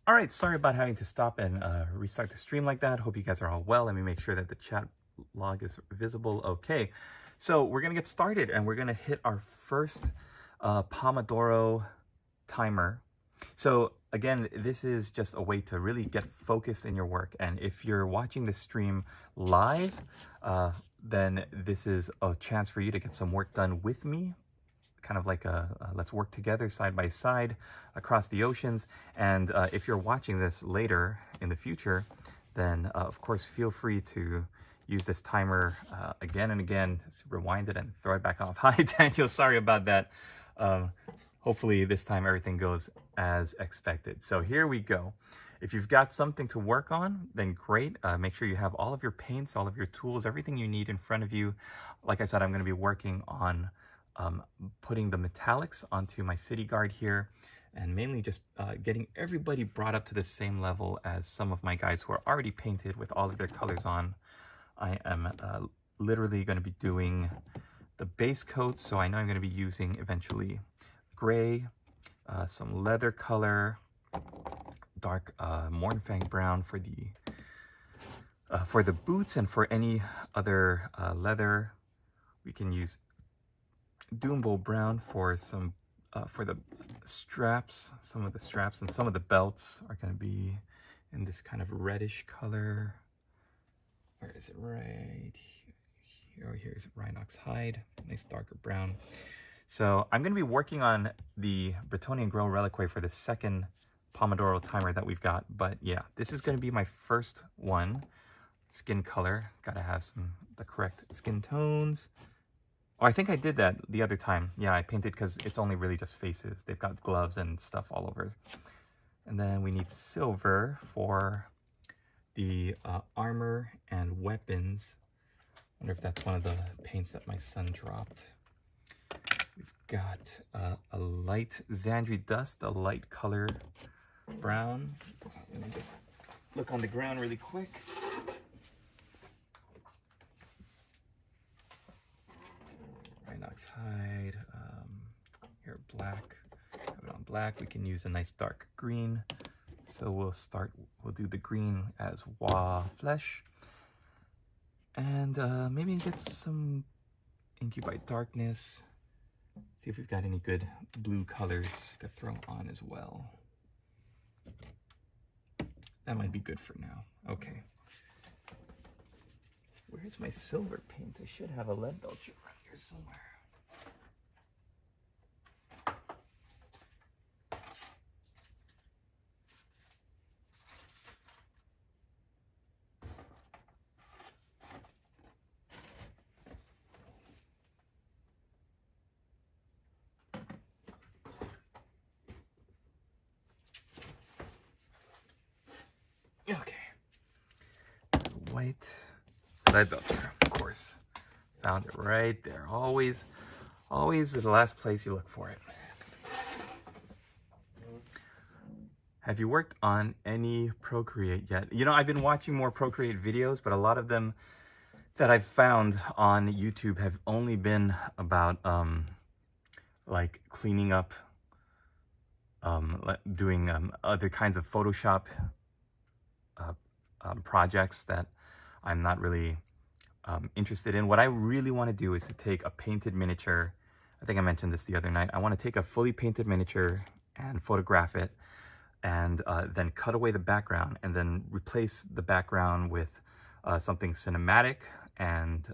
All right, sorry about having to stop and restart the stream like that. Hope you guys are all well. Let me make sure that the chat log is visible. Okay, so we're gonna get started and we're gonna hit our first Pomodoro timer. So again, this is just a way to really get focused in your work. And if you're watching the stream live, then this is a chance for you to get some work done with me. Kind of like a let's work together side by side across the oceans. And if you're watching this later in the future, then of course feel free to use this timer again and again. Just rewind it and throw it back off. Hi Daniel, sorry about that. Hopefully this time everything goes as expected. So here we go. If you've got something to work on, then great. Make sure you have all of your paints, all of your tools, everything you need in front of you. Like I said, I'm going to be working on putting the metallics onto my city guard here, and mainly just getting everybody brought up to the same level as some of my guys who are already painted with all of their colors on. I am literally going to be doing the base coats, so I know I'm going to be using eventually gray, some leather color, dark Mornfang brown for the boots, and for any other leather we can use Doombo brown for some for the straps. Some of the straps and some of the belts are going to be in this kind of reddish color. Where is it? Right here. Here's Rhinox hide, nice darker brown. So I'm going to be working on the Bretonian Grow Reliquary for the second Pomodoro timer that we've got. But yeah, this is going to be my first one. Skin color, got to have the correct skin tones. Oh, I think I did that the other time. Yeah, I painted because it's only really just faces. They've got gloves and stuff all over. And then we need silver for the armor and weapons. I wonder if that's one of the paints that my son dropped. We've got a light Xandri dust, a light color brown. Let me just look on the ground really quick. Rhinox hide, here black, have it on black. We can use a nice dark green. So we'll do the green as Wa Flesh. And maybe get some Incubite Darkness. See if we've got any good blue colors to throw on as well. That might be good for now. Okay. Where's my silver paint? I should have a lead belcher around here somewhere. Okay. White lead belcher, of course. Found it right there. Always is the last place you look for it. Have you worked on any Procreate yet? You know, I've been watching more Procreate videos, but a lot of them that I've found on YouTube have only been about like cleaning up, doing other kinds of Photoshop projects that I'm not really interested in. What I really want to do is to take a painted miniature. I think I mentioned this the other night. I want to take a fully painted miniature and photograph it, and then cut away the background and then replace the background with something cinematic, and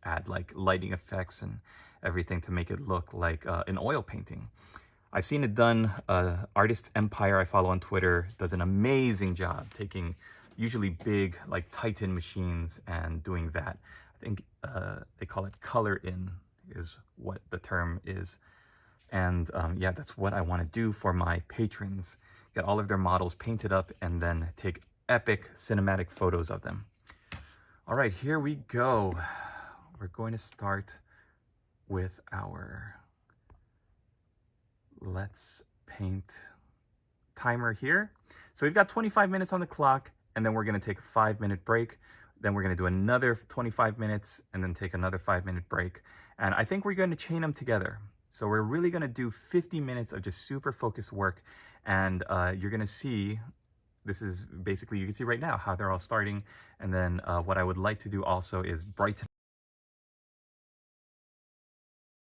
add like lighting effects and everything to make it look like an oil painting. I've seen it done. Artist Empire, I follow on Twitter, does an amazing job taking usually big like Titan machines and doing that. I think they call it color in is what the term is. And yeah, that's what I want to do for my patrons. Get all of their models painted up and then take epic cinematic photos of them. All right, here we go. We're going to start with our Let's Paint timer here. So we've got 25 minutes on the clock, and then we're going to take a 5-minute break. Then we're going to do another 25 minutes and then take another 5-minute break. And I think we're going to chain them together. So we're really going to do 50 minutes of just super focused work. And you're going to see, this is basically, you can see right now how they're all starting. And then what I would like to do also is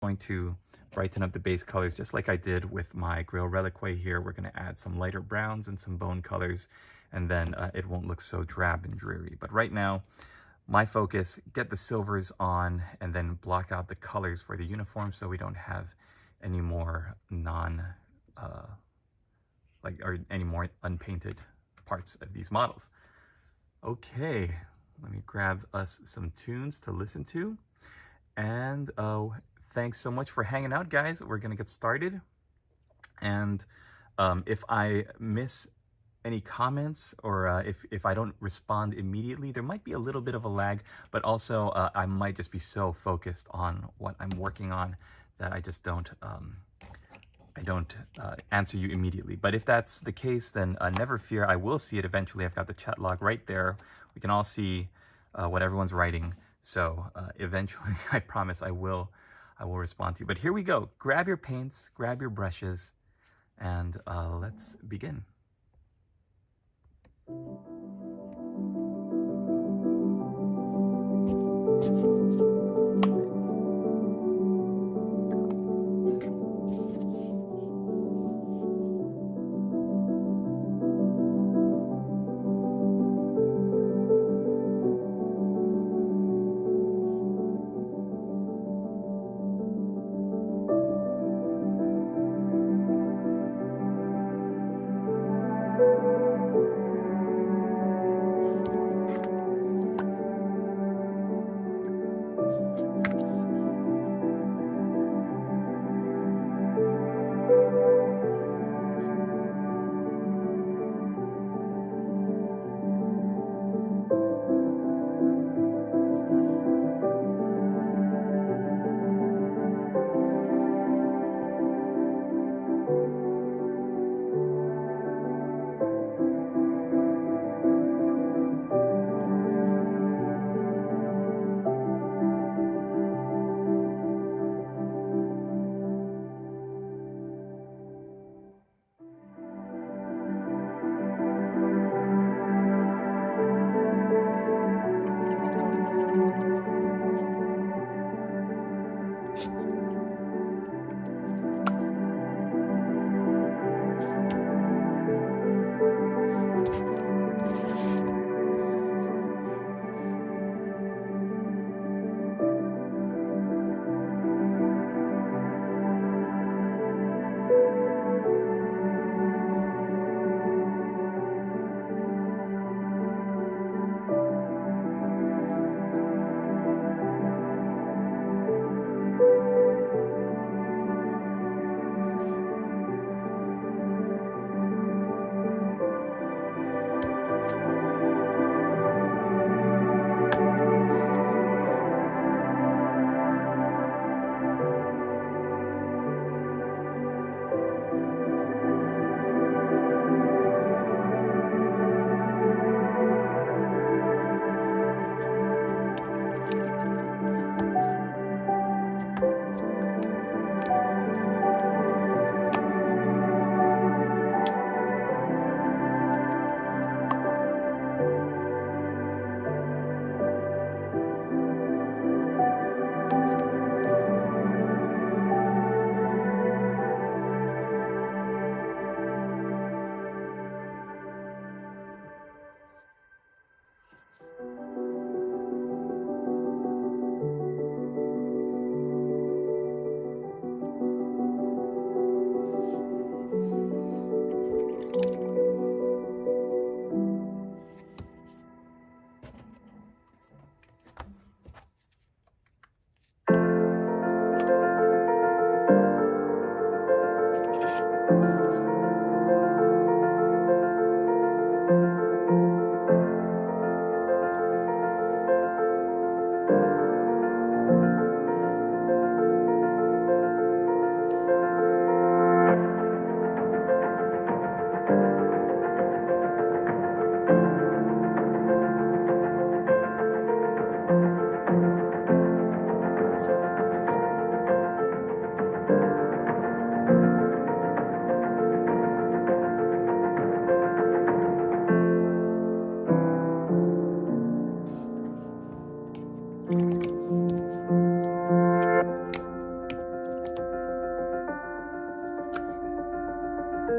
going to brighten up the base colors just like I did with my Grail Reliquary here. We're going to add some lighter browns and some bone colors, and then it won't look so drab and dreary. But right now, my focus, get the silvers on and then block out the colors for the uniform so we don't have any more or any more unpainted parts of these models. Okay, let me grab us some tunes to listen to. And thanks so much for hanging out, guys. We're gonna get started. And if I miss any comments, or if I don't respond immediately, there might be a little bit of a lag, but also I might just be so focused on what I'm working on that I just don't answer you immediately. But if that's the case, then never fear, I will see it eventually. I've got the chat log right there. We can all see what everyone's writing. So eventually, I promise I will respond to you. But here we go. Grab your paints, grab your brushes, and let's begin. Hey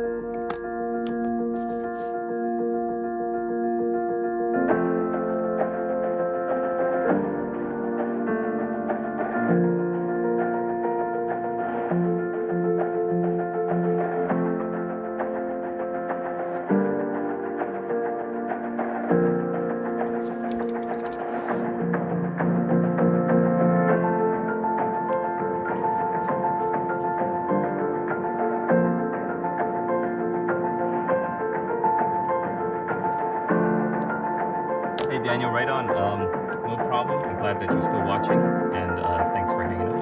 Daniel, right on. No problem. I'm glad that you're still watching, and thanks for hanging out.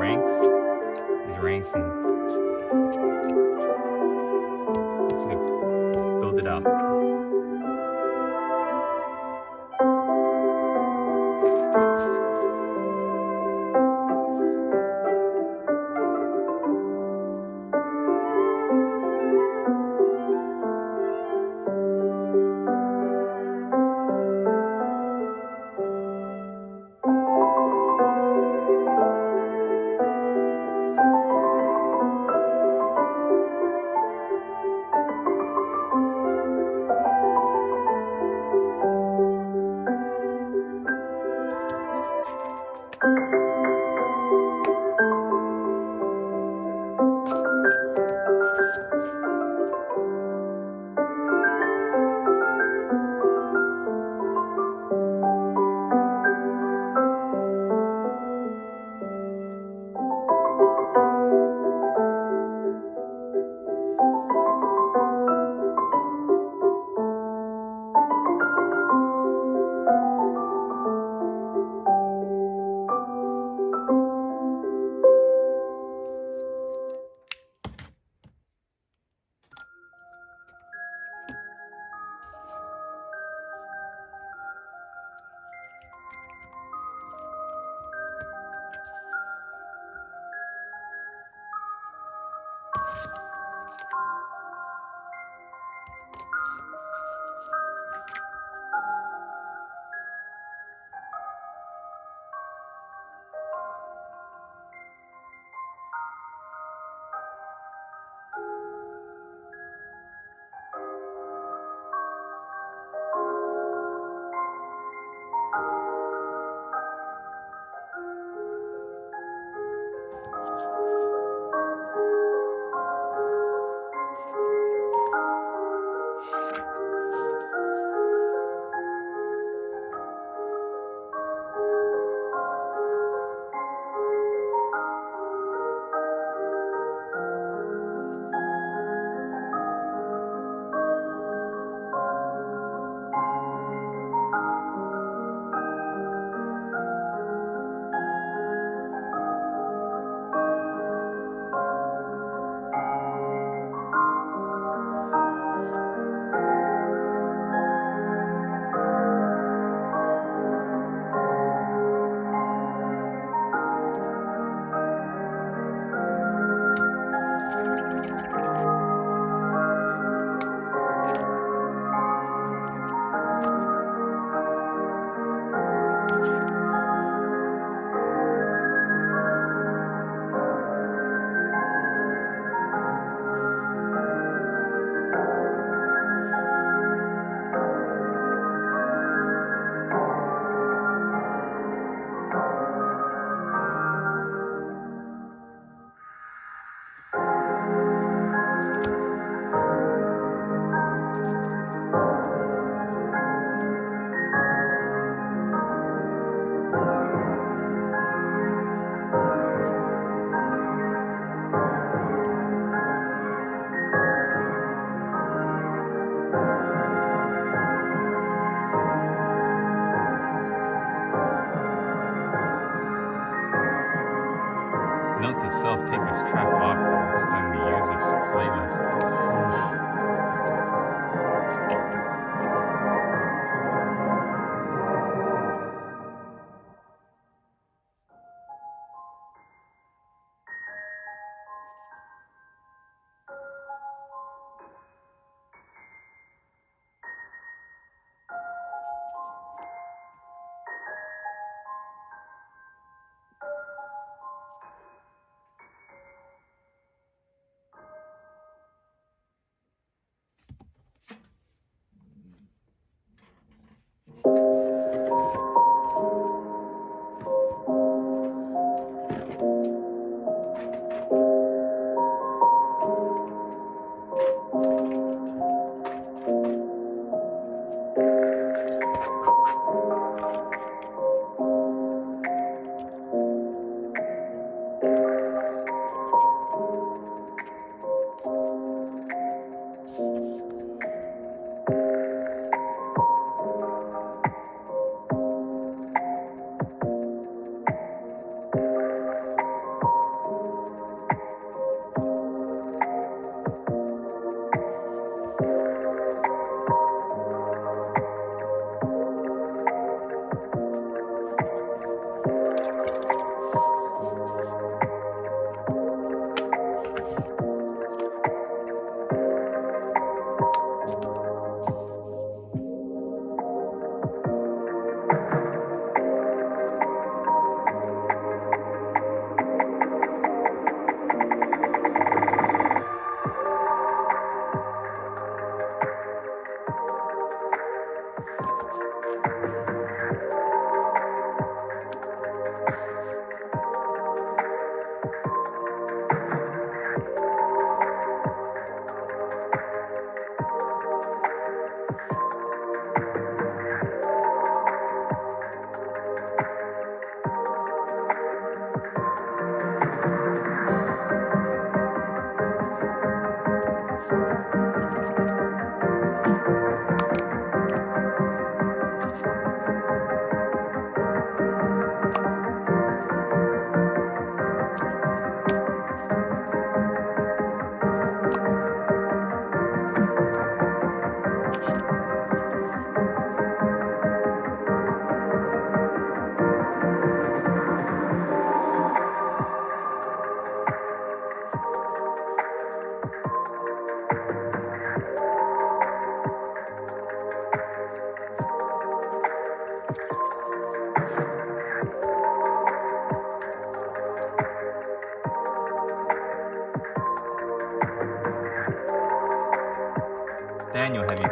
ranks and hopefully build it out. Note to self, take this track off the next time we use this playlist.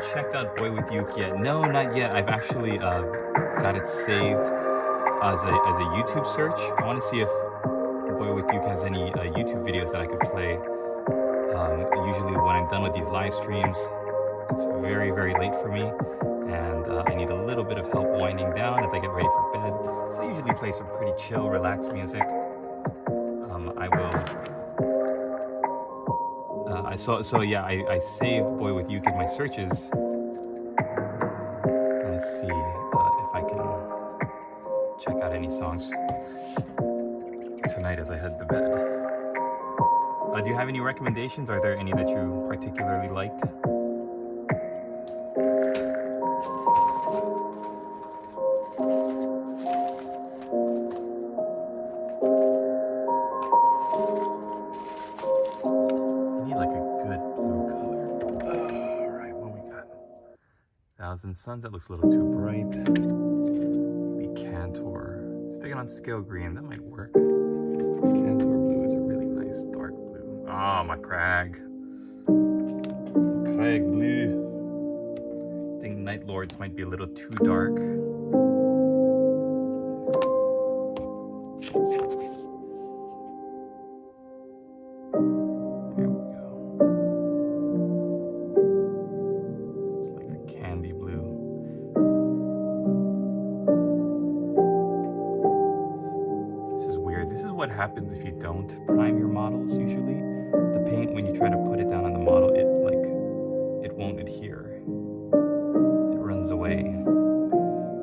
haven't checked out Boy with Uke yet. No, not yet. I've actually got it saved as a YouTube search. I want to see if Boy with Uke has any YouTube videos that I could play. Usually when I'm done with these live streams, it's very, very late for me, and I need a little bit of help winding down as I get ready for bed. So I usually play some pretty chill, relaxed music. I will. I saved Boy with Uke in my searches. Let's see if I can check out any songs tonight as I head to bed. Do you have any recommendations? Are there any that you particularly liked? Thousand Suns, that looks a little too bright. Maybe Cantor. Stick it on scale green, that might work. Cantor blue is a really nice dark blue. Oh, my Crag. Crag blue. I think Night Lords might be a little too dark. What happens if you don't prime your models usually. The paint, when you try to put it down on the model, it won't adhere. It runs away.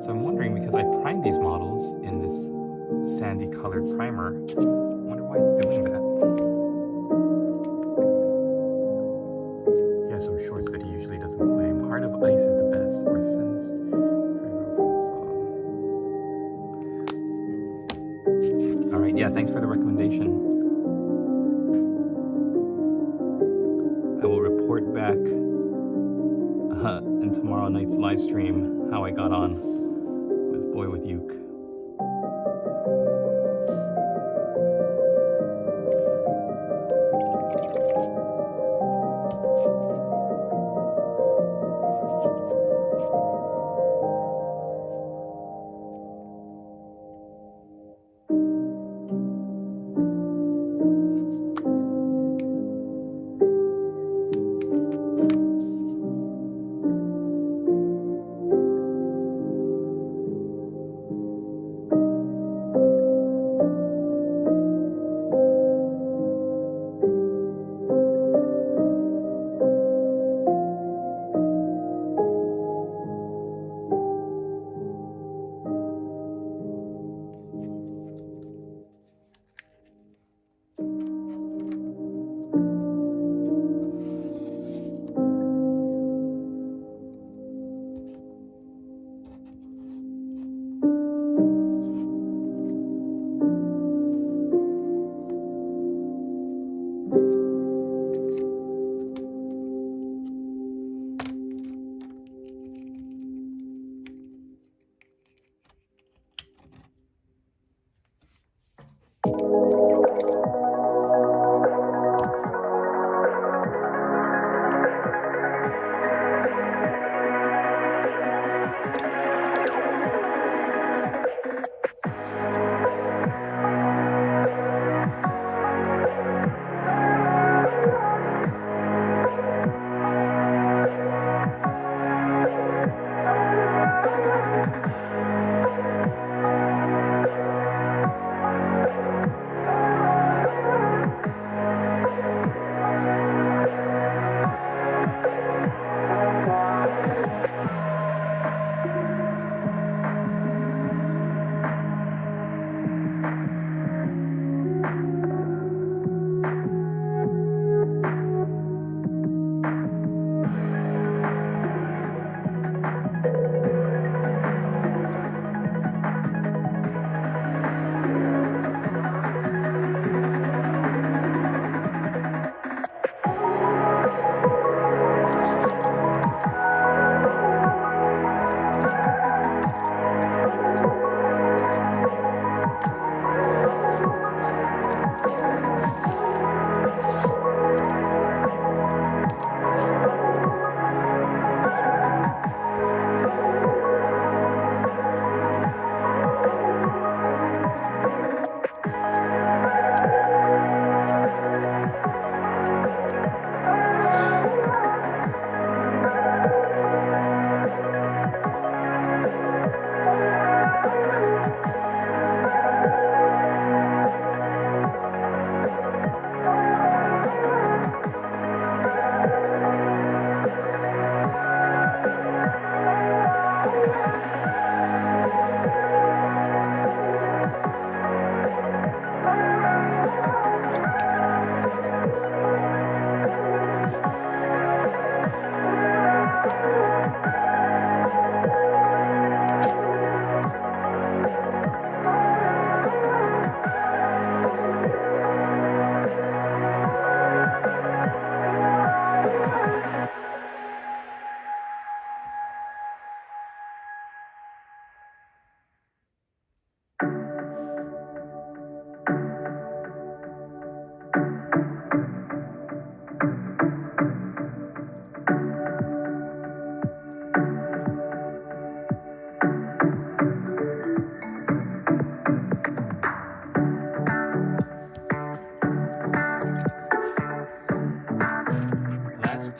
So I'm wondering, because I primed these models in this sandy colored primer, I wonder why it's doing that. He has some shorts that he usually doesn't claim. Heart of Ice is the best, or Sense. Alright, yeah, thanks for the recommendation. I will report back in tomorrow night's live stream how I got on with Boy with Uke.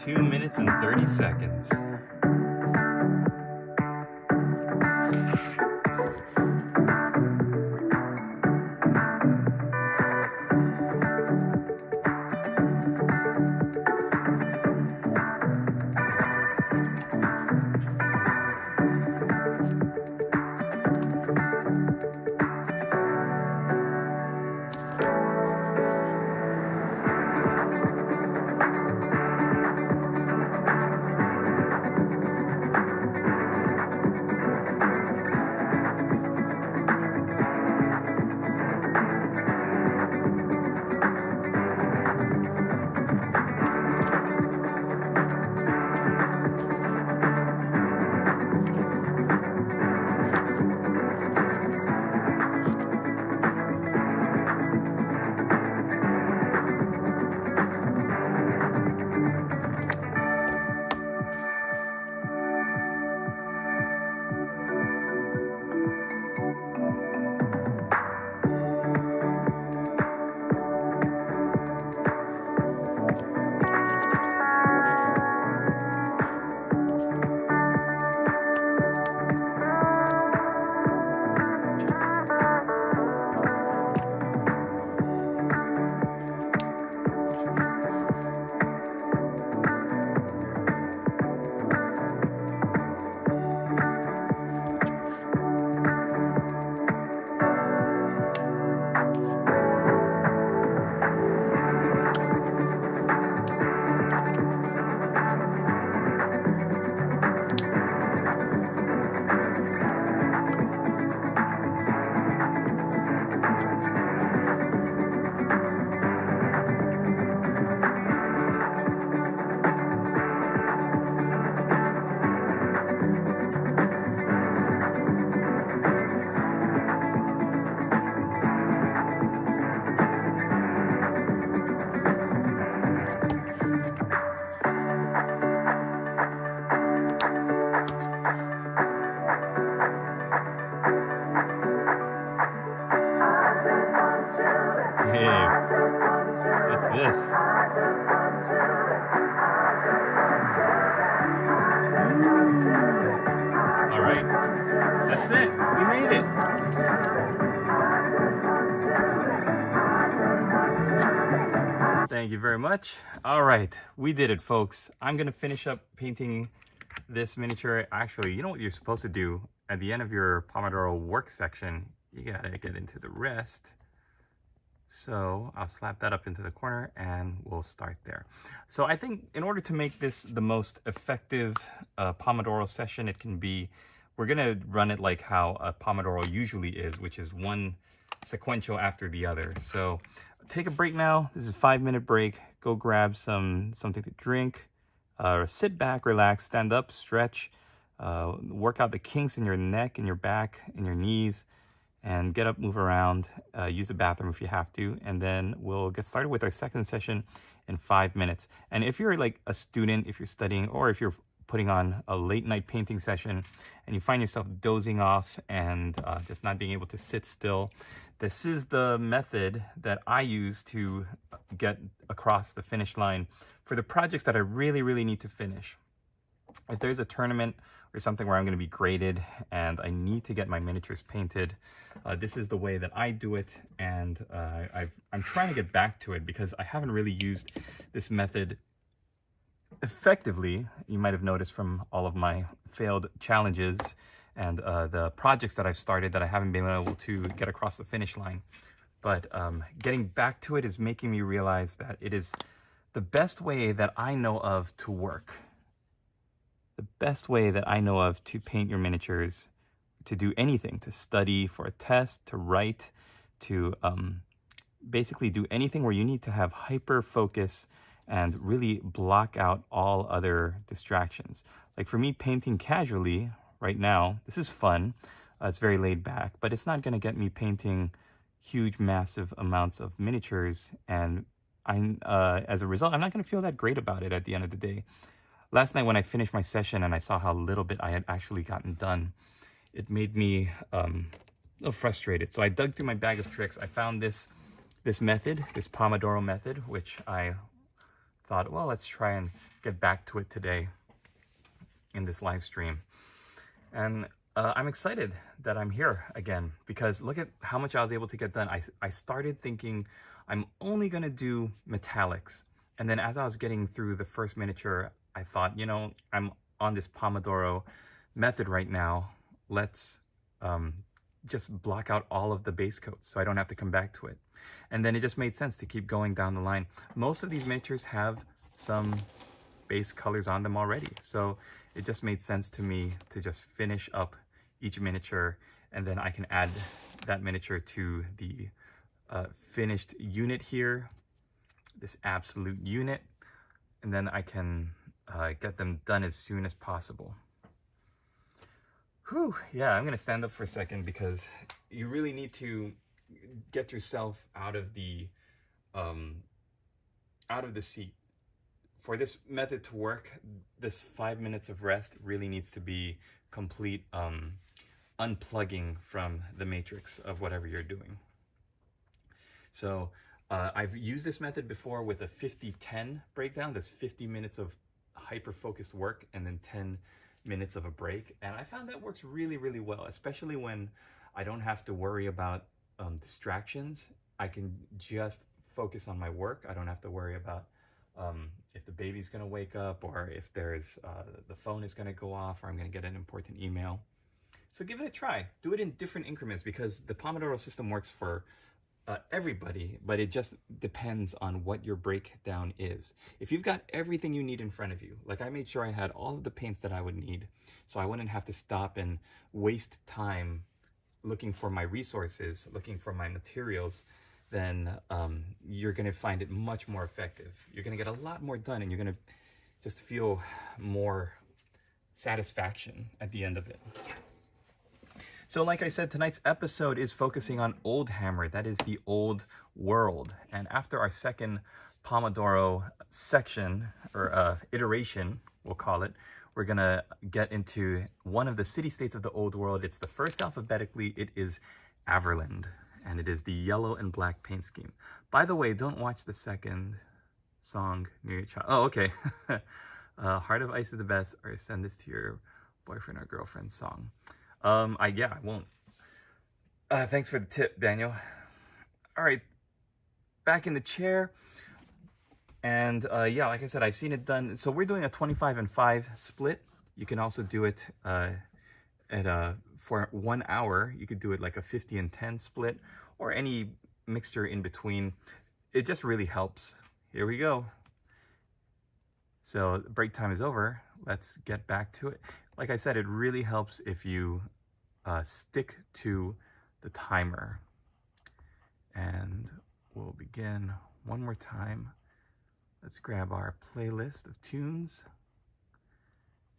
2 minutes and 30 seconds. This. All right, that's it. We made it. Thank you very much. All right, we did it, folks. I'm gonna finish up painting this miniature. Actually, you know what you're supposed to do at the end of your Pomodoro work section? You gotta get into the rest. So I'll slap that up into the corner and we'll start there. So I think in order to make this the most effective Pomodoro session it can be, we're gonna run it like how a Pomodoro usually is, which is one sequential after the other. So take a break now. This is a 5-minute break. Go grab something to drink, sit back, relax, stand up, stretch, work out the kinks in your neck, in your back, in your knees, and get up, move around, use the bathroom if you have to, and then we'll get started with our second session in 5 minutes. And if you're like a student, if you're studying, or if you're putting on a late night painting session and you find yourself dozing off and just not being able to sit still, this is the method that I use to get across the finish line for the projects that I really, really need to finish. If there's a tournament or something where I'm going to be graded and I need to get my miniatures painted, this is the way that I do it, and I'm trying to get back to it because I haven't really used this method effectively. You might have noticed from all of my failed challenges and the projects that I've started that I haven't been able to get across the finish line. But getting back to it is making me realize that it is the best way that I know of to work. The best way that I know of to paint your miniatures, to do anything, to study for a test, to write, to basically do anything where you need to have hyper focus and really block out all other distractions. Like for me, painting casually right now, this is fun. It's very laid back, but it's not going to get me painting huge, massive amounts of miniatures. And as a result, I'm not going to feel that great about it at the end of the day. Last night when I finished my session and I saw how little bit I had actually gotten done, it made me a little frustrated. So I dug through my bag of tricks. I found this method, this Pomodoro method, which I thought, well, let's try and get back to it today in this live stream. And I'm excited that I'm here again, because look at how much I was able to get done. I started thinking I'm only going to do metallics. And then as I was getting through the first miniature, I thought, you know, I'm on this Pomodoro method right now. Let's just block out all of the base coats so I don't have to come back to it. And then it just made sense to keep going down the line. Most of these miniatures have some base colors on them already, so it just made sense to me to just finish up each miniature, and then I can add that miniature to the finished unit here, this absolute unit, and then I can get them done as soon as possible. Whew, yeah, I'm gonna stand up for a second because you really need to get yourself out of the seat. For this method to work, this 5 minutes of rest really needs to be complete unplugging from the matrix of whatever you're doing. So I've used this method before with a 50-10 breakdown. That's 50 minutes of hyper-focused work and then 10 minutes of a break. And I found that works really, really well, especially when I don't have to worry about distractions. I can just focus on my work. I don't have to worry about if the baby's gonna wake up, or if there's the phone is gonna go off, or I'm gonna get an important email. So give it a try. Do it in different increments, because the Pomodoro system works for everybody, but it just depends on what your breakdown is. If you've got everything you need in front of you, like I made sure I had all of the paints that I would need, so I wouldn't have to stop and waste time looking for my resources, looking for my materials, then you're going to find it much more effective. You're going to get a lot more done, and you're going to just feel more satisfaction at the end of it. So like I said, tonight's episode is focusing on Oldhammer. That is the old world. And after our second Pomodoro section, or iteration, we'll call it, we're going to get into one of the city-states of the old world. It's the first alphabetically. It is Averland, and it is the yellow and black paint scheme. By the way, don't watch the second song near your child. Oh, okay. Heart of Ice is the best, or send this to your boyfriend or girlfriend song. Yeah, I won't. Thanks for the tip, Daniel. All right, back in the chair. And yeah, like I said, I've seen it done. So we're doing a 25-5 split. You can also do it for 1 hour. You could do it like a 50-10 split, or any mixture in between. It just really helps. Here we go. So break time is over. Let's get back to it. Like I said, it really helps if you stick to the timer. And we'll begin one more time. Let's grab our playlist of tunes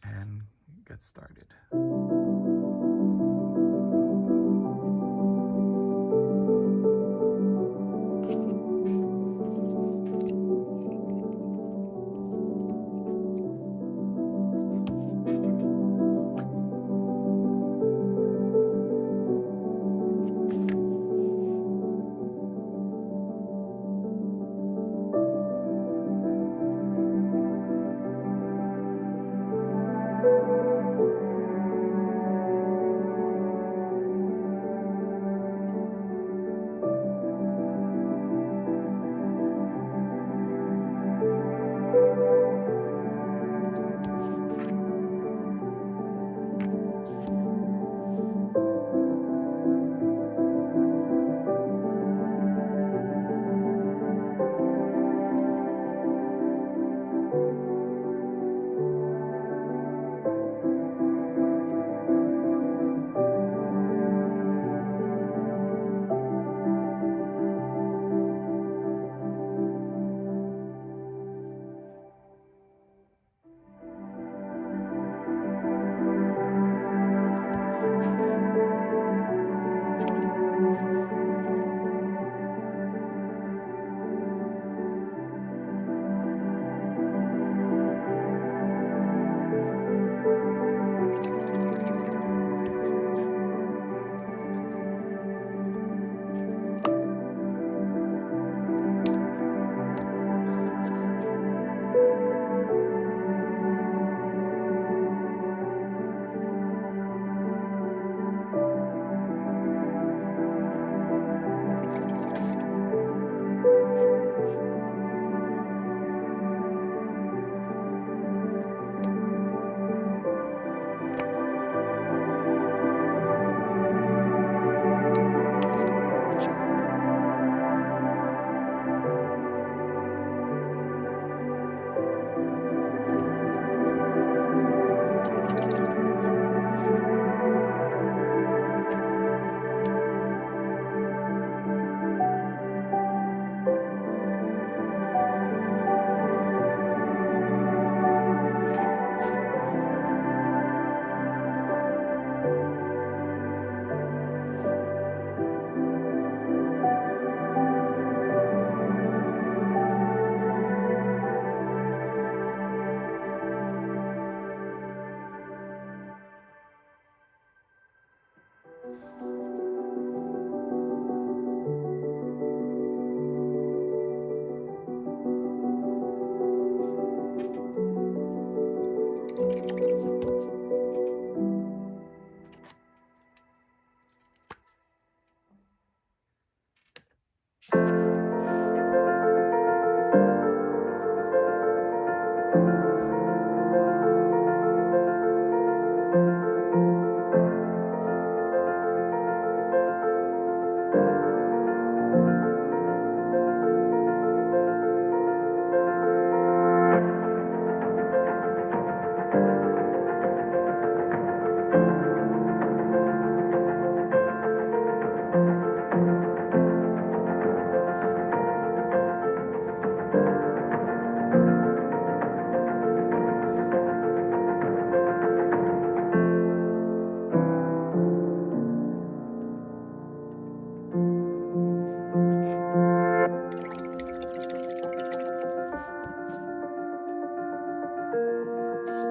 and get started.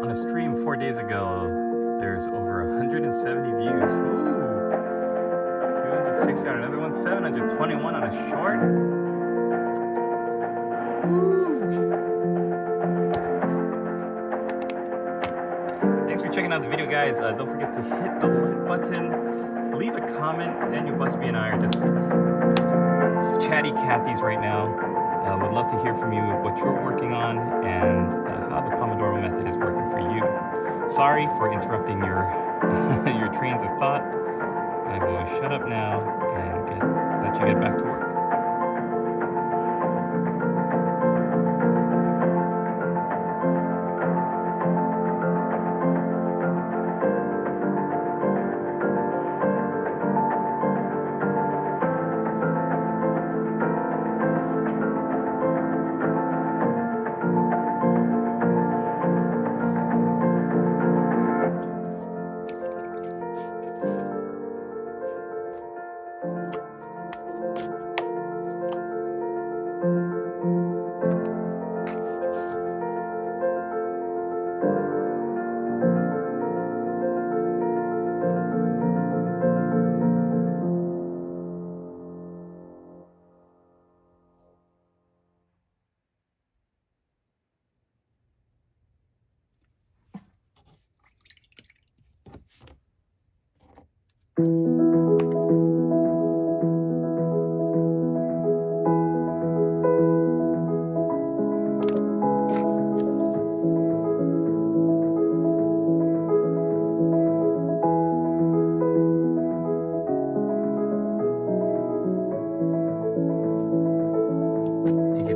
On a stream 4 days ago, there's over 170 views. Ooh! 260 on another one, 721 on a short. Ooh! Thanks for checking out the video, guys. Don't forget to hit the like button, leave a comment. Daniel Busby and I are just chatty Cathy's right now. Would love to hear from you what you're working on and how the Pomodoro method is working for you. Sorry for interrupting your your trains of thought. I will shut up now and let you get back to work.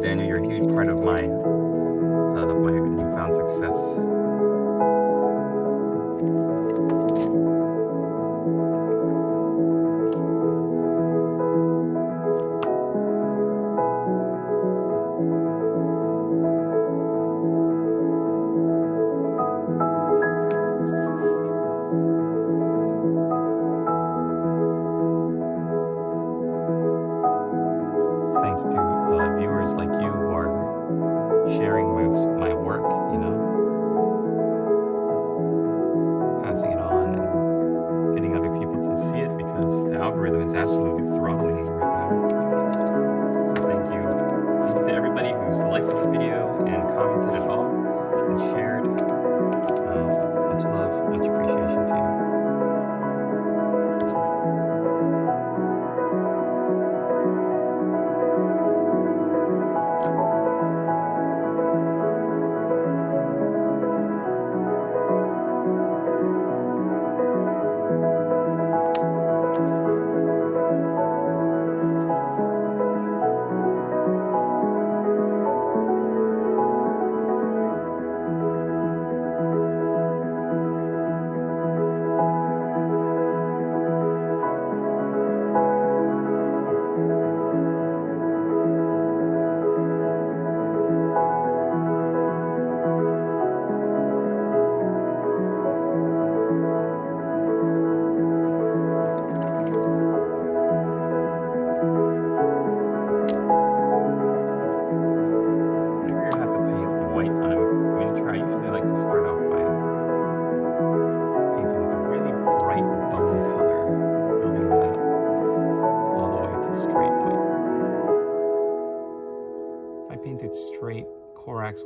Daniel, you're a huge part of my newfound success. It's thanks to viewers like you who are sharing my work, you know, passing it on and getting other people to see it, because the algorithm is absolutely throttling me right now. So thank you. Thank you to everybody who's liked the video and commented at all and shared. Much love, much appreciation to you.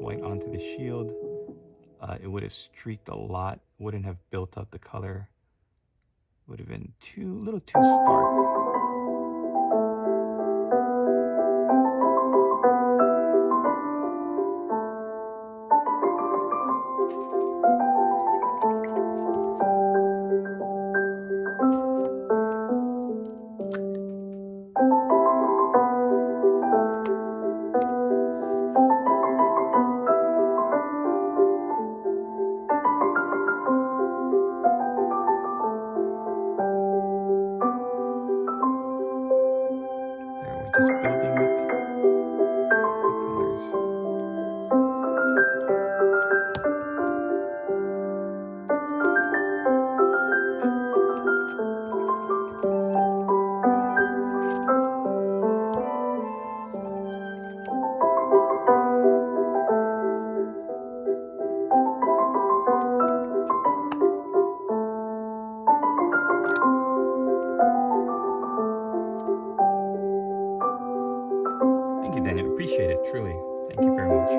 White onto the shield, it would have streaked a lot, wouldn't have built up the color, would have been a little too stark. Just building up the colors. you, Daniel. Appreciate it, truly. Thank you very much.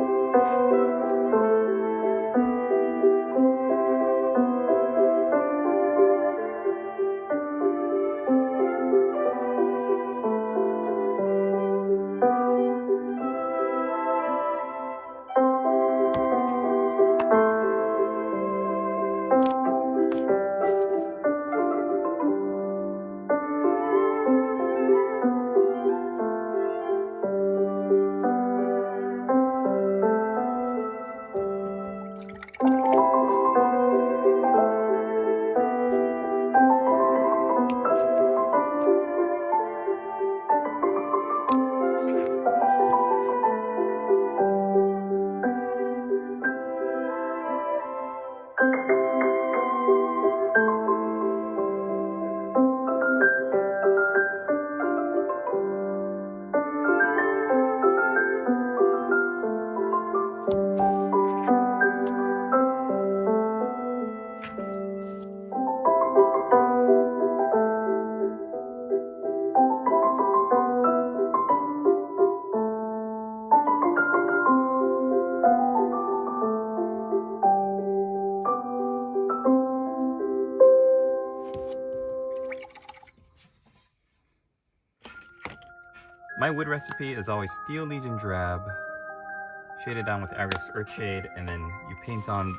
My wood recipe is always Steel Legion Drab, shaded down with Iris Earthshade, and then you paint on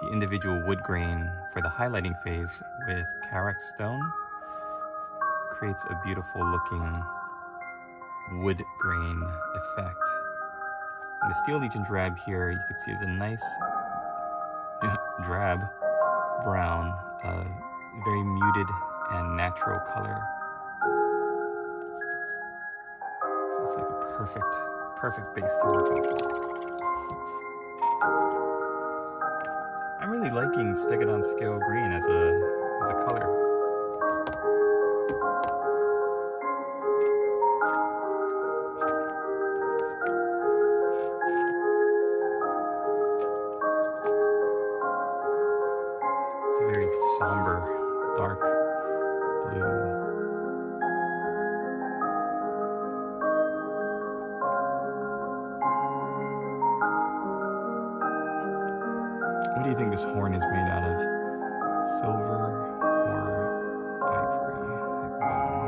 the individual wood grain for the highlighting phase with Karak Stone. Creates a beautiful looking wood grain effect. And the Steel Legion Drab here, you can see is a nice drab brown, very muted and natural color. It's like a perfect base to work off of. I'm really liking Stegodon Scale Green as a color. It's a very somber, dark blue. What do you think this horn is made out of? Silver or ivory, like bone?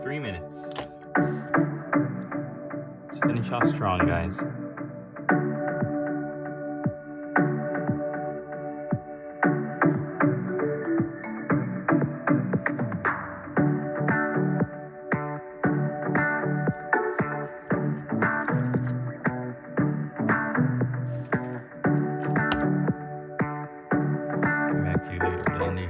3 minutes. Let's finish off strong, guys. Come back to you later, Blondie.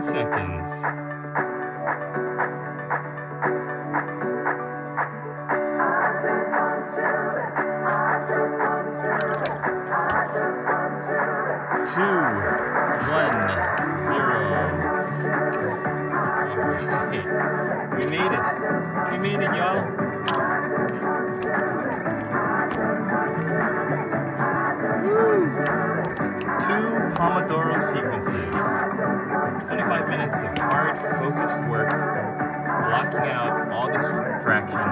Seconds. Two, 1, 0. All right. made it, y'all. Woo! 2 Pomodoro sequences. 25 minutes of hard, focused work, blocking out all distraction,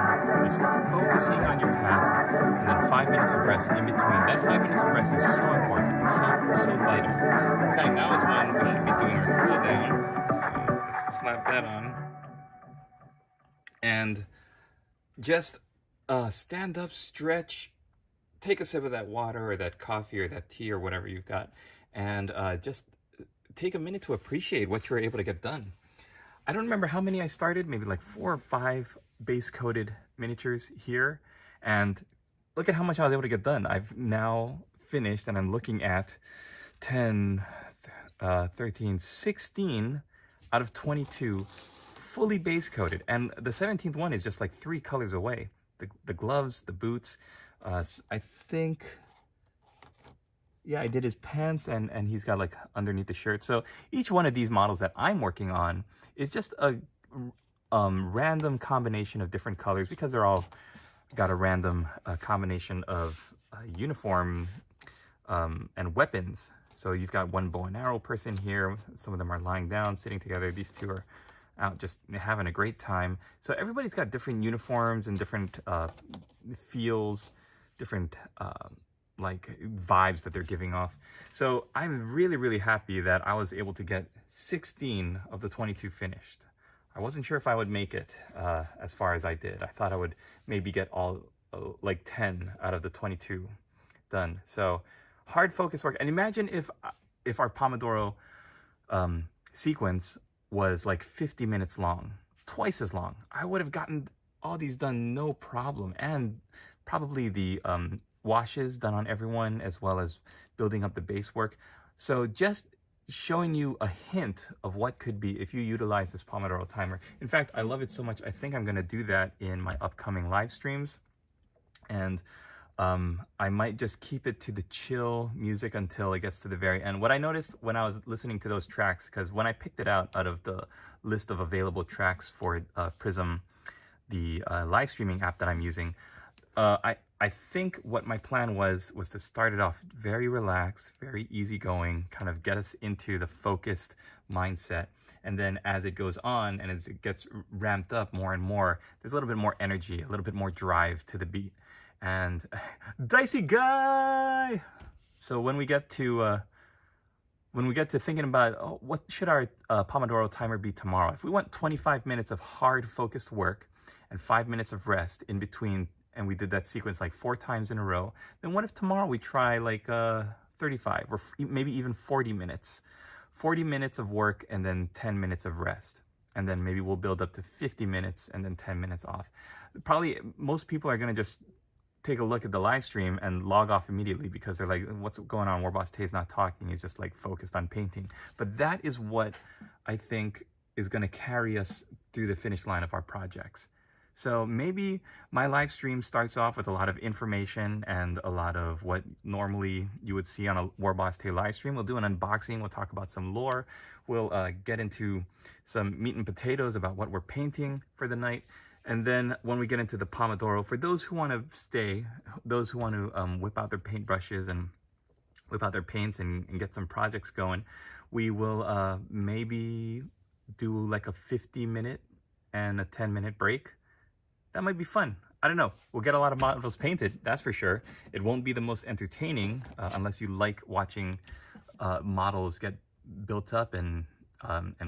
just focusing on your task, and then 5 minutes of rest in between. That 5 minutes of rest is so important. It's so vital. In fact, now is when we should be doing our cool down. So let's slap that on. And just stand up, stretch, take a sip of that water or that coffee or that tea or whatever you've got, and just take a minute to appreciate what you were able to get done. I don't remember how many I started, maybe like 4 or 5 base coated miniatures here, and look at how much I was able to get done. I've now finished, and I'm looking at 10, 13, 16 out of 22 fully base coated, and the 17th one is just like 3 colors away. The gloves, the boots, I think, yeah, I did his pants, and he's got like underneath the shirt. So each one of these models that I'm working on is just a random combination of different colors, because they're all got a random combination of uniform and weapons. So you've got one bow and arrow person here. Some of them are lying down, sitting together. These 2 are out just having a great time. So everybody's got different uniforms and different feels, different like vibes that they're giving off. So I'm really, really happy that I was able to get 16 of the 22 finished. I wasn't sure if I would make it as far as I did. I thought I would maybe get all like 10 out of the 22 done. So hard focus work. And imagine if our Pomodoro sequence was like 50 minutes long, twice as long. I would have gotten all these done no problem, and probably the washes done on everyone, as well as building up the base work. So just showing you a hint of what could be if you utilize this Pomodoro timer. In fact, I love it so much, I think I'm going to do that in my upcoming live streams. And I might just keep it to the chill music until it gets to the very end. What I noticed when I was listening to those tracks, because when I picked it out of the list of available tracks for Prism, the live streaming app that I'm using, I think what my plan was to start it off very relaxed, very easygoing, kind of get us into the focused mindset. And then as it goes on and as it gets ramped up more and more, there's a little bit more energy, a little bit more drive to the beat. And dicey guy. So when we get to thinking about what should our Pomodoro timer be tomorrow, if we want 25 minutes of hard focused work and 5 minutes of rest in between, and we did that sequence like 4 times in a row, then what if tomorrow we try like 35 or maybe even 40 minutes? 40 minutes of work and then 10 minutes of rest. And then maybe we'll build up to 50 minutes and then 10 minutes off. Probably most people are going to just take a look at the live stream and log off immediately, because they're like, what's going on? WarbossTae is not talking. He's just like focused on painting. But that is what I think is going to carry us through the finish line of our projects. So maybe my live stream starts off with a lot of information and a lot of what normally you would see on a WarbossTae live stream. We'll do an unboxing. We'll talk about some lore. We'll get into some meat and potatoes about what we're painting for the night. And then when we get into the Pomodoro, for those who want to stay, those who want to whip out their paintbrushes and whip out their paints and get some projects going, we will maybe do like a 50-minute and a 10-minute break. That might be fun. I don't know. We'll get a lot of models painted, that's for sure. It won't be the most entertaining unless you like watching models get built up and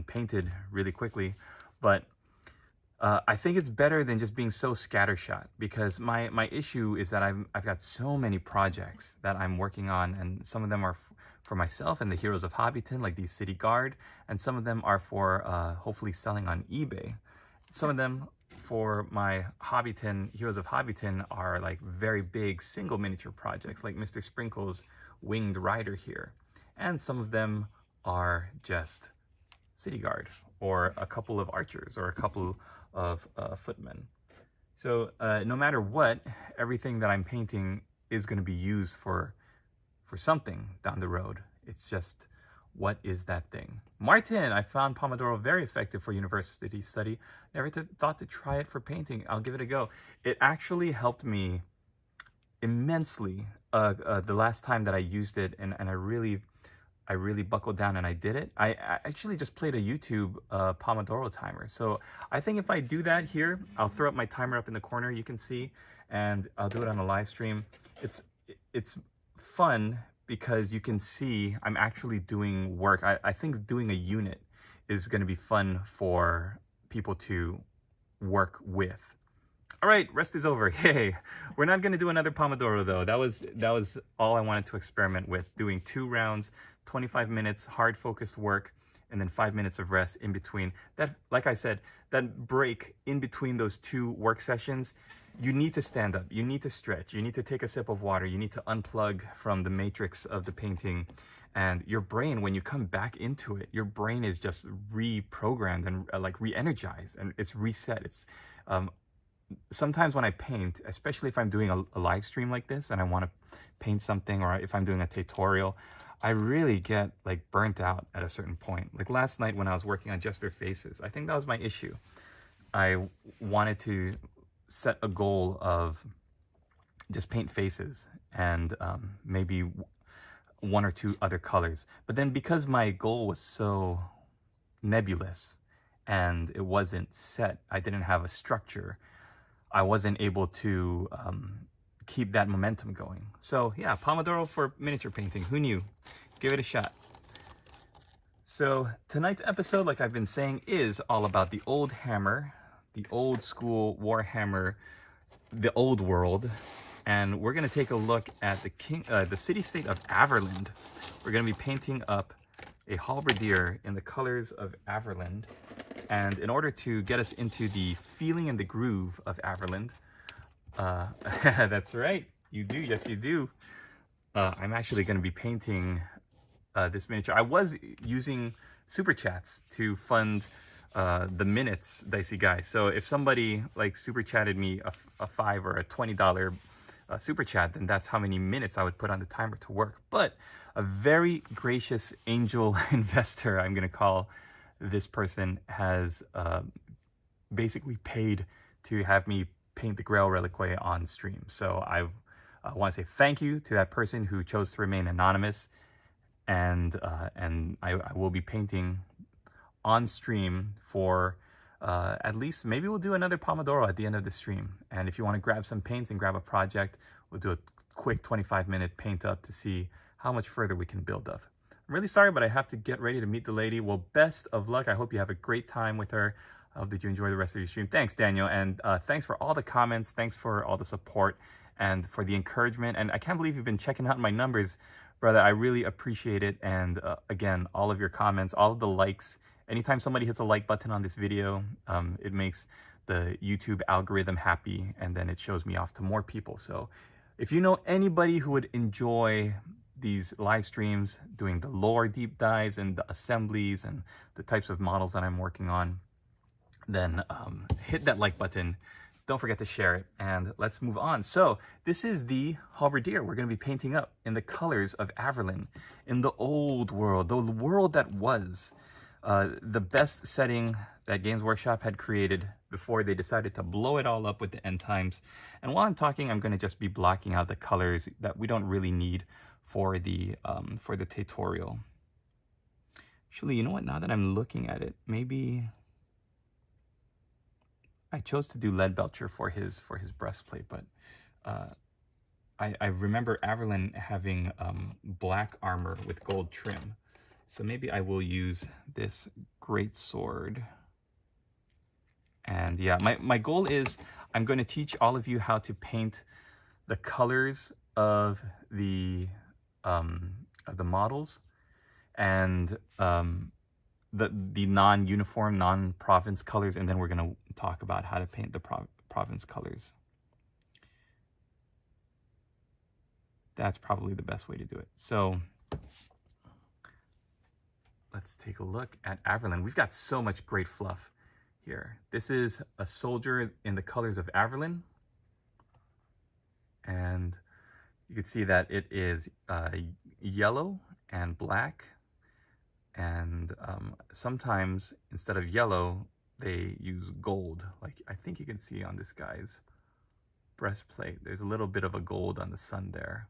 painted really quickly. But I think it's better than just being so scattershot, because my issue is that I've got so many projects that I'm working on, and some of them are for myself and the heroes of Hobbyton, like these City Guard, and some of them are for hopefully selling on eBay. Some of them for my Hobbyton, Heroes of Hobbyton, are like very big single miniature projects, like Mr. Sprinkle's Winged Rider here. And some of them are just City Guard, or a couple of archers, or a couple of footmen. So no matter what, everything that I'm painting is going to be used for something down the road. It's just What is that thing? Martin, I found Pomodoro very effective for university study. Never thought to try it for painting. I'll give it a go. It actually helped me immensely the last time that I used it, and I really buckled down and I did it. I actually just played a YouTube Pomodoro timer. So I think if I do that here, I'll throw up my timer up in the corner, you can see, and I'll do it on a live stream. It's fun because you can see I'm actually doing work. I think doing a unit is going to be fun for people to work with. All right, rest is over. Hey, we're not going to do another Pomodoro though. That was all I wanted to experiment with, doing 2 rounds, 25 minutes, hard focused work, and then 5 minutes of rest in between. That, like I said, that break in between those 2 work sessions, you need to stand up, you need to stretch, you need to take a sip of water, you need to unplug from the matrix of the painting. And your brain, when you come back into it, your brain is just reprogrammed and like re-energized, and it's reset. It's sometimes when I paint, especially if I'm doing a live stream like this and I want to paint something, or if I'm doing a tutorial, I really get like burnt out at a certain point. Like last night when I was working on just their faces, I think that was my issue. I wanted to set a goal of just paint faces and maybe 1 or 2 other colors. But then because my goal was so nebulous and it wasn't set, I didn't have a structure, I wasn't able to keep that momentum going. So yeah, Pomodoro for miniature painting. Who knew? Give it a shot. So tonight's episode, like I've been saying, is all about the Oldhammer, the old school Warhammer, the old world. And we're going to take a look at the city-state of Averland. We're going to be painting up a halberdier in the colors of Averland. And in order to get us into the feeling and the groove of Averland, that's right, you do, yes you do. I'm actually going to be painting this miniature. I was using super chats to fund the minutes, Dicey Guy. So if somebody like super chatted me a $5 or a $20 super chat, then that's how many minutes I would put on the timer to work. But a very gracious angel investor, I'm going to call this person, has basically paid to have me paint the Grail Reliquary on stream. So I want to say thank you to that person who chose to remain anonymous, and I will be painting on stream for at least, maybe we'll do another Pomodoro at the end of the stream. And if you want to grab some paints and grab a project, we'll do a quick 25-minute paint up to see how much further we can build up. I'm really sorry, but I have to get ready to meet the lady. Well, best of luck. I hope you have a great time with her. I hope that you enjoy the rest of your stream. Thanks, Daniel. And thanks for all the comments. Thanks for all the support and for the encouragement. And I can't believe you've been checking out my numbers, brother. I really appreciate it. And again, all of your comments, all of the likes. Anytime somebody hits a like button on this video, it makes the YouTube algorithm happy, and then it shows me off to more people. So if you know anybody who would enjoy these live streams, doing the lore deep dives and the assemblies and the types of models that I'm working on, then hit that like button. Don't forget to share it, and let's move on. So this is the halberdier we're going to be painting up in the colors of Averland, in the old world, the world that was the best setting that Games Workshop had created before they decided to blow it all up with the end times. And while I'm talking, I'm going to just be blocking out the colors that we don't really need for the tutorial. Actually, you know what? Now that I'm looking at it, maybe I chose to do Leadbelcher for his breastplate, but I remember Averland having black armor with gold trim. So maybe I will use this great sword. And yeah, my goal is I'm going to teach all of you how to paint the colors of the models and the non-uniform, non-province colors, and then we're going to talk about how to paint the province colors. That's probably the best way to do it. So let's take a look at Averland. We've got so much great fluff here. This is a soldier in the colors of Averland, and you can see that it is yellow and black and sometimes instead of yellow, they use gold. Like I think you can see on this guy's breastplate, there's a little bit of a gold on the sun there.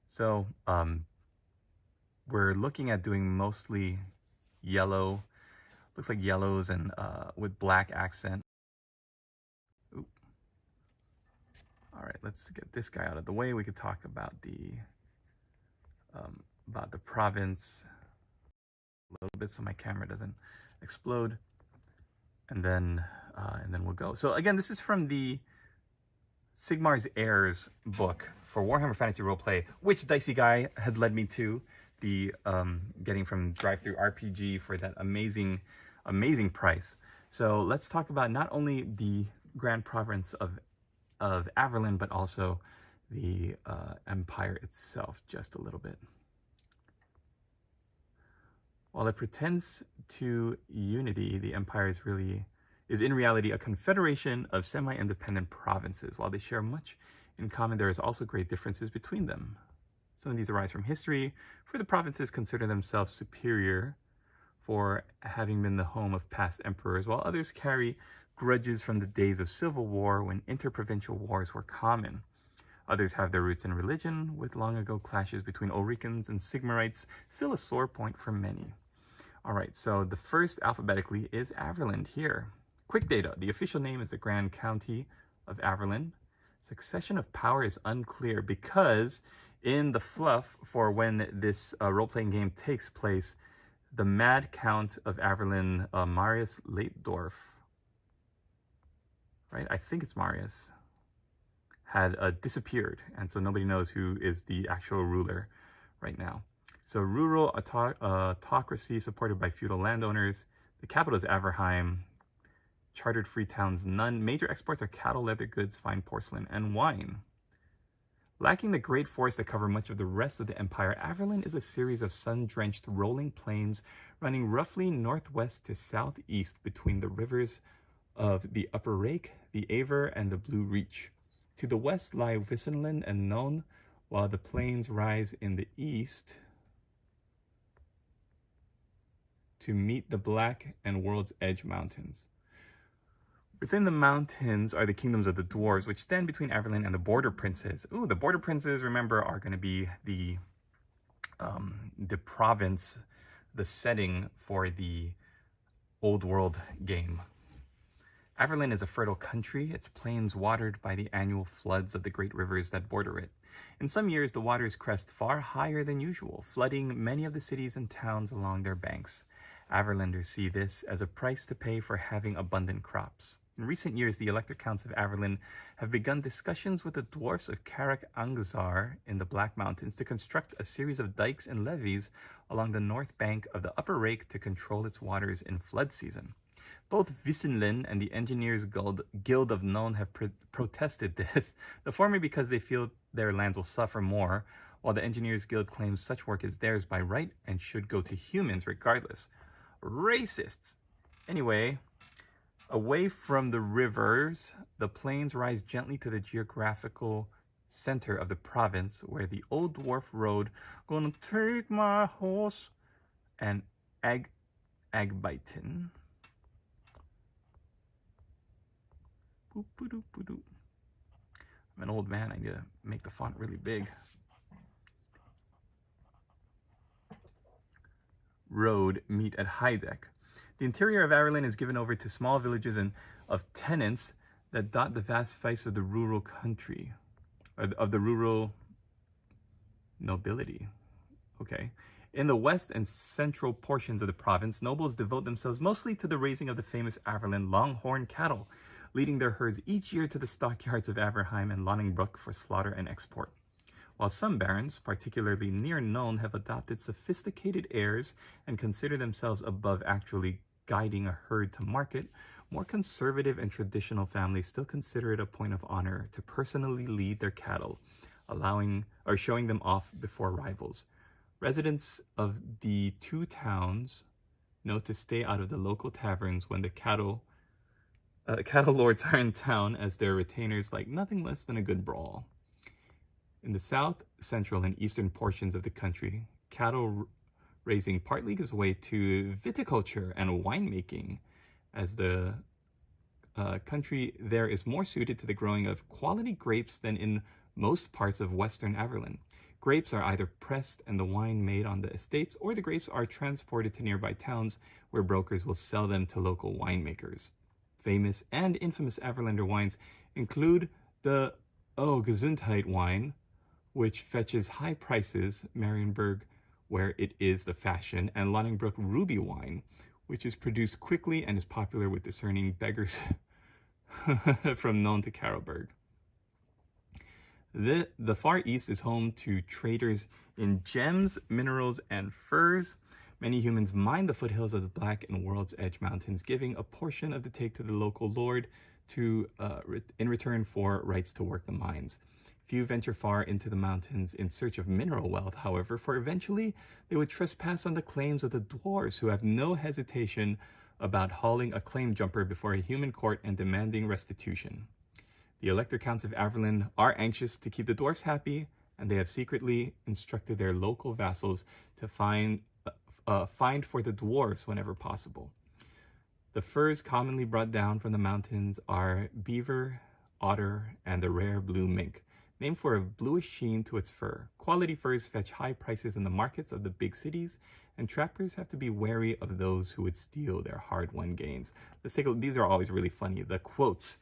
So we're looking at doing mostly yellow. Looks like yellows and with black accent. Ooh. All right, let's get this guy out of the way. We could talk about the province a little bit so my camera doesn't explode, and then we'll go. So again, this is from the Sigmar's Heirs book for Warhammer Fantasy Roleplay, which Dicey Guy had led me to the getting from Drive-Thru RPG for that amazing price. So let's talk about not only the Grand Province of Averlin, but also the Empire itself just a little bit. While it pretends to unity, the Empire is in reality a confederation of semi-independent provinces. While they share much in common, there is also great differences between them. Some of these arise from history, for the provinces consider themselves superior for having been the home of past emperors, while others carry grudges from the days of civil war when interprovincial wars were common. Others have their roots in religion, with long ago clashes between Ulricans and Sigmarites still a sore point for many. All right, so the first alphabetically is Averland here. Quick data, the official name is the Grand County of Averlin. Succession of power is unclear because in the fluff for when this role-playing game takes place, the Mad Count of Averlin, Marius Leitdorf, right? I think it's Marius, had disappeared, and so nobody knows who is the actual ruler right now. So rural autocracy supported by feudal landowners. The capital is Averheim. Chartered free towns, none. Major exports are cattle, leather goods, fine porcelain, and wine. Lacking the great forests that cover much of the rest of the empire, Averlin is a series of sun-drenched rolling plains running roughly northwest to southeast between the rivers of the Upper Rake, the Aver, and the Blue Reach. To the west lie Wissenland and Non, while the plains rise in the east to meet the Black and World's Edge Mountains. Within the mountains are the kingdoms of the dwarves, which stand between Averlin and the border princes. Ooh, the border princes, remember, are going to be the province, the setting for the Old World game. Averlin is a fertile country, its plains watered by the annual floods of the great rivers that border it. In some years, the waters crest far higher than usual, flooding many of the cities and towns along their banks. Averlanders see this as a price to pay for having abundant crops. In recent years, the elected counts of Averlin have begun discussions with the dwarfs of Karak Angzar in the Black Mountains to construct a series of dikes and levees along the north bank of the Upper Rake to control its waters in flood season. Both Wissenland and the Engineers Guild of Non have protested this, the former because they feel their lands will suffer more, while the Engineers Guild claims such work is theirs by right and should go to humans regardless. Racists! Anyway, away from the rivers, the plains rise gently to the geographical center of the province, where the old dwarf road, gonna take my horse, and Hobbyton. I'm an old man, I need to make the font really big. Road meet at Heideck. The interior of Averlin is given over to small villages and of tenants that dot the vast face of the rural country, of the rural nobility. Okay. In the west and central portions of the province, nobles devote themselves mostly to the raising of the famous Averlin longhorn cattle, leading their herds each year to the stockyards of Averheim and Lonningbrook for slaughter and export. While some barons, particularly near Non, have adopted sophisticated airs and consider themselves above actually guiding a herd to market, more conservative and traditional families still consider it a point of honor to personally lead their cattle, showing them off before rivals. Residents of the two towns know to stay out of the local taverns when the cattle lords are in town, as their retainers like nothing less than a good brawl. In the south, central, and eastern portions of the country, cattle raising partly gives way to viticulture and winemaking, as the country there is more suited to the growing of quality grapes than in most parts of Western Ireland. Grapes are either pressed and the wine made on the estates, or the grapes are transported to nearby towns where brokers will sell them to local winemakers. Famous and infamous Averlander wines include the Gesundheit wine, which fetches high prices, Marienburg, where it is the fashion, and Lonningbrook Ruby wine, which is produced quickly and is popular with discerning beggars from None to Karlberg. The Far East is home to traders in gems, minerals, and furs. Many humans mine the foothills of the Black and World's Edge Mountains, giving a portion of the take to the local lord in return for rights to work the mines. Few venture far into the mountains in search of mineral wealth, however, for eventually they would trespass on the claims of the dwarves, who have no hesitation about hauling a claim jumper before a human court and demanding restitution. The Elector Counts of Averland are anxious to keep the dwarfs happy, and they have secretly instructed their local vassals to find for the dwarves whenever possible. The furs commonly brought down from the mountains are beaver, otter, and the rare blue mink, named for a bluish sheen to its fur. Quality furs fetch high prices in the markets of the big cities, and trappers have to be wary of those who would steal their hard-won gains. These are always really funny. The quotes.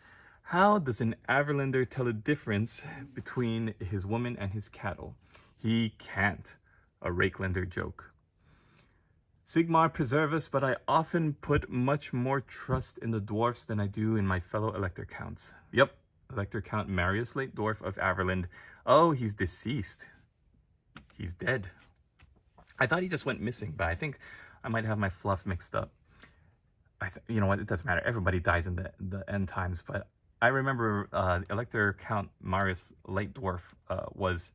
How does an Averlander tell a difference between his woman and his cattle? He can't. A Rakelander joke. Sigmar preserve us, but I often put much more trust in the dwarfs than I do in my fellow Elector Counts. Yep, Elector Count Marius, late dwarf of Averland. Oh, he's deceased. He's dead. I thought he just went missing, but I think I might have my fluff mixed up. You know what? It doesn't matter. Everybody dies in the end times, but I remember Elector Count Marius, late dwarf, was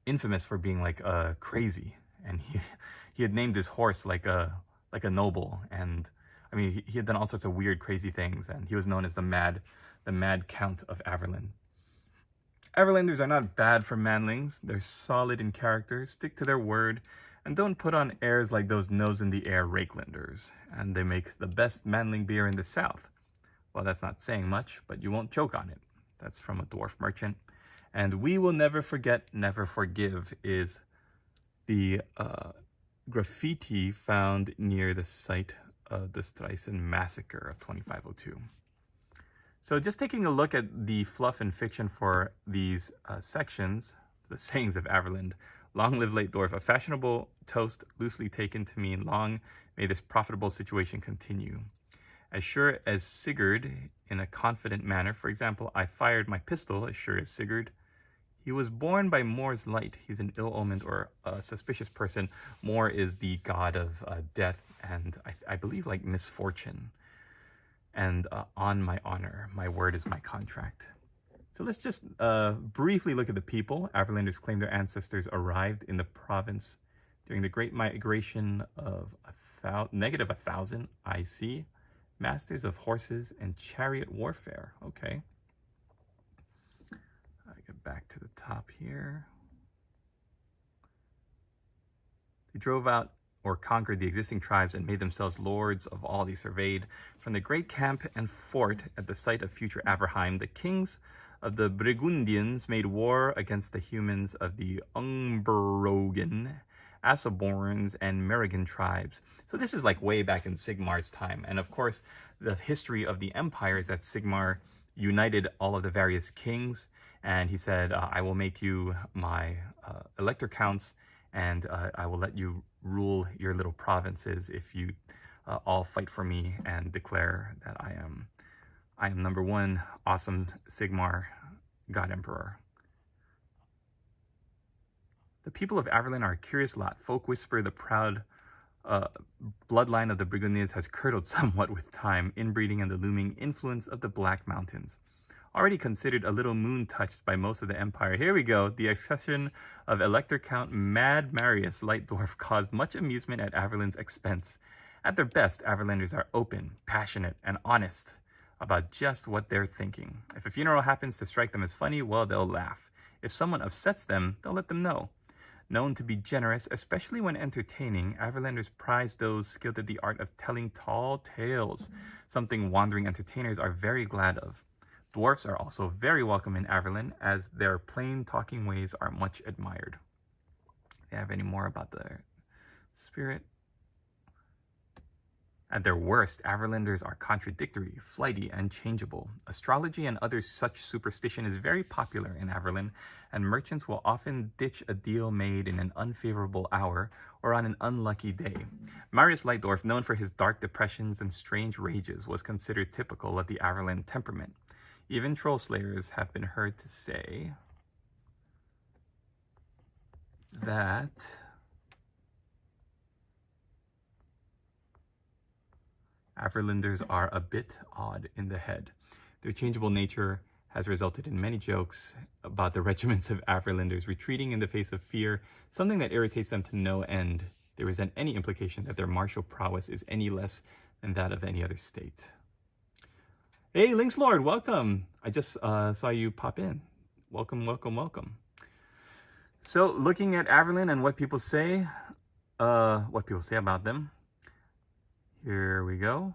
infamous for being like crazy, and he had named his horse like a noble, and I mean he had done all sorts of weird, crazy things, and he was known as the Mad Count of Averland. Averlanders are not bad for manlings. They're solid in character, stick to their word, and don't put on airs like those nose-in-the-air Rakelanders. And they make the best manling beer in the south. Well, that's not saying much, but you won't choke on it. That's from a dwarf merchant. And we will never forget, never forgive is the graffiti found near the site of the Streisand massacre of 2502. So just taking a look at the fluff and fiction for these sections, the sayings of Averland. Long live late dwarf, a fashionable toast loosely taken to mean long may this profitable situation continue. As sure as Sigurd, in a confident manner, for example, I fired my pistol, as sure as Sigurd. He was born by Mor's light. He's an ill-omened or a suspicious person. Mor is the god of death and I believe like misfortune. And on my honor, my word is my contract. So let's just briefly look at the people. Averlanders claim their ancestors arrived in the province during the Great Migration of -1000 IC. Masters of horses and chariot warfare. Okay. I get back to the top here. They drove out or conquered the existing tribes and made themselves lords of all they surveyed. From the great camp and fort at the site of future Averheim, the kings of the Burgundians made war against the humans of the Ungberogen, Asselborns, and Merrigan tribes. So this is like way back in Sigmar's time. And of course, the history of the empire is that Sigmar united all of the various kings, and he said, I will make you my elector counts, and I will let you rule your little provinces if you all fight for me and declare that I am number one awesome Sigmar God Emperor. The people of Averland are a curious lot. Folk whisper the proud bloodline of the Burgundians has curdled somewhat with time, inbreeding and the looming influence of the Black Mountains. Already considered a little moon-touched by most of the empire. Here we go. The accession of Elector Count Mad Marius, Light Dwarf, caused much amusement at Averland's expense. At their best, Averlanders are open, passionate, and honest about just what they're thinking. If a funeral happens to strike them as funny, well, they'll laugh. If someone upsets them, they'll let them know. Known to be generous, especially when entertaining, Averlanders prize those skilled at the art of telling tall tales, something wandering entertainers are very glad of. Dwarfs are also very welcome in Averland, as their plain talking ways are much admired. Do you have any more about the spirit? At their worst, Averlanders are contradictory, flighty, and changeable. Astrology and other such superstition is very popular in Averland, and merchants will often ditch a deal made in an unfavorable hour or on an unlucky day. Marius Lightdorf, known for his dark depressions and strange rages, was considered typical of the Averland temperament. Even troll slayers have been heard to say that Averlanders are a bit odd in the head. Their changeable nature has resulted in many jokes about the regiments of Averlanders retreating in the face of fear, something that irritates them to no end. There isn't any implication that their martial prowess is any less than that of any other state. Hey, Lynx Lord, welcome! I just saw you pop in. Welcome, welcome, welcome. So, looking at Averland and what people say about them. Here we go.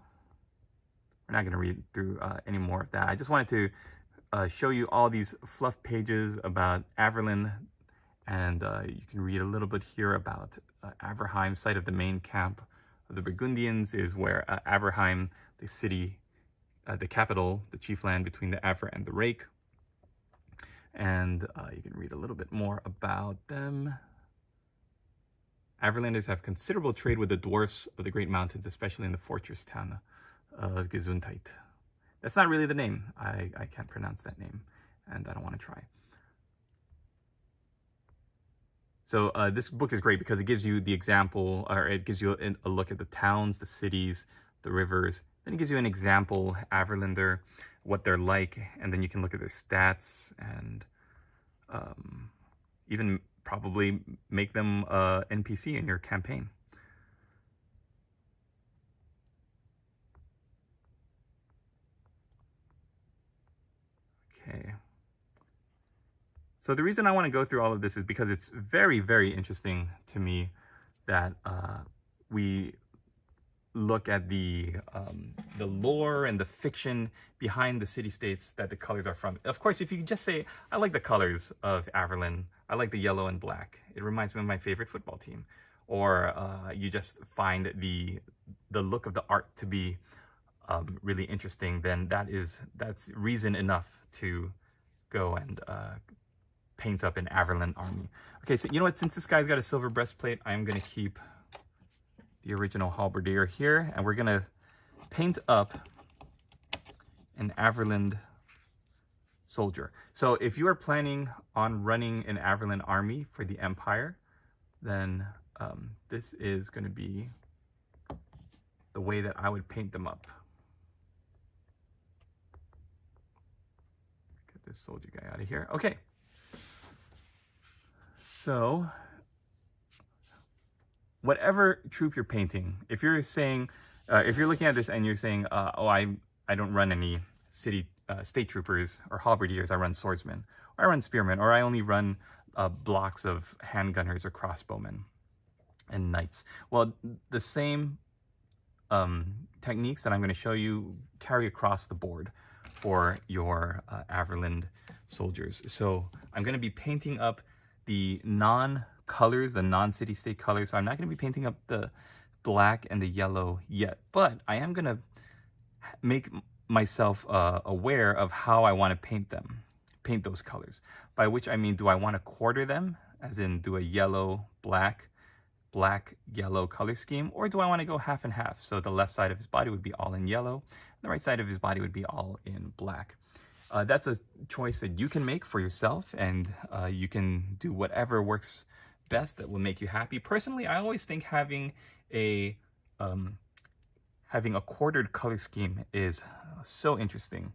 We're not going to read through any more of that. I just wanted to show you all these fluff pages about Averland, and you can read a little bit here about Averheim, site of the main camp of the Burgundians, is where Averheim, the city, the capital, the chief land between the Aver and the Rake. And you can read a little bit more about them. Averlanders have considerable trade with the dwarfs of the Great Mountains, especially in the fortress town of Gesundheit. That's not really the name. I can't pronounce that name, and I don't want to try. So this book is great because it gives you the example, or it gives you a look at the towns, the cities, the rivers. Then it gives you an example, Averlander, what they're like, and then you can look at their stats and even probably make them NPC in your campaign. Okay. So the reason I want to go through all of this is because it's very, very interesting to me that we look at the lore and the fiction behind the city-states that the colors are from. Of course, if you just say, I like the colors of Averland, I like the yellow and black, it reminds me of my favorite football team. Or you just find the look of the art to be really interesting, then that's reason enough to go and paint up an Averland army. Okay, so you know what, since this guy's got a silver breastplate, I'm gonna keep the original halberdier here, and we're gonna paint up an Averland soldier. So if you are planning on running an Averland army for the Empire, then this is gonna be the way that I would paint them up. Get this soldier guy out of here. Okay. So whatever troop you're painting, if you're saying, if you're looking at this and you're saying, oh, I don't run any state troopers or halberdiers, I run swordsmen, or I run spearmen, or I only run blocks of handgunners or crossbowmen and knights. Well, the same techniques that I'm going to show you carry across the board for your Averland soldiers. So I'm going to be painting up the non-colors, the non-city-state colors. So I'm not going to be painting up the black and the yellow yet, but I am going to make myself aware of how I want to paint those colors. By which I mean, do I want to quarter them, as in do a yellow, black, yellow color scheme, or do I want to go half and half? So the left side of his body would be all in yellow, and the right side of his body would be all in black. That's a choice that you can make for yourself, and you can do whatever works best that will make you happy. Personally, I always think having a quartered color scheme is so interesting.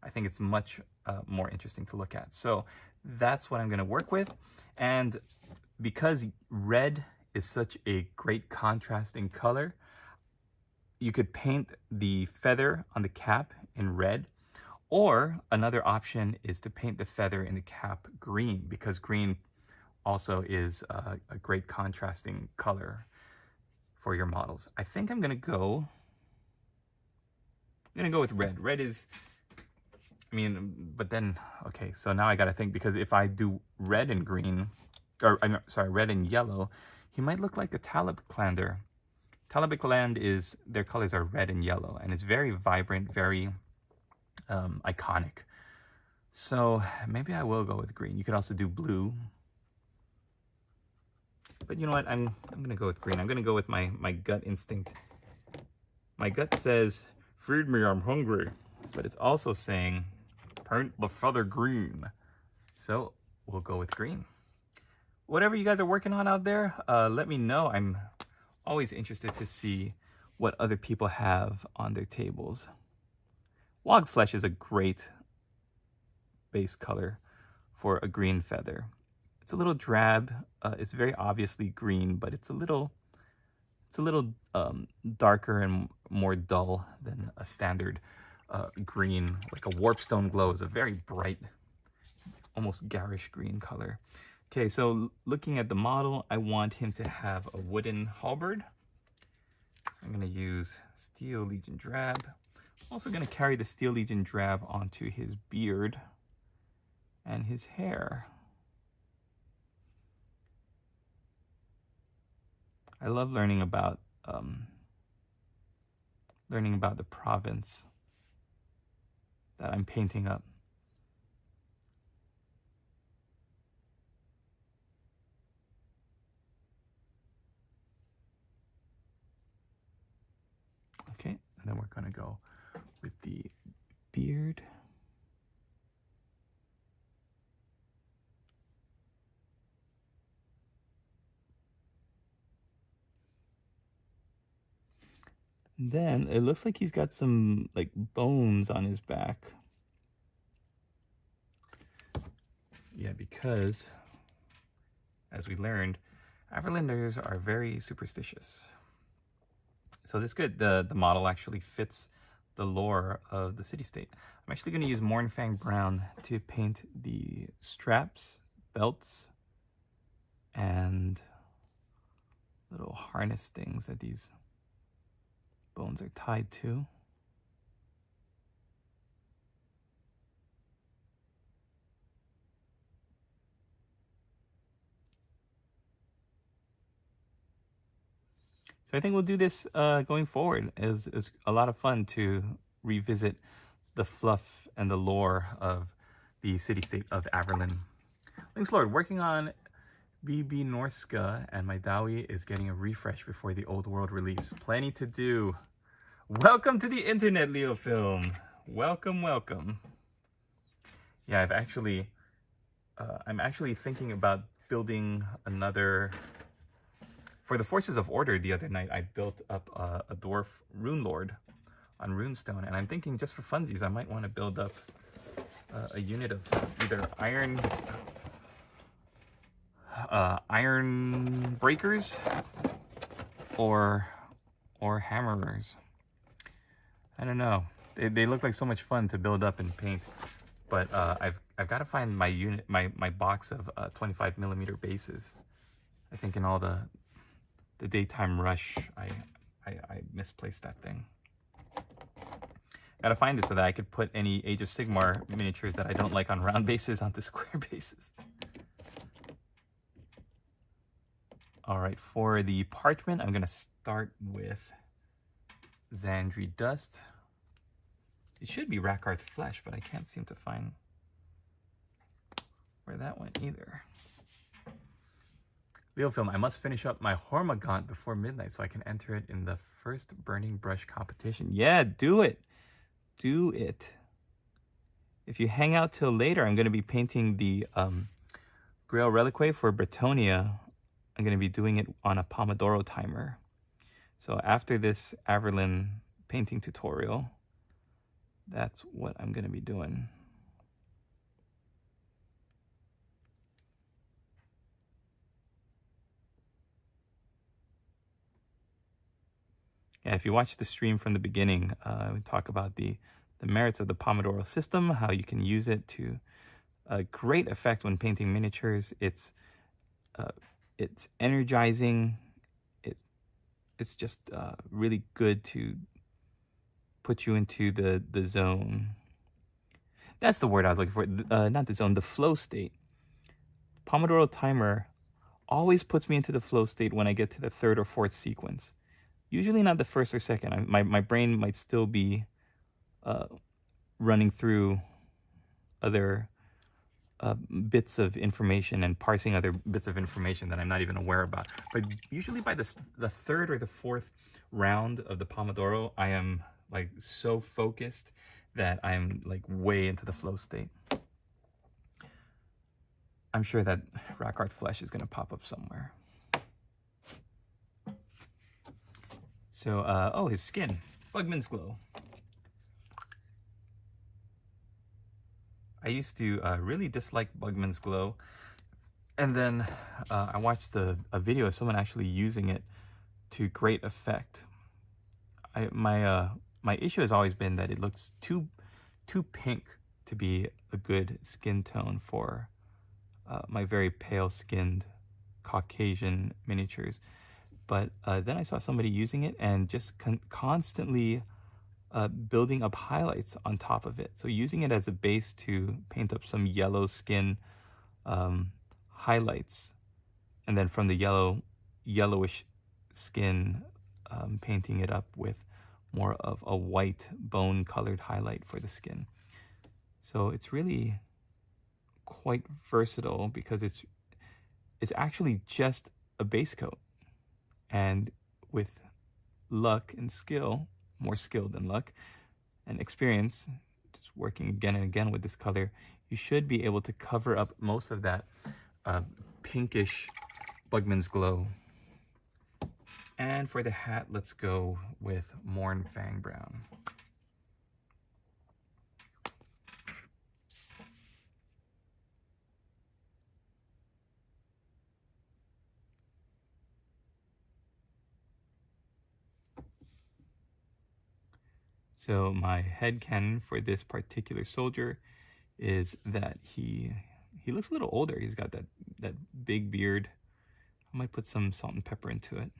I think it's much more interesting to look at. So that's what I'm going to work with. And because red is such a great contrasting color, you could paint the feather on the cap in red. Or another option is to paint the feather in the cap green, because green also is a great contrasting color for your models. I think I'm gonna go with red. Red is, I mean, but then, okay, so now I gotta think, because if I do red and green, or I'm sorry, red and yellow, he might look like a Talibklander. Talibkland is, their colors are red and yellow, and it's very vibrant, very iconic. So maybe I will go with green. You could also do blue. But you know what? I'm gonna go with green. I'm gonna go with my gut instinct. My gut says, feed me, I'm hungry. But it's also saying, paint the feather green. So we'll go with green. Whatever you guys are working on out there, let me know. I'm always interested to see what other people have on their tables. Log flesh is a great base color for a green feather. It's a little drab. It's very obviously green, but it's a little darker and more dull than a standard green. Like a warpstone glow is a very bright, almost garish green color. Okay, so looking at the model, I want him to have a wooden halberd. So I'm going to use Steel Legion Drab. I'm also going to carry the Steel Legion Drab onto his beard and his hair. I love learning about the province that I'm painting up. Okay, and then we're gonna go with the beard. And then it looks like he's got some like bones on his back. Yeah, because as we learned, Averlanders are very superstitious. So this good. The model actually fits the lore of the city-state. I'm actually going to use Mornfang Brown to paint the straps, belts, and little harness things that these bones are tied to. So I think we'll do this going forward. It's a lot of fun to revisit the fluff and the lore of the city-state of Averland. Thanks, Lord. Working on BB Norska, and my Dowie is getting a refresh before the Old World release. Plenty to do. Welcome to the internet, Leo Film. Welcome, welcome. Yeah, I'm actually thinking about building another. For the Forces of Order the other night, I built up a dwarf rune lord on Runestone, and I'm thinking just for funsies, I might want to build up a unit of either iron breakers or hammerers. I don't know. They look like so much fun to build up and paint, but I've got to find my unit, my box of 25mm bases. I think in all the daytime rush, I misplaced that thing. Gotta find this so that I could put any Age of Sigmar miniatures that I don't like on round bases onto square bases. All right, for the parchment, I'm gonna start with Zandri Dust. It should be Rakarth Flesh, but I can't seem to find where that went either. Leo Film, I must finish up my Hormagaunt before midnight so I can enter it in the first Burning Brush competition. Yeah, do it. Do it. If you hang out till later, I'm going to be painting the Grail Reliquary for Bretonia. I'm going to be doing it on a Pomodoro timer. So after this Averland painting tutorial, that's what I'm going to be doing. Yeah, if you watch the stream from the beginning, we talk about the merits of the Pomodoro system, how you can use it to a great effect when painting miniatures. It's it's energizing. It's just really good to put you into the zone. That's the word I was looking for. Not the zone, the flow state. Pomodoro timer always puts me into the flow state when I get to the third or fourth sequence. Usually not the first or second. My brain might still be running through other bits of information and parsing other bits of information that I'm not even aware about. But usually by the third or the fourth round of the Pomodoro, I am like so focused that I'm like way into the flow state. I'm sure that Rakarth Flesh is going to pop up somewhere. So, oh, his skin, Bugman's Glow. I used to really dislike Bugman's Glow, and then I watched a video of someone actually using it to great effect. My issue has always been that it looks too pink to be a good skin tone for my very pale-skinned Caucasian miniatures. But then I saw somebody using it and just constantly building up highlights on top of it. So using it as a base to paint up some yellow skin highlights, and then from the yellowish skin, painting it up with more of a white bone colored highlight for the skin. So it's really quite versatile because it's actually just a base coat, and with luck and skill, more skill than luck, and experience, just working again and again with this color, you should be able to cover up most of that pinkish Bugman's Glow. And for the hat, let's go with Morn Fang Brown. So my headcanon for this particular soldier is that he looks a little older. He's got that big beard. I might put some salt and pepper into it.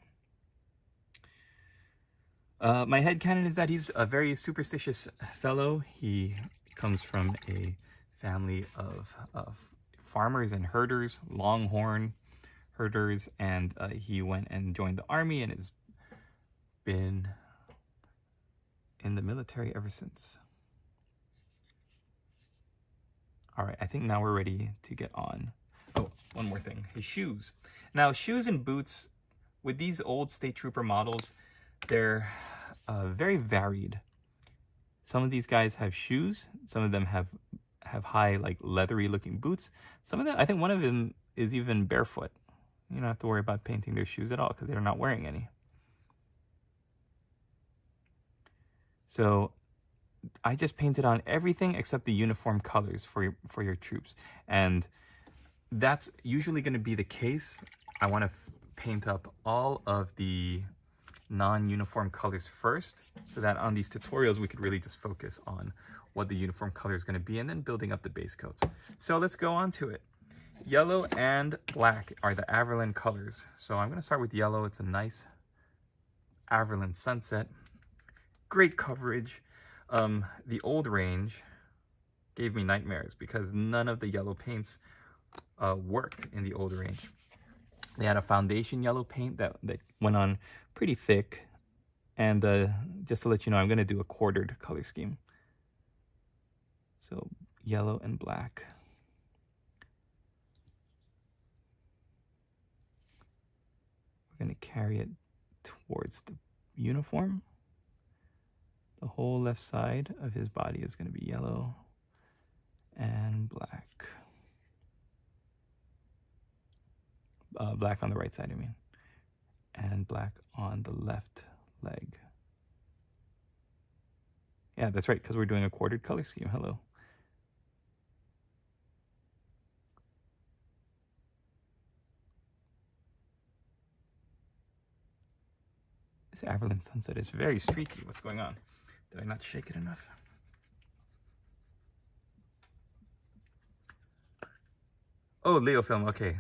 My headcanon is that he's a very superstitious fellow. He comes from a family of farmers and herders, longhorn herders, and he went and joined the army and has been in the military ever since. All right, I think now we're ready to get on. Oh, one more thing, his shoes. Now, shoes and boots with these old State Trooper models, they're very varied. Some of these guys have shoes. Some of them have high, like leathery looking boots. Some of them, I think one of them is even barefoot. You don't have to worry about painting their shoes at all because they're not wearing any. So I just painted on everything except the uniform colors for your troops. And that's usually going to be the case. I want to paint up all of the non-uniform colors first, so that on these tutorials we could really just focus on what the uniform color is going to be and then building up the base coats. So let's go on to it. Yellow and black are the Averland colors. So I'm going to start with yellow. It's a nice Averland sunset. Great coverage. The old range gave me nightmares because none of the yellow paints worked in the old range. They had a foundation yellow paint that went on pretty thick. And just to let you know, I'm going to do a quartered color scheme. So yellow and black. We're going to carry it towards the uniform. The whole left side of his body is going to be yellow and black. Black on the right side, I mean. And black on the left leg. Yeah, that's right, because we're doing a quartered color scheme. Hello. This Averland sunset is very streaky. What's going on? Did I not shake it enough? Oh, Leo film, okay.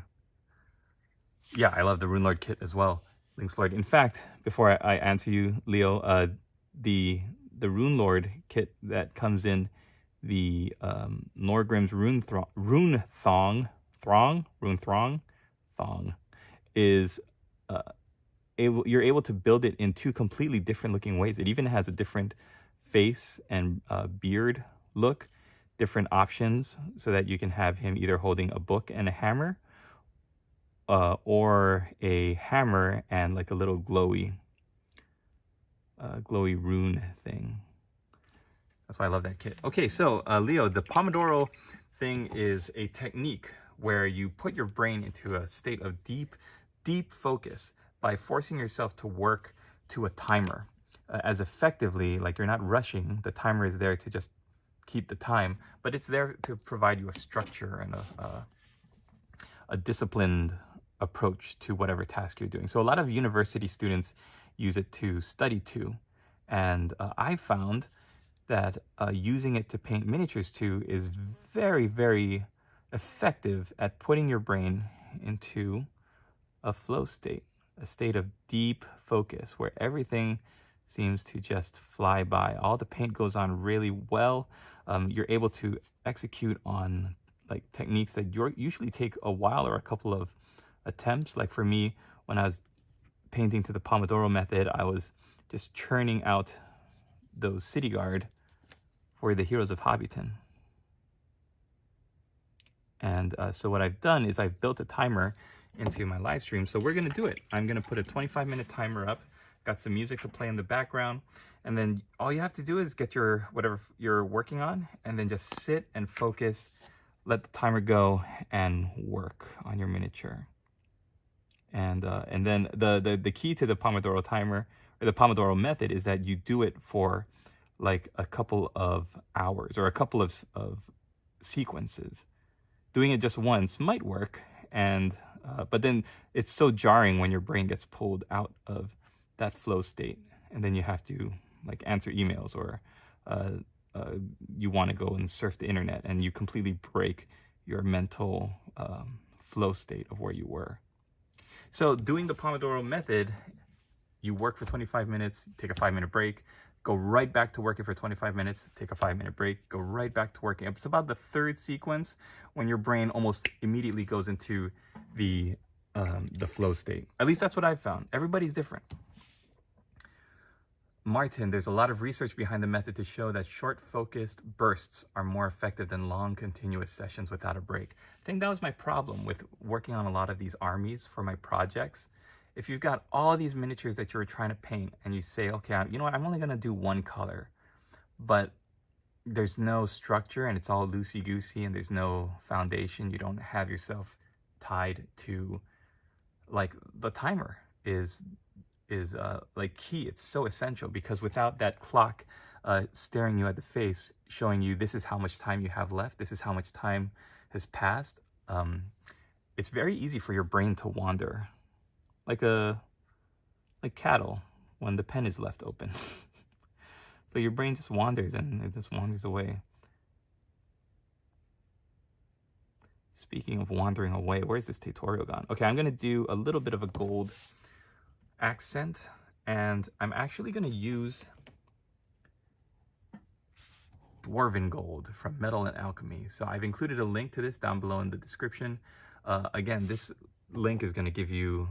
Yeah, I love the Rune Lord kit as well. Links Lord. In fact, before I answer you, Leo, the Rune Lord kit that comes in the Norgrim's Rune Thong is you're able to build it in two completely different looking ways. It even has a different face and beard look, different options, so that you can have him either holding a book and a hammer, or a hammer and like a little glowy rune thing. That's why I love that kit. Okay, so Leo, the Pomodoro thing is a technique where you put your brain into a state of deep focus by forcing yourself to work to a timer. As effectively, like you're not rushing, the timer is there to just keep the time, but it's there to provide you a structure and a disciplined approach to whatever task you're doing. So a lot of university students use it to study too. And I found that using it to paint miniatures too is very effective at putting your brain into a flow state, a state of deep focus where everything seems to just fly by. All the paint goes on really well. You're able to execute on like techniques that usually take a while or a couple of attempts. Like for me, when I was painting to the Pomodoro method, I was just churning out those city guard for the heroes of Hobbyton. And so what I've done is I've built a timer into my live stream. So we're gonna do it. I'm gonna put a 25-minute timer up, got some music to play in the background, and then all you have to do is get your whatever you're working on and then just sit and focus, let the timer go and work on your miniature. And then the key to the Pomodoro timer or the Pomodoro method is that you do it for like a couple of hours or a couple of sequences. Doing it just once might work, and but then it's so jarring when your brain gets pulled out of that flow state, and then you have to like answer emails or you want to go and surf the internet, and you completely break your mental flow state of where you were. So doing the Pomodoro method, you work for 25 minutes, take a 5-minute break, go right back to working for 25 minutes, take a 5-minute break, go right back to working. It's about the third sequence when your brain almost immediately goes into the flow state. At least that's what I've found. Everybody's different. Martin, there's a lot of research behind the method to show that short focused bursts are more effective than long continuous sessions without a break. I think that was my problem with working on a lot of these armies for my projects. If you've got all these miniatures that you're trying to paint and you say, okay, you know what, I'm only gonna do one color, but there's no structure and it's all loosey-goosey and there's no foundation, you don't have yourself tied to, like, the timer is like key. It's so essential, because without that clock staring you at the face, showing you this is how much time you have left, this is how much time has passed, it's very easy for your brain to wander, like cattle when the pen is left open. So your brain just wanders and it just wanders away. Speaking of wandering away, where's this tutorial gone? Okay, I'm gonna do a little bit of a gold accent, and I'm actually going to use Dwarven Gold from Metal and Alchemy. So I've included a link to this down below in the description. Again, this link is going to give you,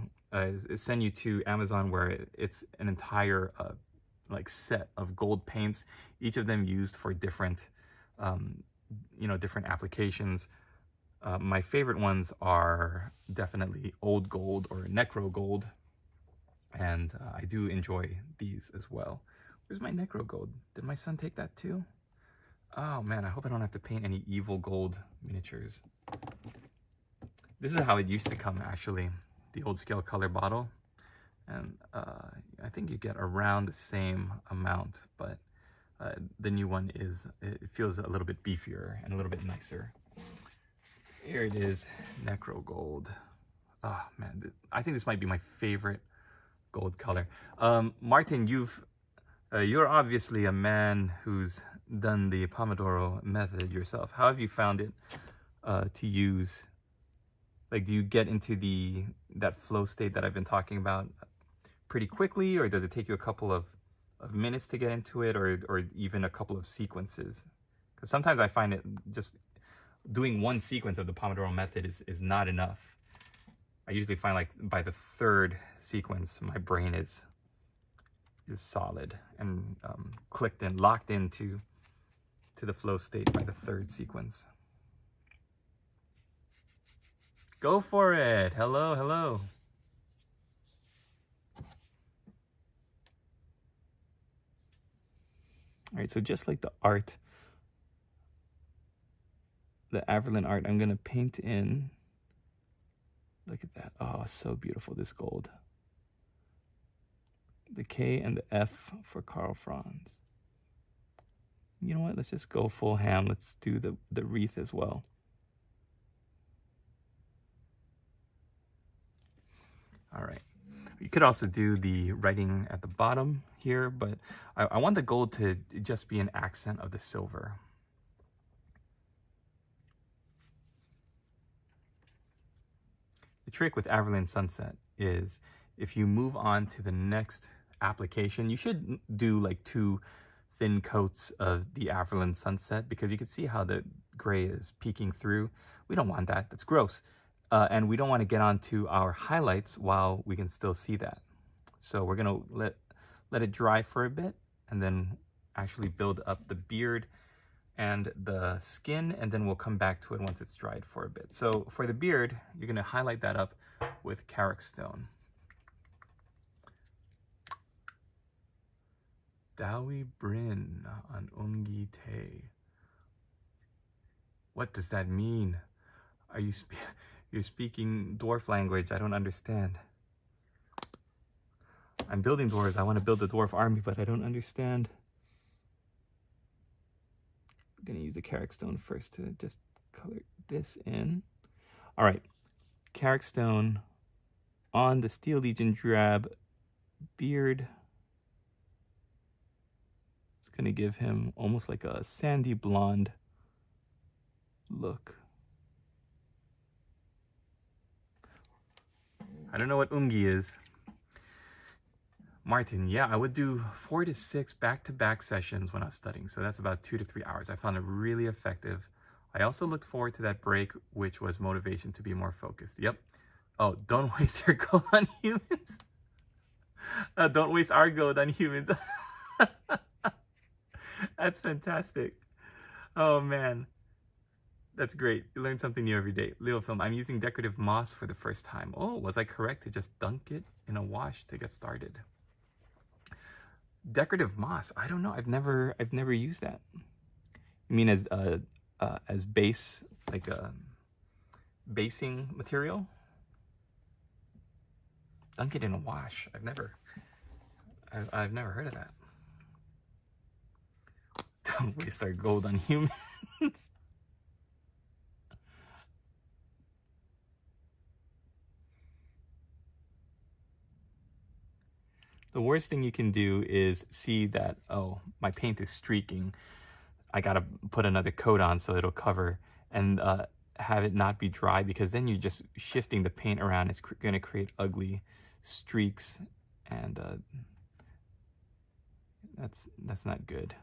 send you to Amazon, where it's an entire like set of gold paints, each of them used for different, different applications. My favorite ones are definitely Old Gold or Necro Gold. And I do enjoy these as well. Where's my Necro Gold? Did my son take that too? Oh man, I hope I don't have to paint any evil gold miniatures. This is how it used to come, actually. The old scale color bottle. And I think you get around the same amount, but the new one it feels a little bit beefier and a little bit nicer. Here it is, Necro Gold. Oh man, I think this might be my favorite gold color. Martin, you're obviously a man who's done the Pomodoro method yourself. How have you found it to use Like, do you get into that flow state that I've been talking about pretty quickly, or does it take you a couple of minutes to get into it, or even a couple of sequences? Because sometimes I find it just doing one sequence of the Pomodoro method is not enough. I usually find like by the third sequence, my brain is solid and clicked and locked into the flow state by the third sequence. Go for it. Hello, hello. All right, so just like the art, the Averlin art, I'm gonna paint in. Look at that. Oh, so beautiful, this gold. The K and the F for Karl Franz. You know what? Let's just go full ham. Let's do the wreath as well. All right. You could also do the writing at the bottom here, but I want the gold to just be an accent of the silver. The trick with Averlin Sunset is if you move on to the next application, you should do like 2 thin coats of the Averlin Sunset, because you can see how the gray is peeking through. We don't want that. That's gross. And we don't want to get onto our highlights while we can still see that. So we're going to let it dry for a bit, and then actually build up the beard and the skin, and then we'll come back to it once it's dried for a bit. So for the beard, you're going to highlight that up with Carrick Stone. Dawi Bryn on Ungi Tae. What does that mean? Are you you're speaking dwarf language? I don't understand. I'm building dwarves. I want to build a dwarf army, but I don't understand. I'm going to use the Carrick Stone first to just color this in. All right. Carrick Stone on the Steel Legion drab beard. It's going to give him almost like a sandy blonde look. I don't know what Ungi is. Martin, yeah, I would do 4 to 6 back-to-back sessions when I was studying. So that's about 2 to 3 hours. I found it really effective. I also looked forward to that break, which was motivation to be more focused. Yep. Oh, don't waste your gold on humans. Don't waste our gold on humans. That's fantastic. Oh, man. That's great. You learn something new every day. Leo Film, I'm using decorative moss for the first time. Oh, was I correct to just dunk it in a wash to get started? Decorative moss. I don't know. I've never used that. You mean as base, like a basing material? Dunk it in a wash. I've never heard of that. Don't waste our gold on humans. The worst thing you can do is see that, oh, my paint is streaking. I gotta put another coat on so it'll cover, and have it not be dry, because then you're just shifting the paint around. It's gonna create ugly streaks, and that's not good.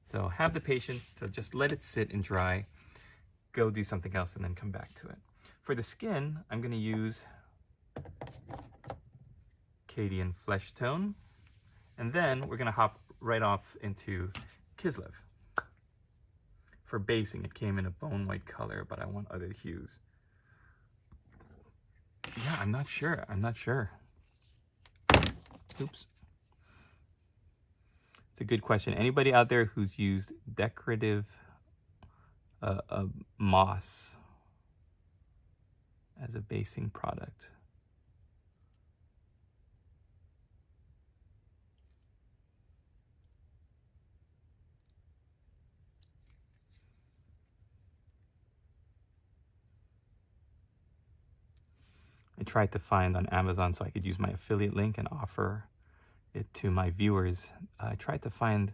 So have the patience to just let it sit and dry, go do something else, and then come back to it. For the skin, I'm gonna use Cadian Flesh Tone, and then we're gonna hop right off into Kislev. For basing, it came in a bone white color, but I want other hues. Yeah, I'm not sure. Oops. It's a good question. Anybody out there who's used decorative moss as a basing product? I tried to find on Amazon so I could use my affiliate link and offer it to my viewers. I tried to find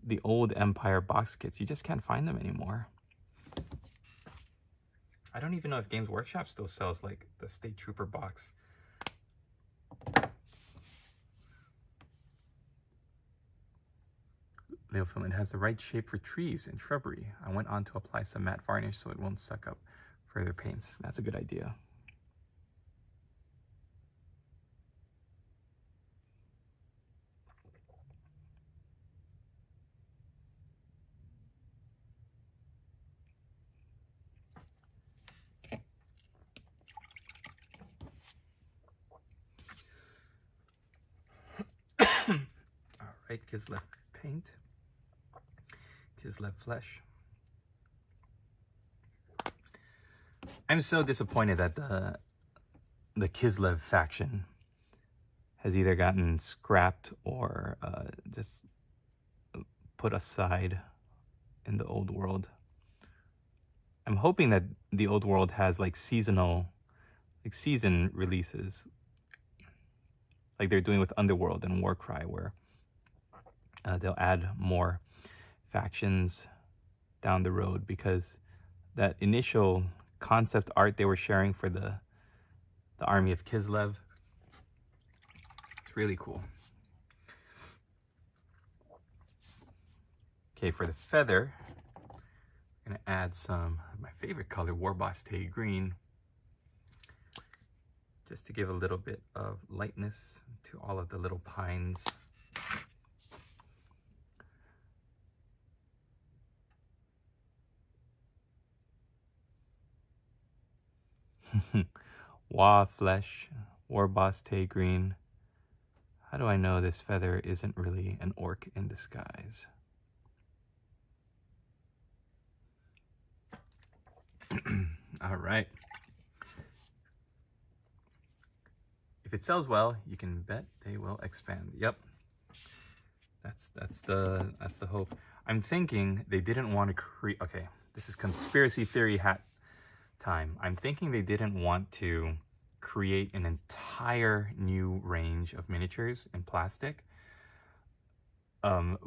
the old Empire box kits. You just can't find them anymore. I don't even know if Games Workshop still sells like the State Trooper box. Leofilm, it has the right shape for trees and shrubbery. I went on to apply some matte varnish so it won't suck up further paints. That's a good idea. All right, Kislev paint. Kislev flesh. I'm so disappointed that the Kislev faction has either gotten scrapped or just put aside in the old world. I'm hoping that the old world has like season releases, like they're doing with Underworld and Warcry, where they'll add more factions down the road, because that initial concept art they were sharing for the army of Kislev, it's really cool. Okay, for the feather, I'm gonna add some of my favorite color, WarbossTae green, just to give a little bit of lightness to all of the little pines. Flesh, WarbossTae green. How do I know this feather isn't really an orc in disguise? All right. If it sells well, you can bet they will expand. Yep. That's the hope. I'm thinking they didn't want to create. Okay, this is conspiracy theory hat time. I'm thinking they didn't want to create an entire new range of miniatures in plastic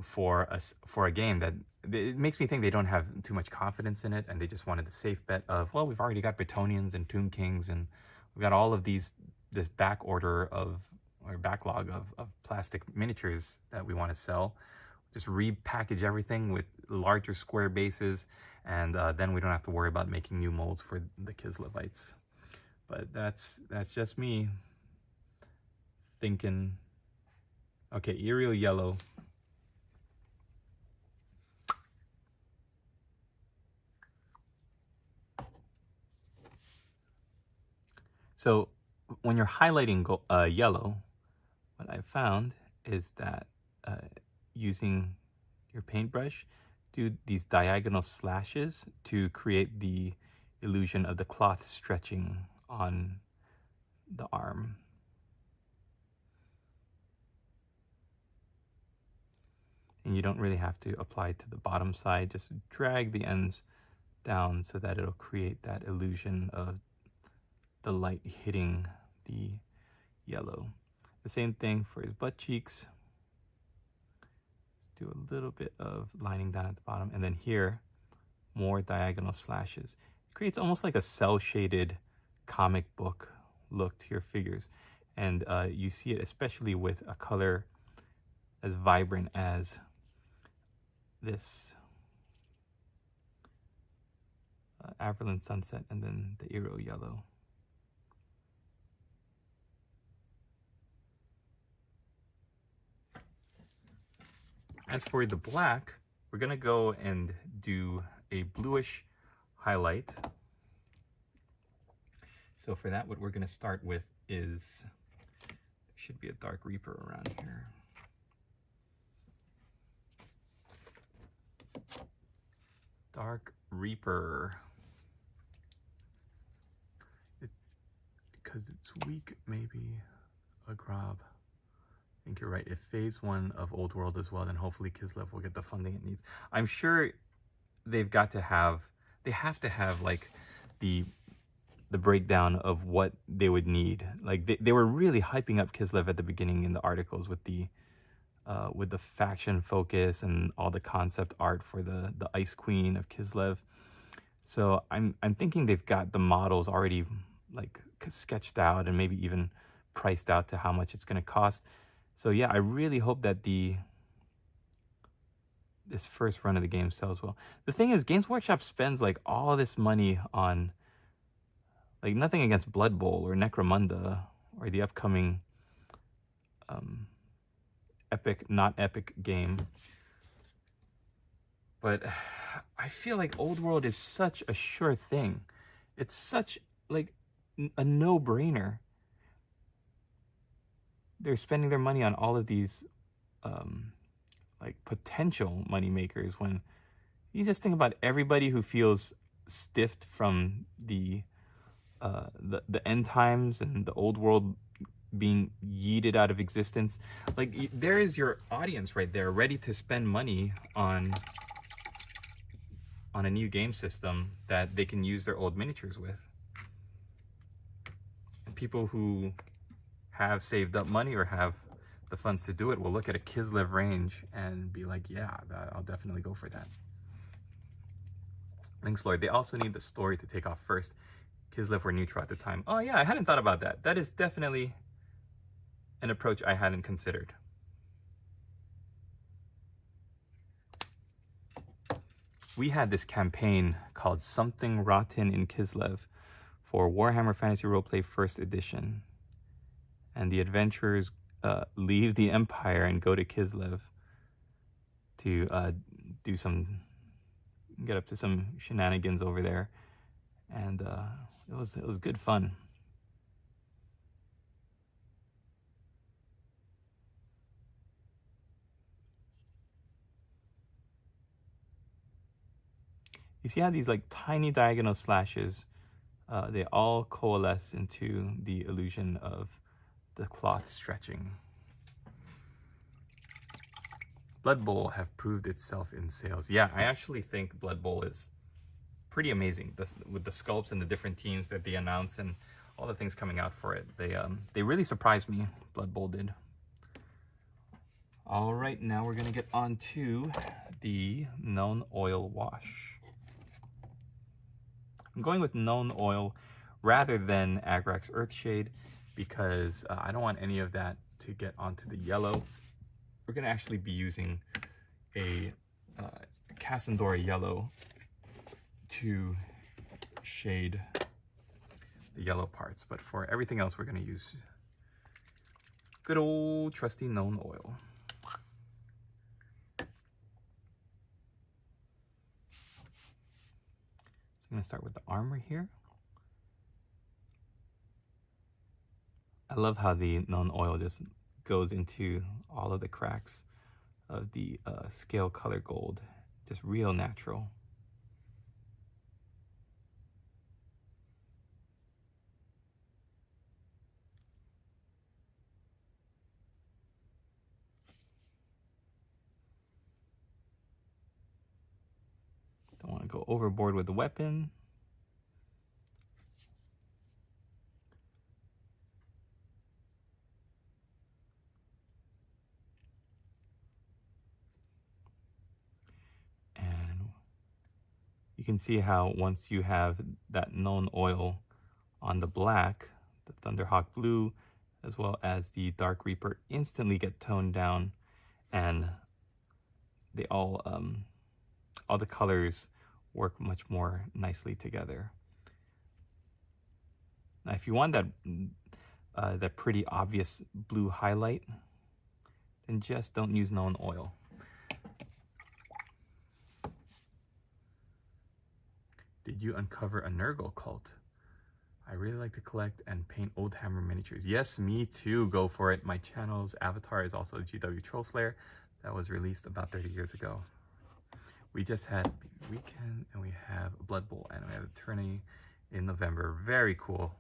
for a game that it makes me think they don't have too much confidence in it, and they just wanted the safe bet of, well, we've already got Bretonnians and Tomb Kings, and we've got all of this backlog of plastic miniatures that we want to sell. Just repackage everything with larger square bases, and then we don't have to worry about making new molds for the Kislevites. But that's just me thinking. Okay, Aerial Yellow. So when you're highlighting yellow, what I found is that using your paintbrush, do these diagonal slashes to create the illusion of the cloth stretching on the arm. And you don't really have to apply it to the bottom side, just drag the ends down so that it'll create that illusion of the light hitting the yellow. The same thing for his butt cheeks. Let's do a little bit of lining down at the bottom, and then here, more diagonal slashes. It creates almost like a cel-shaded comic book look to your figures, and you see it especially with a color as vibrant as this Averland Sunset, and then the Aero Yellow. As for the black, we're gonna go and do a bluish highlight. So for that, what we're gonna start with is, there should be a Dark Reaper around here. Dark Reaper. Because it's weak, maybe a Grob. I think you're right. If phase 1 of Old World as well, then hopefully Kislev will get the funding it needs. I'm sure they have to have like the breakdown of what they would need. Like they were really hyping up Kislev at the beginning in the articles with the faction focus and all the concept art for the Ice Queen of Kislev. So I'm thinking they've got the models already like sketched out and maybe even priced out to how much it's going to cost. So yeah, I really hope that this first run of the game sells well. The thing is, Games Workshop spends like all this money on, like, nothing against Blood Bowl or Necromunda or the upcoming not epic game. But I feel like Old World is such a sure thing. It's such like a no-brainer. They're spending their money on all of these like potential money makers, when you just think about everybody who feels stiffed from the end times and the Old World being yeeted out of existence. Like, there is your audience right there, ready to spend money on a new game system that they can use their old miniatures with. And people who have saved up money or have the funds to do it will look at a Kislev range and be like, yeah, I'll definitely go for that. Thanks, Lord. They also need the story to take off first. Kislev were neutral at the time. Oh yeah, I hadn't thought about that. That is definitely an approach I hadn't considered. We had this campaign called Something Rotten in Kislev for Warhammer Fantasy Roleplay First Edition. And the adventurers leave the Empire and go to Kislev to get up to some shenanigans over there. And it was good fun. You see how these like tiny diagonal slashes, they all coalesce into the illusion of the cloth stretching. Blood Bowl have proved itself in sales. Yeah, I actually think Blood Bowl is pretty amazing with the sculpts and the different teams that they announce and all the things coming out for it. They really surprised me. Blood Bowl did. All right, now we're gonna get on to the known oil wash. I'm going with known oil rather than Agrax Earthshade because I don't want any of that to get onto the yellow. We're gonna actually be using a Cassandora yellow to shade the yellow parts, but for everything else we're gonna use good old trusty known oil. I'm going to start with the armor here. I love how the known oil just goes into all of the cracks of the scale color gold. Just real natural. Don't want to go overboard with the weapon. And you can see how once you have that known oil on the black, the Thunderhawk blue, as well as the Dark Reaper instantly get toned down, and they all the colors work much more nicely together. Now, if you want that pretty obvious blue highlight, then just don't use known oil. Did you uncover a Nurgle cult? I really like to collect and paint Oldhammer miniatures. Yes, me too. Go for it. My channel's avatar is also GW Troll Slayer. That was released about 30 years ago. We just had weekend and we have a Blood Bowl and we have a tourney in November. Very cool.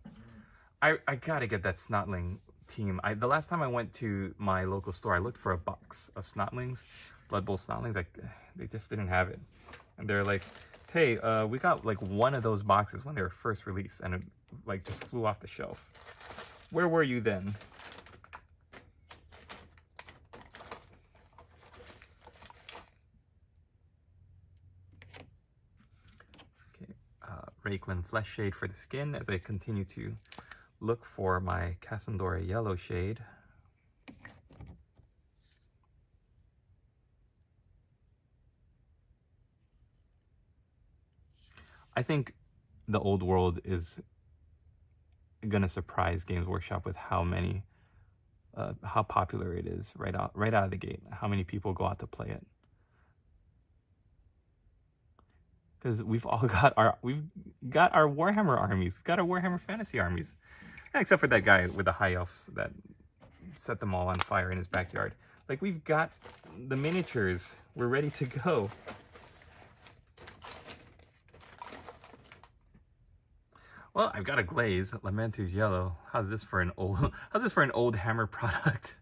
I gotta get that Snotling team. The last time I went to my local store, I looked for a box of Snotlings, Blood Bowl Snotlings. Like, they just didn't have it. And they're like, hey, we got like one of those boxes when they were first released, and it like just flew off the shelf. Where were you then? Okay, Raiklen Flesh shade for the skin as I continue to look for my Cassandora yellow shade. I think the old world is gonna surprise Games Workshop with how many, how popular it is right out of the gate. How many people go out to play it? Because we've got our Warhammer armies. We've got our Warhammer Fantasy armies, except for that guy with the high elves that set them all on fire in his backyard. Like, we've got the miniatures. We're ready to go. Well, I've got a glaze. Lamentu's yellow. How's this for an Oldhammer product?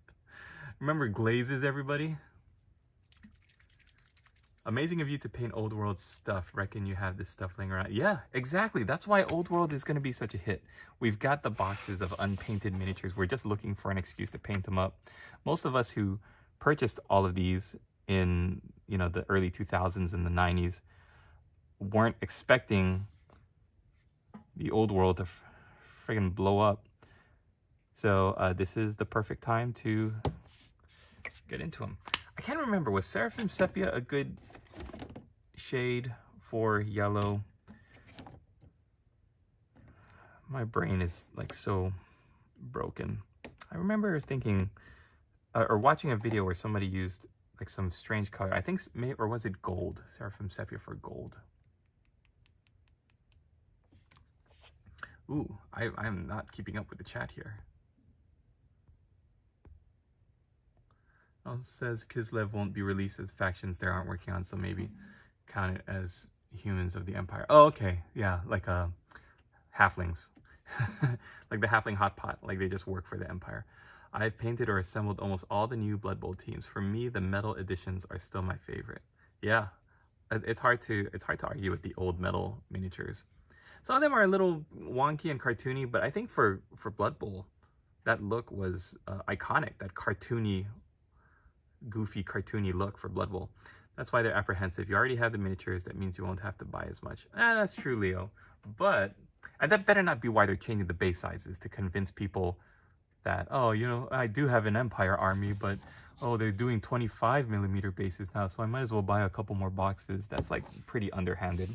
Remember glazes, everybody? Amazing of you to paint Old World stuff. Reckon you have this stuff laying around. Yeah, exactly. That's why Old World is going to be such a hit. We've got the boxes of unpainted miniatures. We're just looking for an excuse to paint them up. Most of us who purchased all of these in, you know, the early 2000s and the 90s weren't expecting the Old World to friggin' blow up. So this is the perfect time to get into them. I can't remember, was Seraphim Sepia a good shade for yellow? My brain is like so broken. I remember thinking, or watching a video where somebody used like some strange color. I think, or was it gold? Seraphim Sepia for gold. Ooh, I'm not keeping up with the chat here. It says Kislev won't be released as factions they aren't working on, so maybe count it as humans of the Empire. Oh, okay. Yeah, like halflings. Like the halfling hot pot, like they just work for the Empire. I've painted or assembled almost all the new Blood Bowl teams. For me, the metal editions are still my favorite. Yeah, it's hard to argue with the old metal miniatures. Some of them are a little wonky and cartoony, but I think for Blood Bowl, that look was iconic. That cartoony, goofy, cartoony look for Blood Bowl. That's why they're apprehensive. You already have the miniatures. That means you won't have to buy as much. That's true, Leo. But and that better not be why they're changing the base sizes, to convince people that, oh, you know, I do have an Empire army, but oh, they're doing 25mm bases now, so I might as well buy a couple more boxes. That's like pretty underhanded.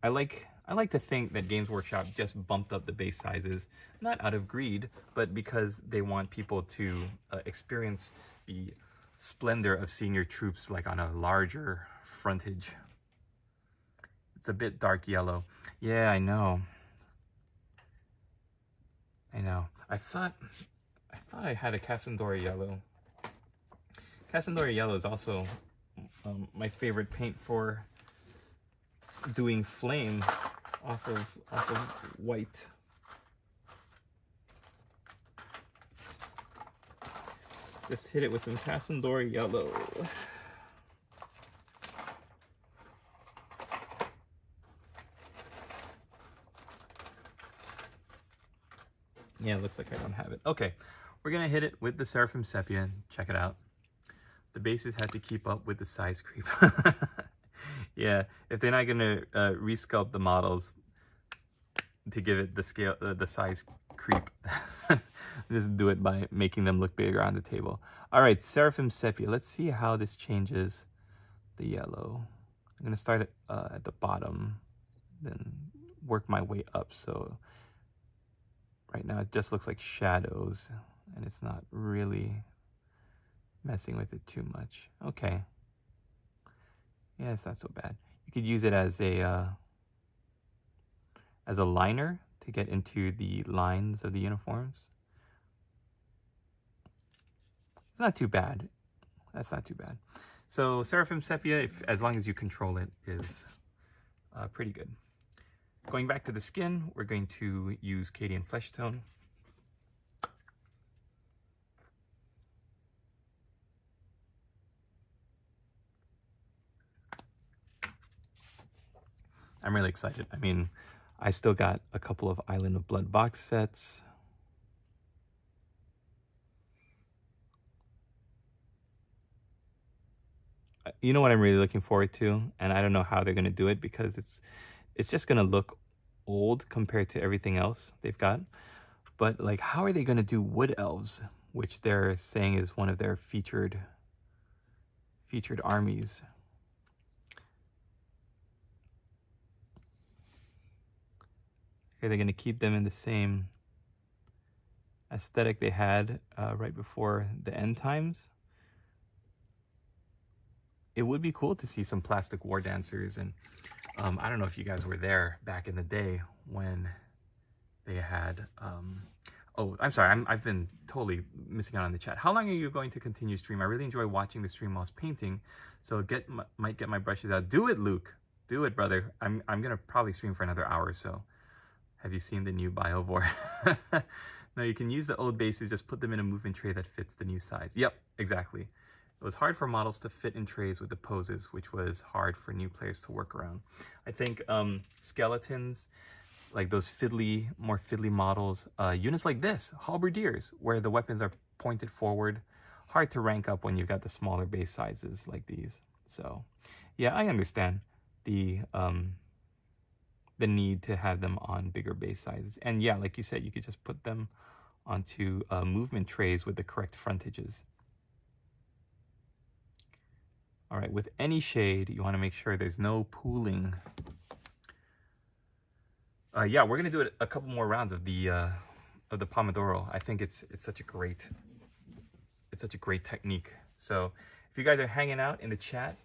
I like to think that Games Workshop just bumped up the base sizes, not out of greed, but because they want people to experience the splendor of seeing your troops like on a larger frontage. It's a bit dark yellow. Yeah, I know. I thought I had a Cassandora yellow. Cassandora yellow is also my favorite paint for doing flame off of white. Just hit it with some Cassandora yellow. Yeah, it looks like I don't have it. Okay, we're gonna hit it with the Seraphim Sepia. Check it out. The bases had to keep up with the size creep. Yeah, if they're not gonna resculpt the models to give it the scale, the size creep, just do it by making them look bigger on the table. All right, Seraphim Sepia. Let's see how this changes the yellow. I'm gonna start at the bottom, then work my way up. So right now it just looks like shadows, and it's not really messing with it too much. Okay. Yeah, it's not so bad. You could use it as a liner to get into the lines of the uniforms. It's not too bad. That's not too bad. So Seraphim Sepia, as long as you control it, is pretty good. Going back to the skin, we're going to use Cadian Flesh Tone. I'm really excited. I mean, I still got a couple of Island of Blood box sets. you know what I'm really looking forward to, and I don't know how they're gonna do it because it's just gonna look old compared to everything else they've got. But like, how are they gonna do wood elves, which they're saying is one of their featured armies? Are they gonna keep them in the same aesthetic they had right before the end times? It would be cool to see some plastic war dancers, and I don't know if you guys were there back in the day when they had oh, I'm sorry, I've been totally missing out on the chat. How long are you going to continue stream? I really enjoy watching the stream while I was painting, so might get my brushes out. Do it, Luke. Do it, brother. I'm gonna probably stream for another hour or so. Have you seen the new BioVor? No, you can use the old bases, just put them in a movement tray that fits the new size. Yep, exactly. It was hard for models to fit in trays with the poses, which was hard for new players to work around. I think skeletons, like those more fiddly models, units like this, halberdiers, where the weapons are pointed forward, hard to rank up when you've got the smaller base sizes like these. So yeah, I understand the need to have them on bigger base sizes. And yeah, like you said, you could just put them onto movement trays with the correct frontages. All right, with any shade, you want to make sure there's no pooling. Yeah, we're gonna do a couple more rounds of the Pomodoro. I think it's such a great technique. So if you guys are hanging out in the chat,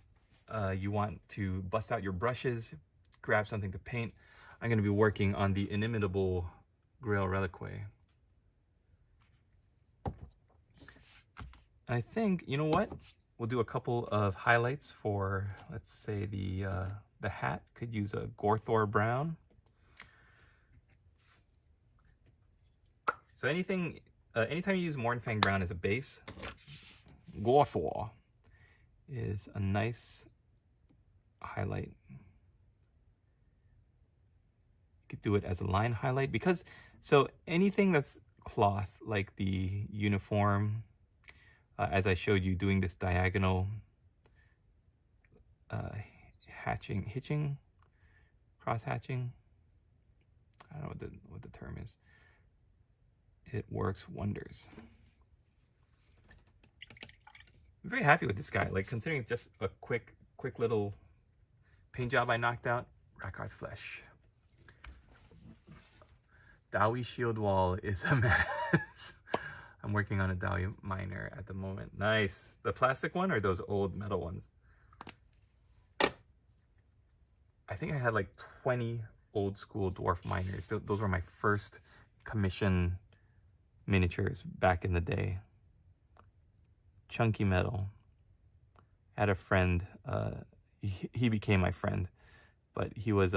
you want to bust out your brushes, grab something to paint. I'm gonna be working on the inimitable Grail Reliquary. I think, you know what? We'll do a couple of highlights for, let's say, the hat. Could use a Gore brown. So anything, anytime you use Mornfang brown as a base, Gore is a nice highlight. You could do it as a line highlight because, so anything that's cloth, like the uniform, as I showed you doing this diagonal hitching, cross hatching. I don't know what the term is. It works wonders. I'm very happy with this guy. Like, considering it's just a quick little paint job I knocked out. Rakarth Flesh. Dowie Shield Wall is a mess. I'm working on a Dowie Miner at the moment. Nice. The plastic one or those old metal ones? I think I had like 20 old school dwarf miners. Those were my first commission miniatures back in the day. Chunky metal. I had a friend, he became my friend, but he was,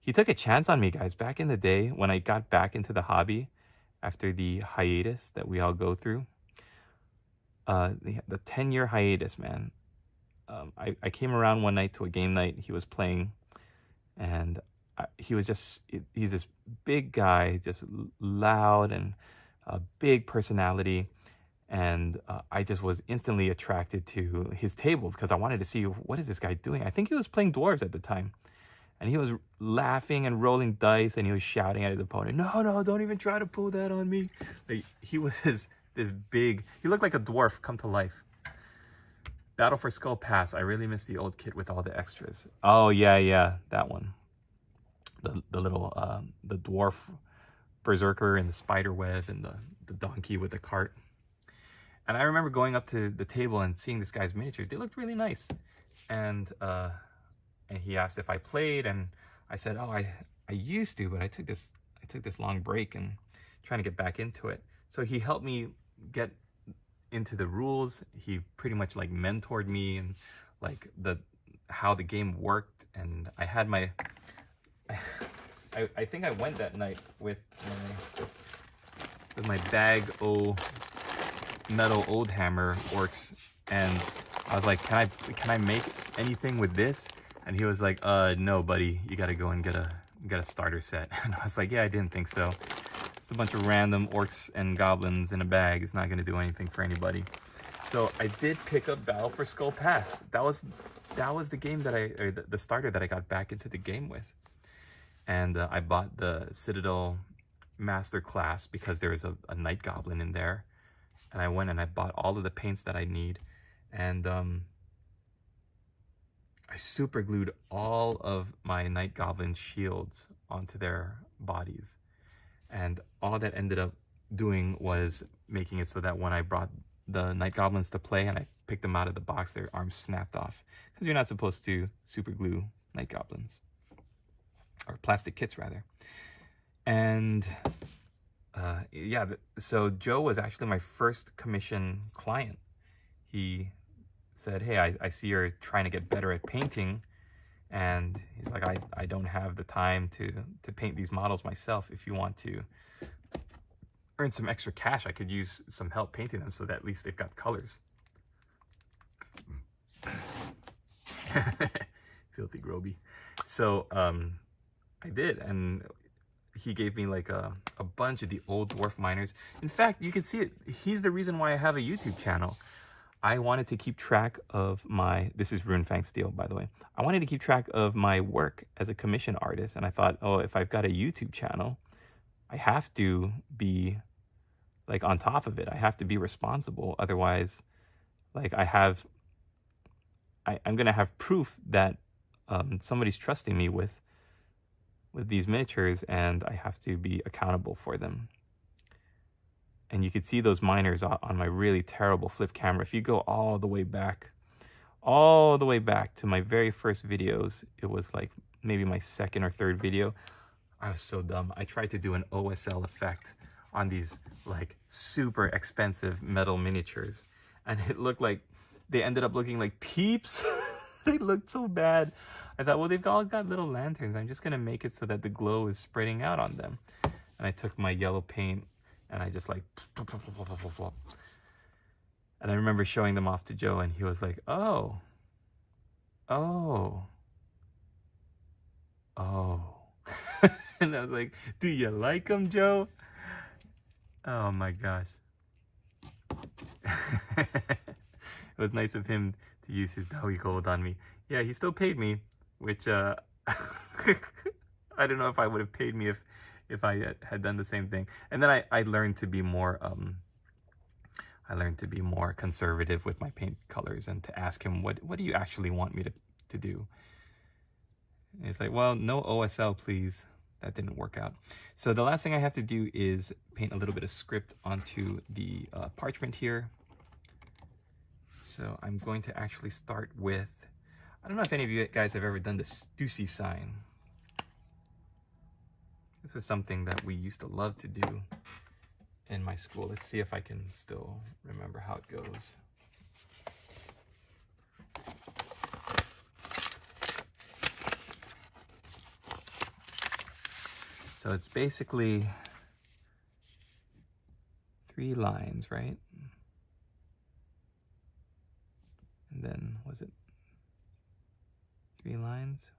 he took a chance on me, guys, back in the day when I got back into the hobby after the hiatus that we all go through. The 10-year hiatus, man. I came around one night to a game night he was playing, and he's this big guy, just loud and a big personality. And I just was instantly attracted to his table because I wanted to see, what is this guy doing? I think he was playing dwarves at the time. And he was laughing and rolling dice, and he was shouting at his opponent, no, don't even try to pull that on me. Like, he was this big, he looked like a dwarf come to life. Battle for Skull Pass. I really miss the old kit with all the extras. Oh, yeah, that one. The little, the dwarf berserker and the spider web and the donkey with the cart. And I remember going up to the table and seeing this guy's miniatures. They looked really nice. And he asked if I played, and I said, oh, I used to, but I took this long break and trying to get back into it. So he helped me get into the rules. He pretty much like mentored me and like how the game worked. And I had my, I think I went that night with my bag o metal Oldhammer orcs, and I was like, can I make anything with this? And he was like, no, buddy, you gotta go and get a starter set. And I was like, yeah, I didn't think so. It's a bunch of random orcs and goblins in a bag. It's not gonna do anything for anybody. So I did pick up Battle for Skull Pass. That was the game that or the starter that I got back into the game with. And I bought the Citadel Master Class because there's a Night Goblin in there. And I went and I bought all of the paints that I need. And I super glued all of my Night Goblin shields onto their bodies. And all that ended up doing was making it so that when I brought the Night Goblins to play and I picked them out of the box, their arms snapped off. Because you're not supposed to super glue Night Goblins. Or plastic kits, rather. And yeah, so Joe was actually my first commission client. He said, hey, I see you're trying to get better at painting. And he's like, I don't have the time to paint these models myself. If you want to earn some extra cash, I could use some help painting them so that at least they've got colors. Filthy Groby. So I did, and he gave me like a bunch of the old dwarf miners. In fact, you can see it. He's the reason why I have a YouTube channel. I wanted to keep track of my, this is Runefang Steel, by the way. I wanted to keep track of my work as a commission artist. And I thought, oh, if I've got a YouTube channel, I have to be like on top of it. I have to be responsible. Otherwise, like I'm going to have proof that somebody's trusting me with these miniatures, and I have to be accountable for them. And you could see those miners on my really terrible flip camera. If you go all the way back to my very first videos, it was like maybe my second or third video. I was so dumb. I tried to do an OSL effect on these like super expensive metal miniatures, and it looked like they ended up looking like peeps. They looked so bad. I thought, well, they've all got little lanterns. I'm just gonna make it so that the glow is spreading out on them. And I took my yellow paint and I just like, and I remember showing them off to Joe, and he was like, oh. And I was like, do you like them, Joe? Oh my gosh. It was nice of him to use his Dowie Gold on me. Yeah, he still paid me, which I don't know if I would have paid me if I had done the same thing. And then I learned to be more conservative with my paint colors, and to ask him, what do you actually want me to do? And he's like, well, no OSL, please. That didn't work out. So the last thing I have to do is paint a little bit of script onto the parchment here. So I'm going to actually start with, I don't know if any of you guys have ever done the Stussy sign. This was something that we used to love to do in my school. Let's see if I can still remember how it goes. So it's basically 3 lines, right? And then, was it 3 lines?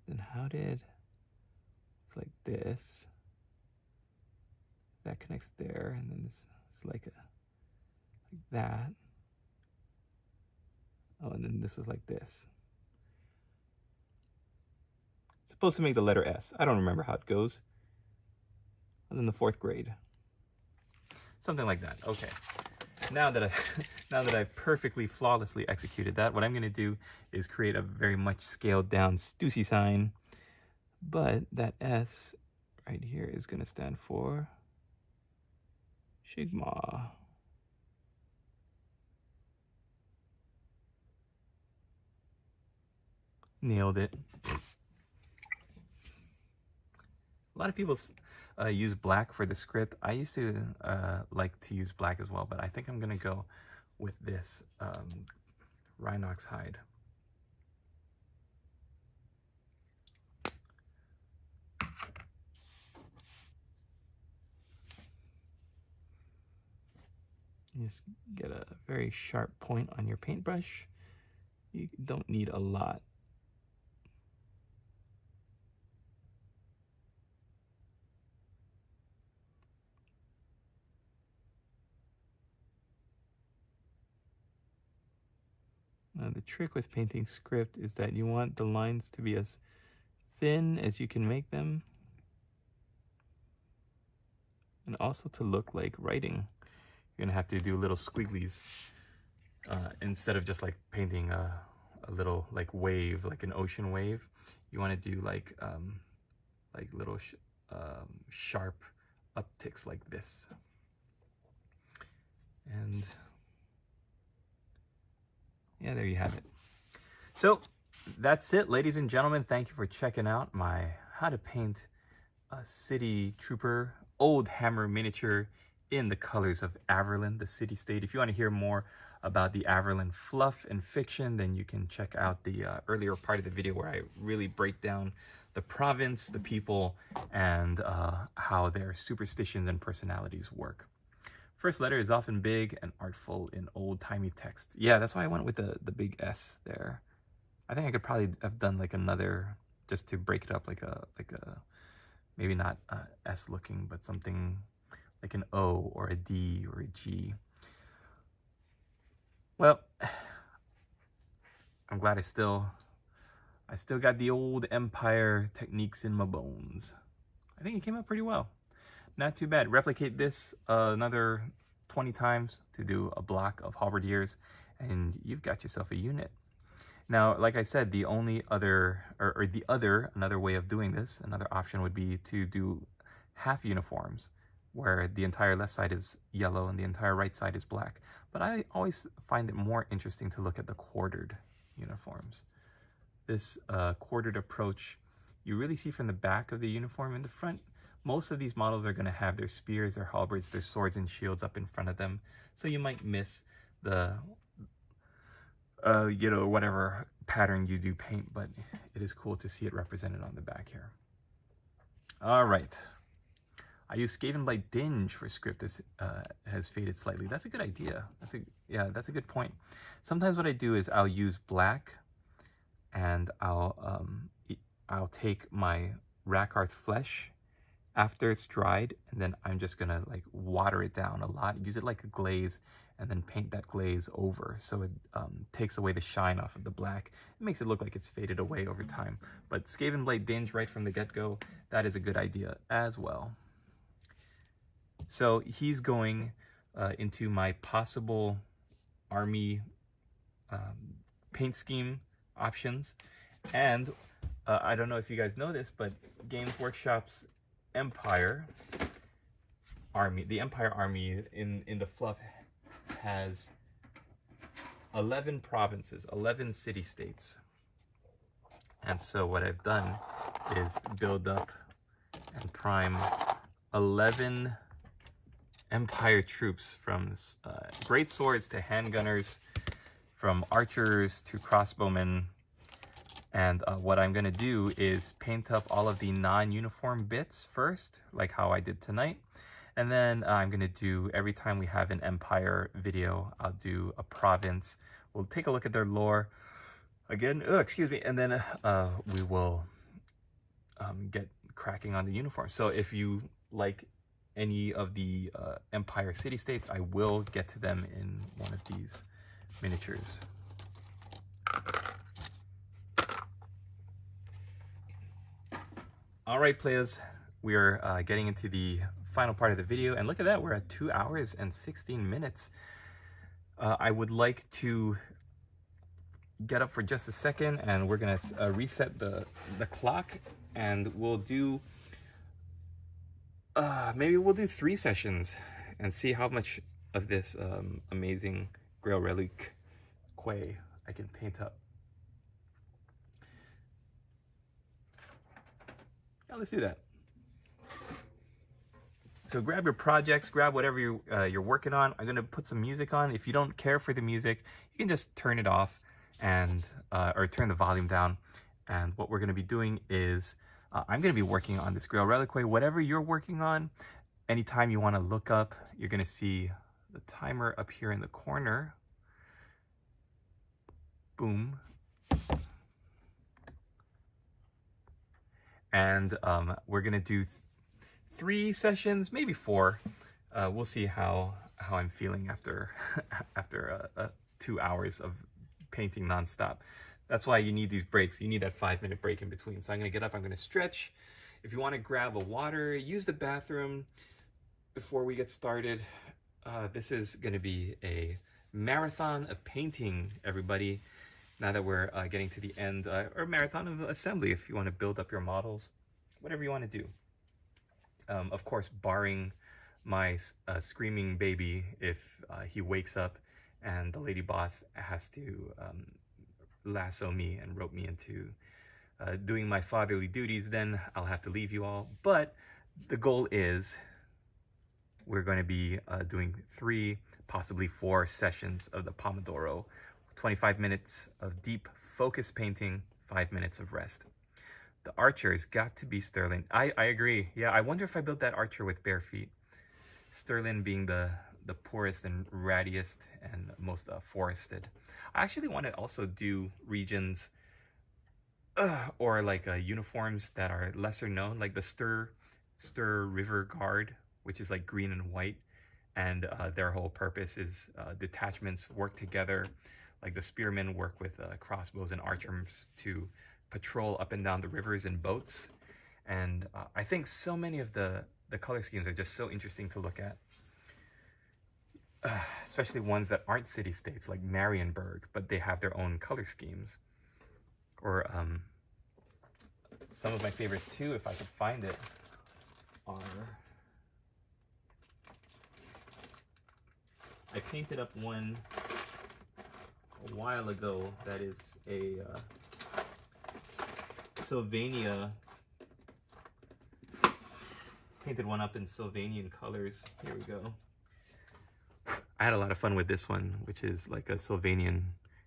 Then how did, it's like this, that connects there, and then this is like that. Oh, and then this is like this. It's supposed to make the letter S. I don't remember how it goes. And then the 4th grade. Something like that. Okay. Now that I've perfectly flawlessly executed that, what I'm going to do is create a very much scaled down Stussy sign. But that S right here is going to stand for Sigma. Nailed it. A lot of people use black for the script. I used to like to use black as well, but I think I'm gonna go with this Rhinox hide. You just get a very sharp point on your paintbrush. You don't need a lot. The trick with painting script is that you want the lines to be as thin as you can make them, and also to look like writing. You're gonna have to do little squigglies instead of just like painting a little like wave, like an ocean wave. You want to do like little sharp upticks like this. And yeah, there you have it. So that's it, ladies and gentlemen. Thank you for checking out my how to paint a city trooper Oldhammer miniature in the colors of Averland, the city-state. If you want to hear more about the Averland fluff and fiction, then you can check out the earlier part of the video where I really break down the province, the people, and how their superstitions and personalities work. First letter is often big and artful in old-timey texts. Yeah, that's why I went with the big S there. I think I could probably have done like another, just to break it up, like a maybe not S looking, but something like an O or a D or a G. Well, I'm glad I still got the old Empire techniques in my bones. I think it came out pretty well. Not too bad. Replicate this another 20 times to do a block of halberdiers, and you've got yourself a unit. Now, like I said, the only other, another way of doing this, another option would be to do half uniforms, where the entire left side is yellow and the entire right side is black. But I always find it more interesting to look at the quartered uniforms. This quartered approach, you really see from the back of the uniform. In the front, most of these models are going to have their spears, their halberds, their swords and shields up in front of them. So you might miss the, whatever pattern you do paint, but it is cool to see it represented on the back here. All right. I use Skaven Blade Dinge for script that has faded slightly. That's a good idea. That's a good point. Sometimes what I do is I'll use black, and I'll take my Rakarth flesh after it's dried, and then I'm just gonna like water it down a lot, use it like a glaze, and then paint that glaze over, so it takes away the shine off of the black. It makes it look like it's faded away over time. But Skaven Blade Dinge right from the get-go, that is a good idea as well. So he's going into my possible army paint scheme options. And I don't know if you guys know this, but Games Workshop's Empire Army, the Empire Army in the fluff has 11 provinces, 11 city-states. And so what I've done is build up and prime 11 Empire troops, from great swords to handgunners, from archers to crossbowmen. And what I'm going to do is paint up all of the non-uniform bits first, like how I did tonight. And then I'm going to do, every time we have an Empire video, I'll do a province. We'll take a look at their lore again, and then we will get cracking on the uniform. So if you like any of the Empire city-states, I will get to them in one of these miniatures. All right, players, we are getting into the final part of the video, and look at that, we're at 2 hours and 16 minutes. I would like to get up for just a second, and we're gonna reset the clock, and we'll do maybe we'll do 3 sessions and see how much of this amazing Grail Relic Quay I can paint up. Yeah, let's do that. So grab your projects, grab whatever you're working on. I'm gonna put some music on. If you don't care for the music, you can just turn it off and or turn the volume down. And what we're gonna be doing is I'm going to be working on this Grail Reliquary. Whatever you're working on, anytime you want to look up, you're going to see the timer up here in the corner. Boom. And we're going to do 3 sessions, maybe 4. We'll see how I'm feeling after 2 hours of painting nonstop. That's why you need these breaks. You need that 5-minute break in between. So I'm gonna get up, I'm gonna stretch. If you wanna grab a water, use the bathroom before we get started. This is gonna be a marathon of painting, everybody. Now that we're getting to the end, or marathon of assembly if you wanna build up your models, whatever you wanna do. Of course, barring my screaming baby if he wakes up and the lady boss has to lasso me and rope me into doing my fatherly duties, then I'll have to leave you all. But the goal is we're going to be doing 3, possibly 4 sessions of the Pomodoro. 25 minutes of deep focus painting, 5 minutes of rest. The archer has got to be Sterling. I agree. Yeah, I wonder if I built that archer with bare feet. Sterling being the poorest and rattiest and most forested. I actually want to also do regions or like uniforms that are lesser known, like the Stir River Guard, which is like green and white, and their whole purpose is detachments work together, like the spearmen work with crossbows and archers to patrol up and down the rivers in boats. And I think so many of the color schemes are just so interesting to look at, especially ones that aren't city-states like Marienburg, but they have their own color schemes. Or some of my favorites too, if I could find it, are... I painted up one a while ago that is a Sylvania. Painted one up in Sylvanian colors. Here we go. I had a lot of fun with this one, which is like a Sylvanian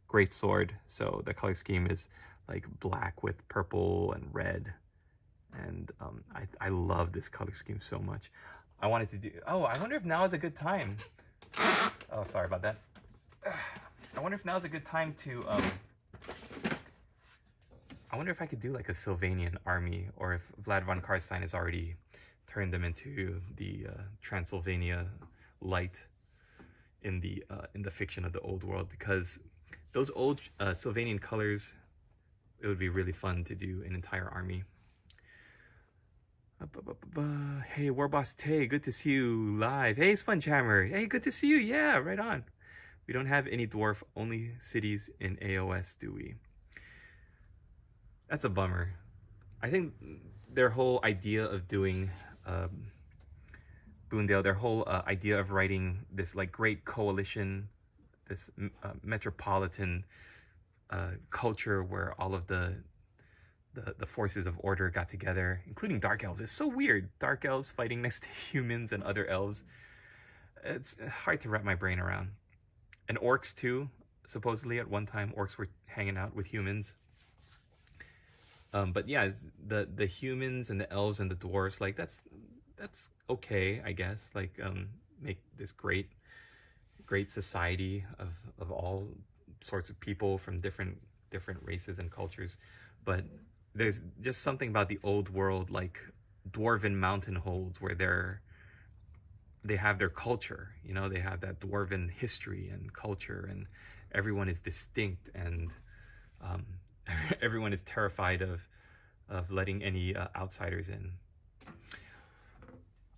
greatsword. So the color scheme is like black with purple and red. And I love this color scheme so much. I wanted to do... Oh, I wonder if now is a good time. Oh, sorry about that. I wonder if now is a good time to... I wonder if I could do like a Sylvanian army, or if Vlad von Karstein has already turned them into the Transylvania light in the fiction of the old world, because those old Sylvanian colors, it would be really fun to do an entire army. Hey, WarbossTae, good to see you live. Hey, Spongehammer. Hey, good to see you. Yeah, right on. We don't have any dwarf, only cities in AOS, do we? That's a bummer. I think their whole idea of doing Boondale, their whole idea of writing this like great coalition, this metropolitan culture where all of the forces of order got together, including dark elves. It's so weird. Dark elves fighting next to humans and other elves. It's hard to wrap my brain around. And orcs too. Supposedly at one time orcs were hanging out with humans. But yeah, the humans and the elves and the dwarves, like that's okay, I guess. Like make this great society of all sorts of people from different races and cultures. But there's just something about the old world, like dwarven mountain holds, where they have their culture, you know, they have that dwarven history and culture, and everyone is distinct, and everyone is terrified of letting any outsiders in.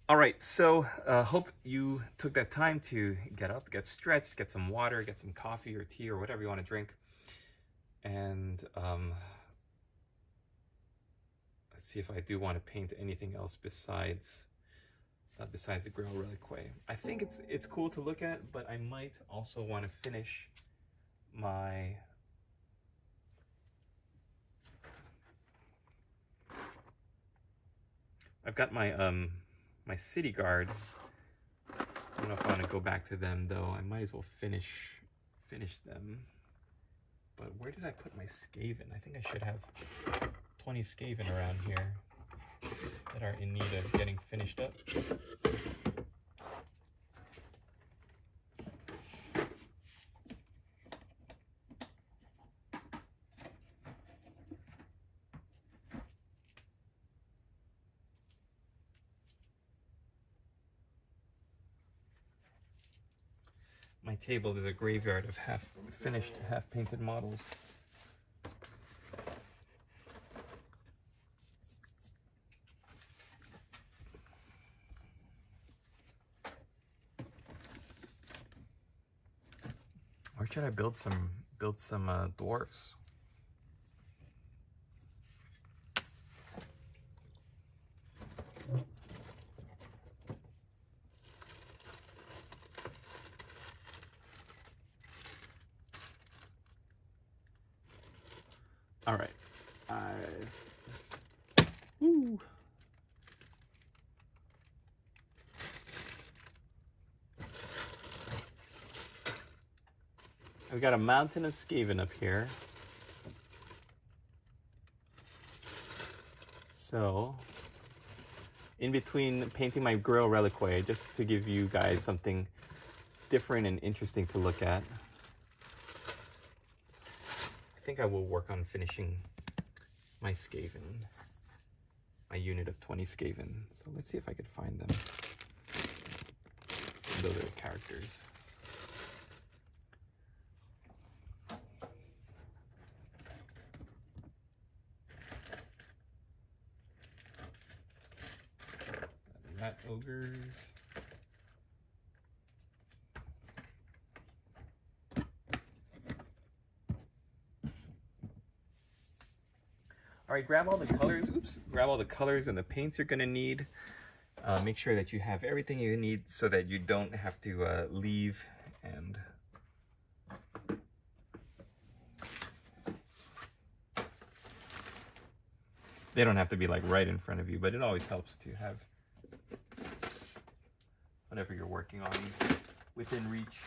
All right, so hope you took that time to get up, get stretched, get some water, get some coffee or tea or whatever you want to drink, and let's see if I do want to paint anything else besides the Grail Reliquae. I think it's cool to look at, but I might also want to finish my I've got my my city guard. I don't know if I want to go back to them though. I might as well finish them. But where did I put my Skaven? I think I should have 20 Skaven around here that are in need of getting finished up. my table is a graveyard of half finished, half painted models. Or should I build some dwarfs? All right, woo. I've got a mountain of Skaven up here. So, in between painting my Grail Reliquary, just to give you guys something different and interesting to look at, I think I will work on finishing my Skaven, my unit of 20 Skaven. So let's see if I could find them. Those are the characters. Rat ogres. All right, grab all the colors. Oops, grab all the colors and the paints you're gonna need. Make sure that you have everything you need so that you don't have to leave and they don't have to be like right in front of you, but it always helps to have whatever you're working on within reach.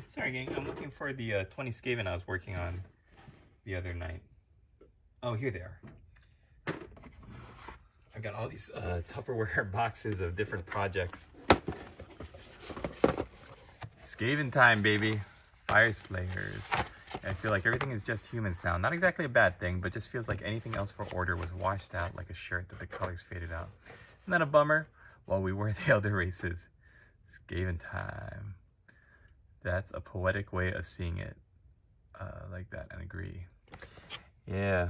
Sorry, gang. I'm looking for the 20 Skaven I was working on the other night. Oh, here they are. I've got all these Tupperware boxes of different projects. Skaven time, baby. Fire Slayers. I feel like everything is just humans now. Not exactly a bad thing, but just feels like anything else for Order was washed out like a shirt that the colors faded out. Isn't that a bummer? Well, we were the other races. Skaven time. That's a poetic way of seeing it like that, and agree. Yeah.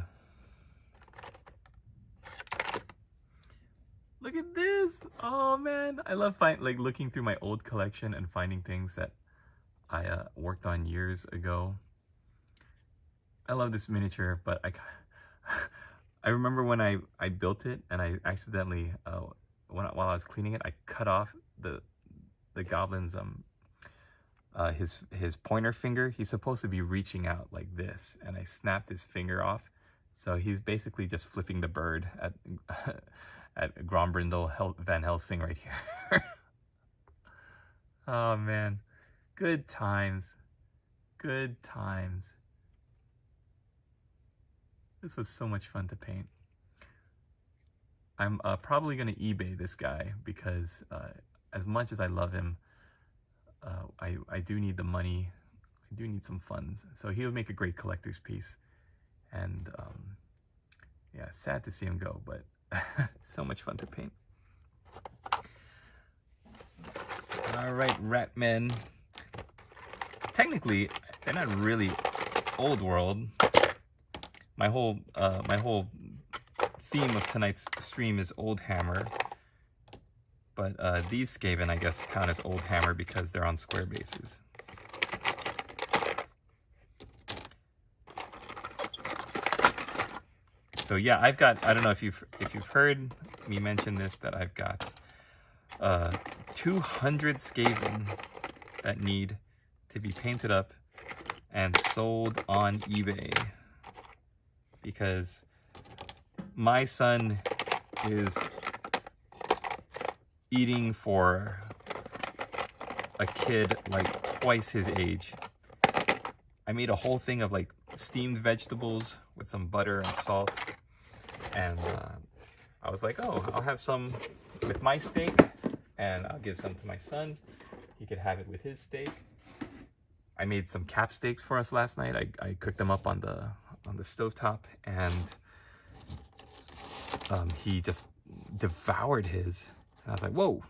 Look at this. Oh man, I love looking through my old collection and finding things that I worked on years ago. I love this miniature, but I remember when I built it and I accidentally while I was cleaning it, I cut off the goblin's his pointer finger. He's supposed to be reaching out like this, and I snapped his finger off, so he's basically just flipping the bird at Grombrindle Van Helsing right here. Oh man, good times, good times. This was so much fun to paint. I'm probably gonna eBay this guy because as much as I love him, I do need the money. I do need some funds. So he'll make a great collector's piece. And yeah, sad to see him go, but so much fun to paint. All right, Ratmen. Technically, they're not really old world. My whole theme of tonight's stream is Oldhammer. But these Skaven, I guess, count as Oldhammer because they're on square bases. So yeah, I've got, I don't know if you've heard me mention this, that I've got 200 Skaven that need to be painted up and sold on eBay, because my son is eating for a kid like twice his age. I made a whole thing of like steamed vegetables with some butter and salt, and I was like, oh, I'll have some with my steak and I'll give some to my son. He could have it with his steak. I made some cap steaks for us last night. I cooked them up on the stovetop, and he just devoured his. And I was like, whoa.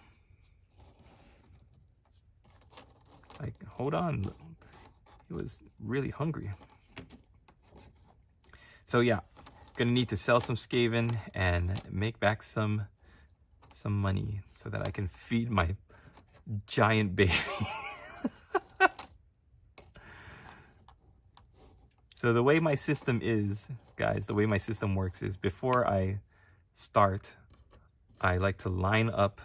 Like, hold on. He was really hungry. So yeah, gonna need to sell some Skaven and make back some money so that I can feed my giant baby. So the way my system is, guys, the way my system works is before I start, I like to line up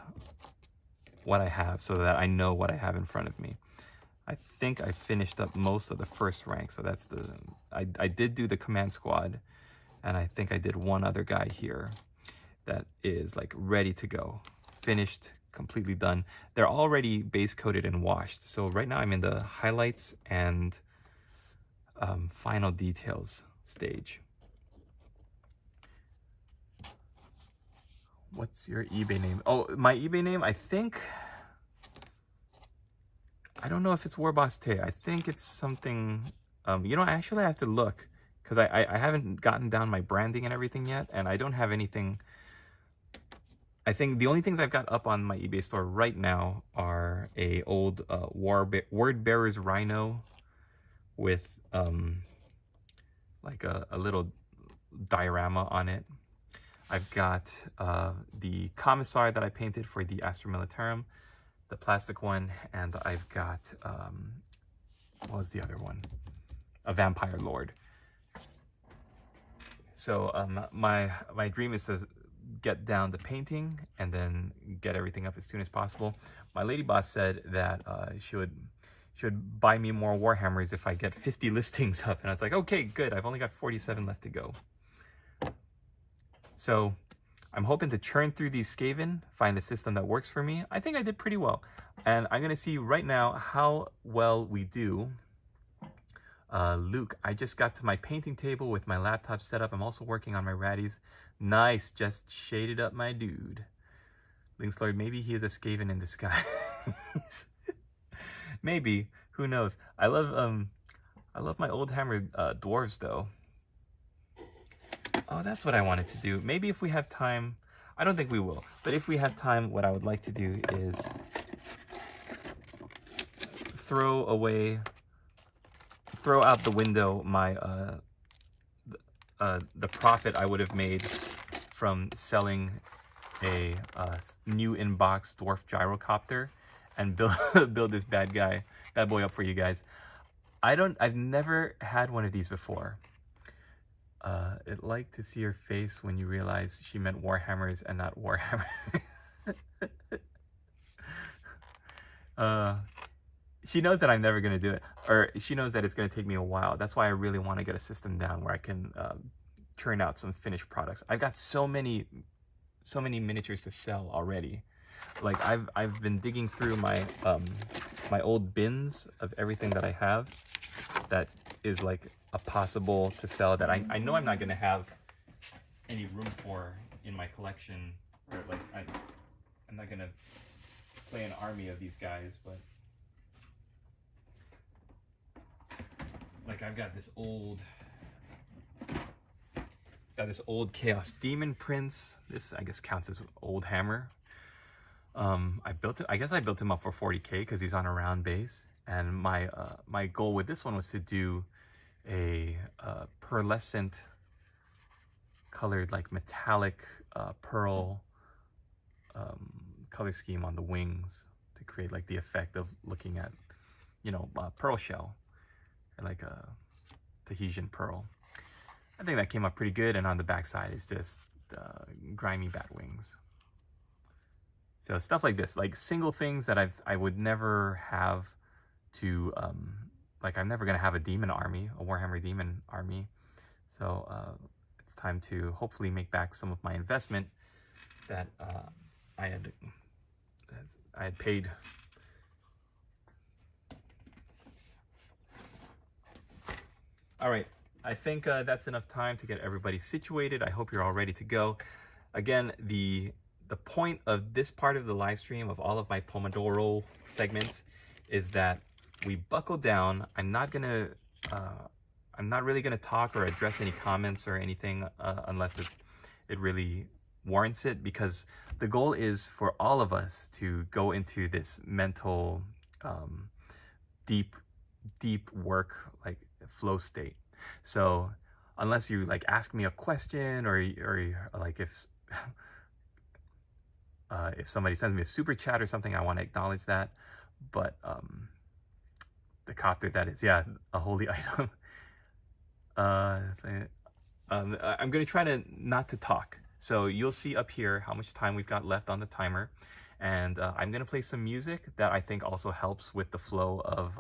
what I have so that I know what I have in front of me. I think I finished up most of the first rank, so that's the... I did do the command squad, and I think I did one other guy here that is like ready to go. Finished, completely done. They're already base coated and washed. So right now I'm in the highlights and final details stage. What's your eBay name? Oh, my eBay name, I think... I don't know if it's WarbossTae. I think it's something... you know, actually I have to look, because I haven't gotten down my branding and everything yet, and I don't have anything... I think the only things I've got up on my eBay store right now are a old Word Bearer's Rhino with like a little diorama on it. I've got the Commissar that I painted for the Astra Militarum, the plastic one, and I've got, what was the other one? A Vampire Lord. So my dream is to get down the painting and then get everything up as soon as possible. My lady boss said that she would buy me more Warhammers if I get 50 listings up, and I was like, okay, good, I've only got 47 left to go. So I'm hoping to churn through these Skaven, find a system that works for me. I think I did pretty well, and I'm gonna see right now how well we do. Luke, I just got to my painting table with my laptop set up. I'm also working on my ratties. Nice, just shaded up my dude. Lynx Lord, maybe he is a Skaven in disguise. Maybe, who knows? I love my Oldhammer dwarves though. Oh, that's what I wanted to do. Maybe if we have time, I don't think we will, but if we have time, what I would like to do is throw out the window my the profit I would have made from selling a new inbox dwarf gyrocopter and build this bad boy up for you guys. I've never had one of these before. I'd like to see her face when you realize she meant Warhammers and not Warhammer. She knows that I'm never going to do it, or she knows that it's going to take me a while. That's why I really want to get a system down where I can churn out some finished products. I've got so many miniatures to sell already. Like I've been digging through my my old bins of everything that I have that is like a possible to sell that I know I'm not going to have any room for in my collection, or like I'm not going to play an army of these guys, but like I've got this old Chaos Demon Prince. This I guess counts as Oldhammer. I guess I built him up for 40k because he's on a round base, and my my goal with this one was to do a pearlescent colored, like metallic pearl color scheme on the wings to create like the effect of looking at, you know, pearl shell, or like a Tahitian pearl. I think that came up pretty good, and on the back side is just grimy bat wings. So stuff like this, like single things that I would never have to, like I'm never going to have a demon army, a Warhammer demon army. So it's time to hopefully make back some of my investment that I had paid. All right, I think that's enough time to get everybody situated. I hope you're all ready to go. Again, the point of this part of the live stream, of all of my Pomodoro segments, is that we buckle down. I'm not really gonna talk or address any comments or anything unless it really warrants it, because the goal is for all of us to go into this mental deep work, like flow state. So unless you like ask me a question or like if somebody sends me a super chat or something, I want to acknowledge that. But the copter, that is, yeah, a holy item. I'm going to try to not to talk. So you'll see up here how much time we've got left on the timer. And I'm going to play some music that I think also helps with the flow of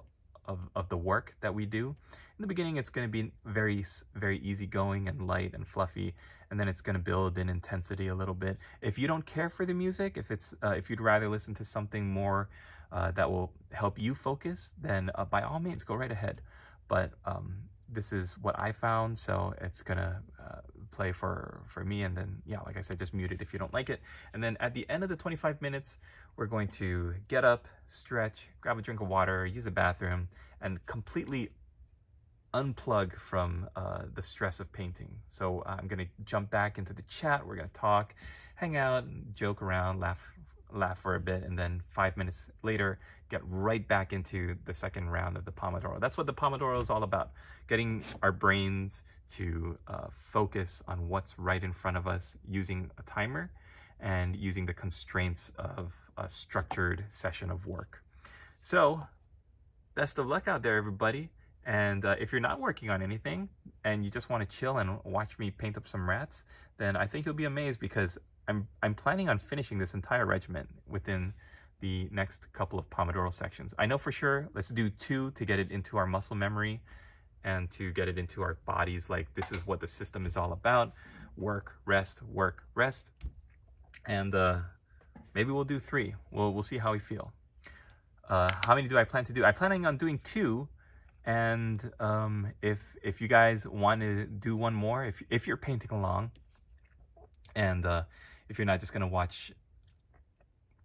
the work that we do. In the beginning, it's going to be very, very easygoing and light and fluffy. And then it's going to build in intensity a little bit. If you don't care for the music, if you'd rather listen to something more that will help you focus, then by all means, go right ahead. But this is what I found, so it's gonna play for me, and then, yeah, like I said, just mute it if you don't like it. And then at the end of the 25 minutes, we're going to get up, stretch, grab a drink of water, use a bathroom, and completely unplug from the stress of painting. So I'm gonna jump back into the chat, we're gonna talk, hang out, joke around, laugh for a bit, and then 5 minutes later get right back into the second round of the Pomodoro. That's what the Pomodoro is all about, getting our brains to focus on what's right in front of us using a timer and using the constraints of a structured session of work. So best of luck out there, everybody. And if you're not working on anything and you just want to chill and watch me paint up some rats, then I think you'll be amazed, because I'm planning on finishing this entire regiment within the next couple of Pomodoro sections. I know for sure, let's do 2 to get it into our muscle memory and to get it into our bodies. Like, this is what the system is all about. Work, rest, work, rest. And maybe we'll do 3. We'll see how we feel. How many do I plan to do? I'm planning on doing 2. And if you guys want to do one more, if you're painting along, and if you're not just gonna watch,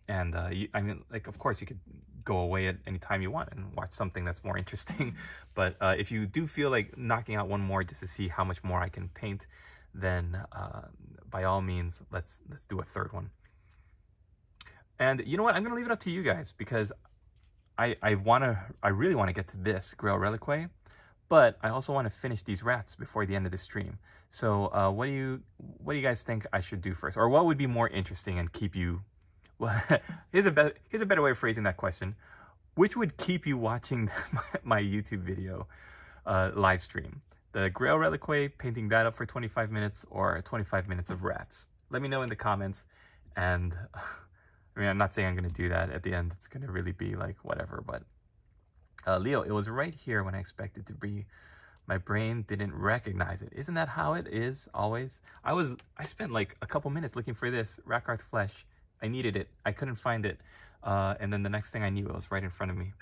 and I mean, like, of course you could go away at any time you want and watch something that's more interesting. But if you do feel like knocking out one more just to see how much more I can paint, then by all means, let's do a 3rd one. And you know what? I'm gonna leave it up to you guys, because I really want to get to this Grail Reliquary, but I also want to finish these rats before the end of the stream. So what do you guys think I should do first, or what would be more interesting and keep you? Well, here's a better way of phrasing that question. Which would keep you watching my YouTube video live stream? The Grail Reliquary, painting that up for 25 minutes, or 25 minutes of rats? Let me know in the comments. And I mean, I'm not saying I'm going to do that at the end. It's going to really be like whatever. But Leo, it was right here when I expected to be. My brain didn't recognize it. Isn't that how it is always? I spent like a couple minutes looking for this Rakarth flesh. I needed it. I couldn't find it. And then the next thing I knew, it was right in front of me.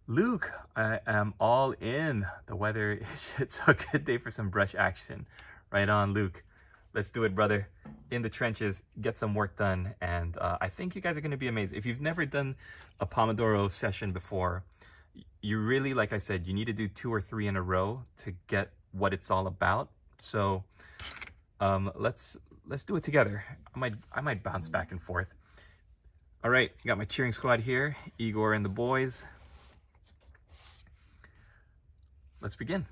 Luke, I am all in. The weather is shit, so a good day for some brush action. Right on, Luke. Let's do it, brother. In the trenches, get some work done. And I think you guys are going to be amazed. If you've never done a Pomodoro session before, you really, like I said, you need to do 2 or 3 in a row to get what it's all about. So let's do it together. I might bounce back and forth. All right, got my cheering squad here, Igor and the boys. Let's begin.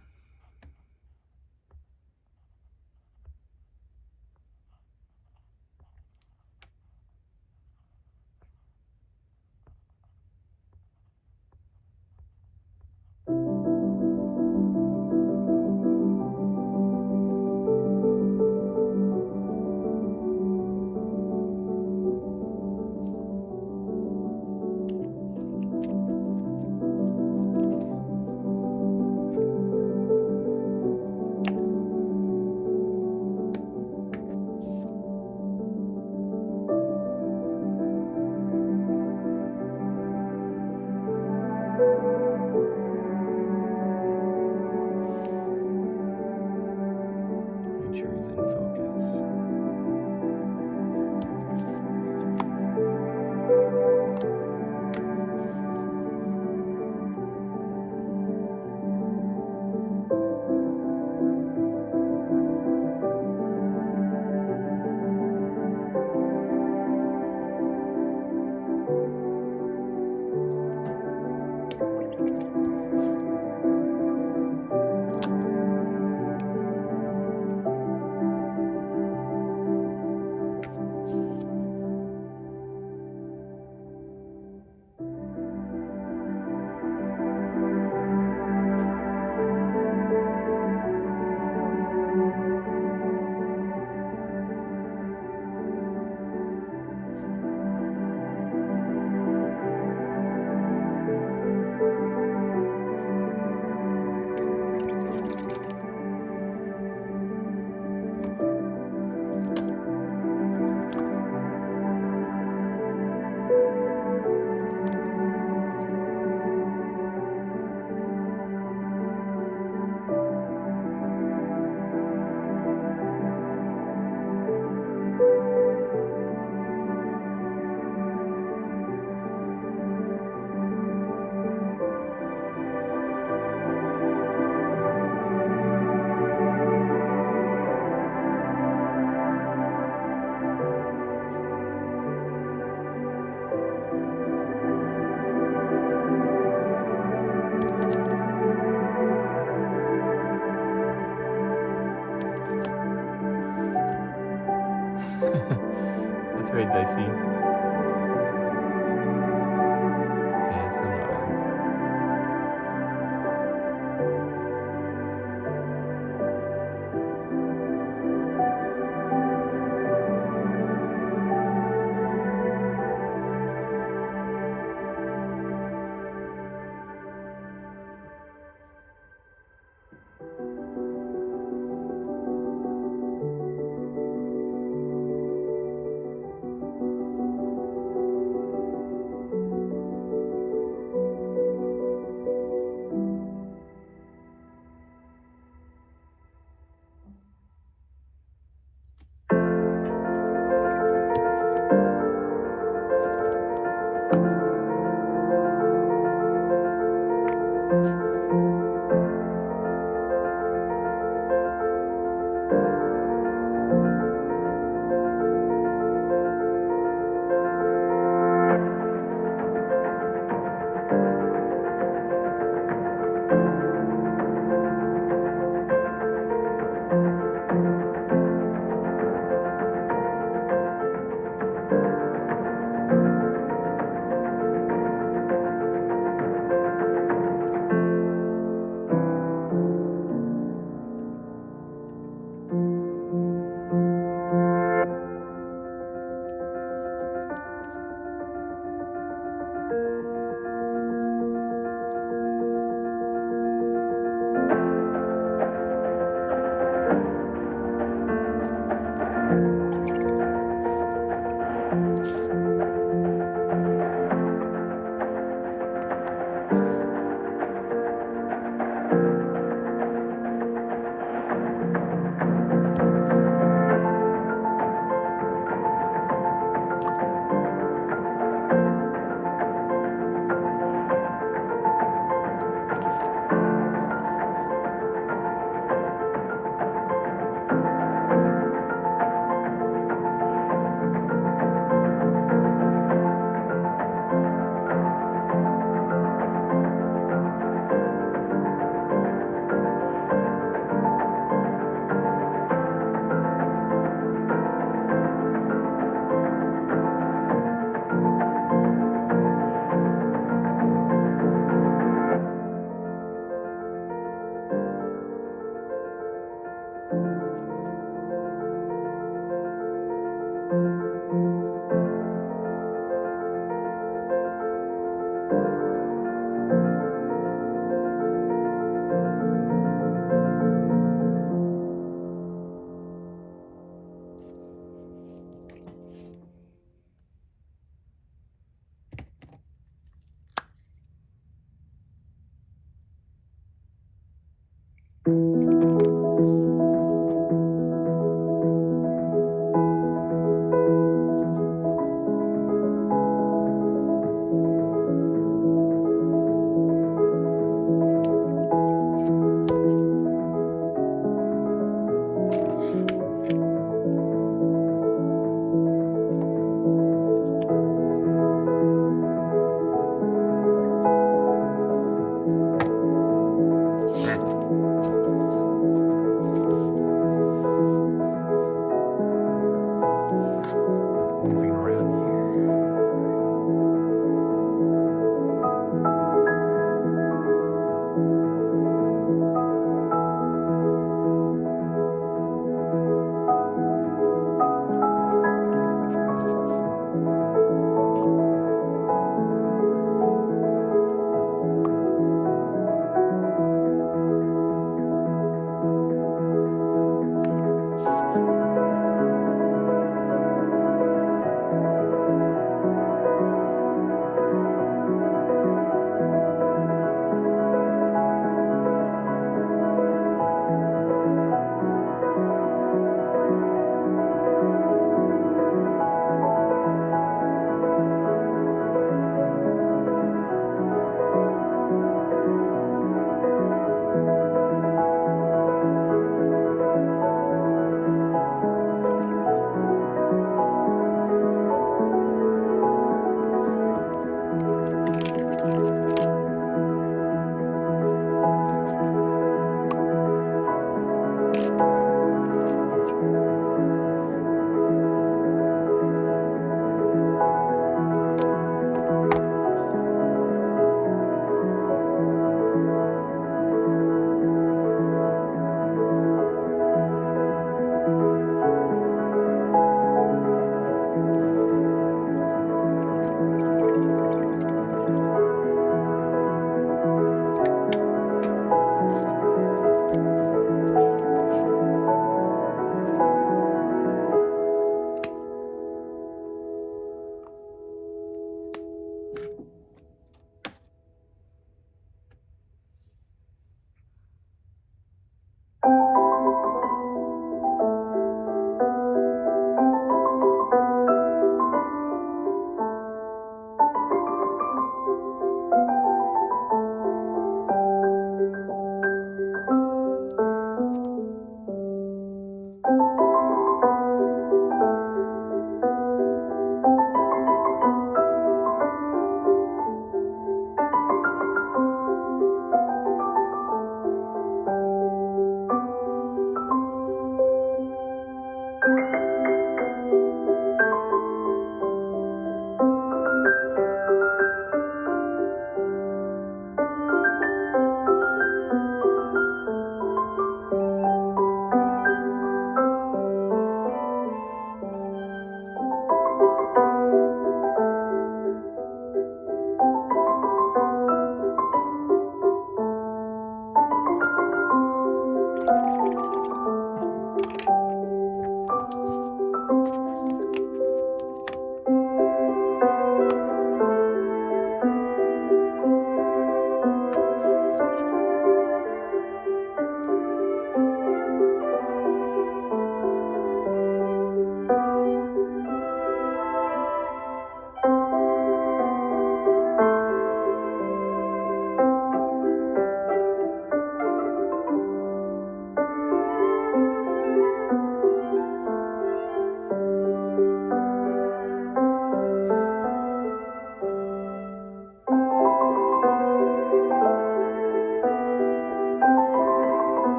That's very dicey. ASMR.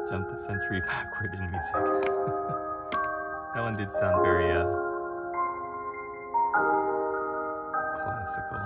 Jump the century backward in music. That one did sound very classical.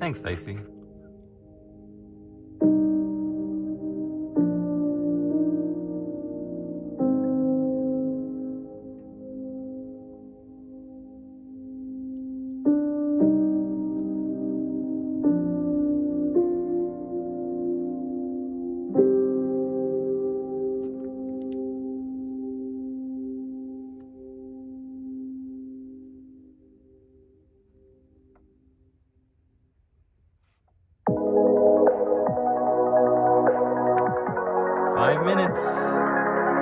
Thanks, Dicey.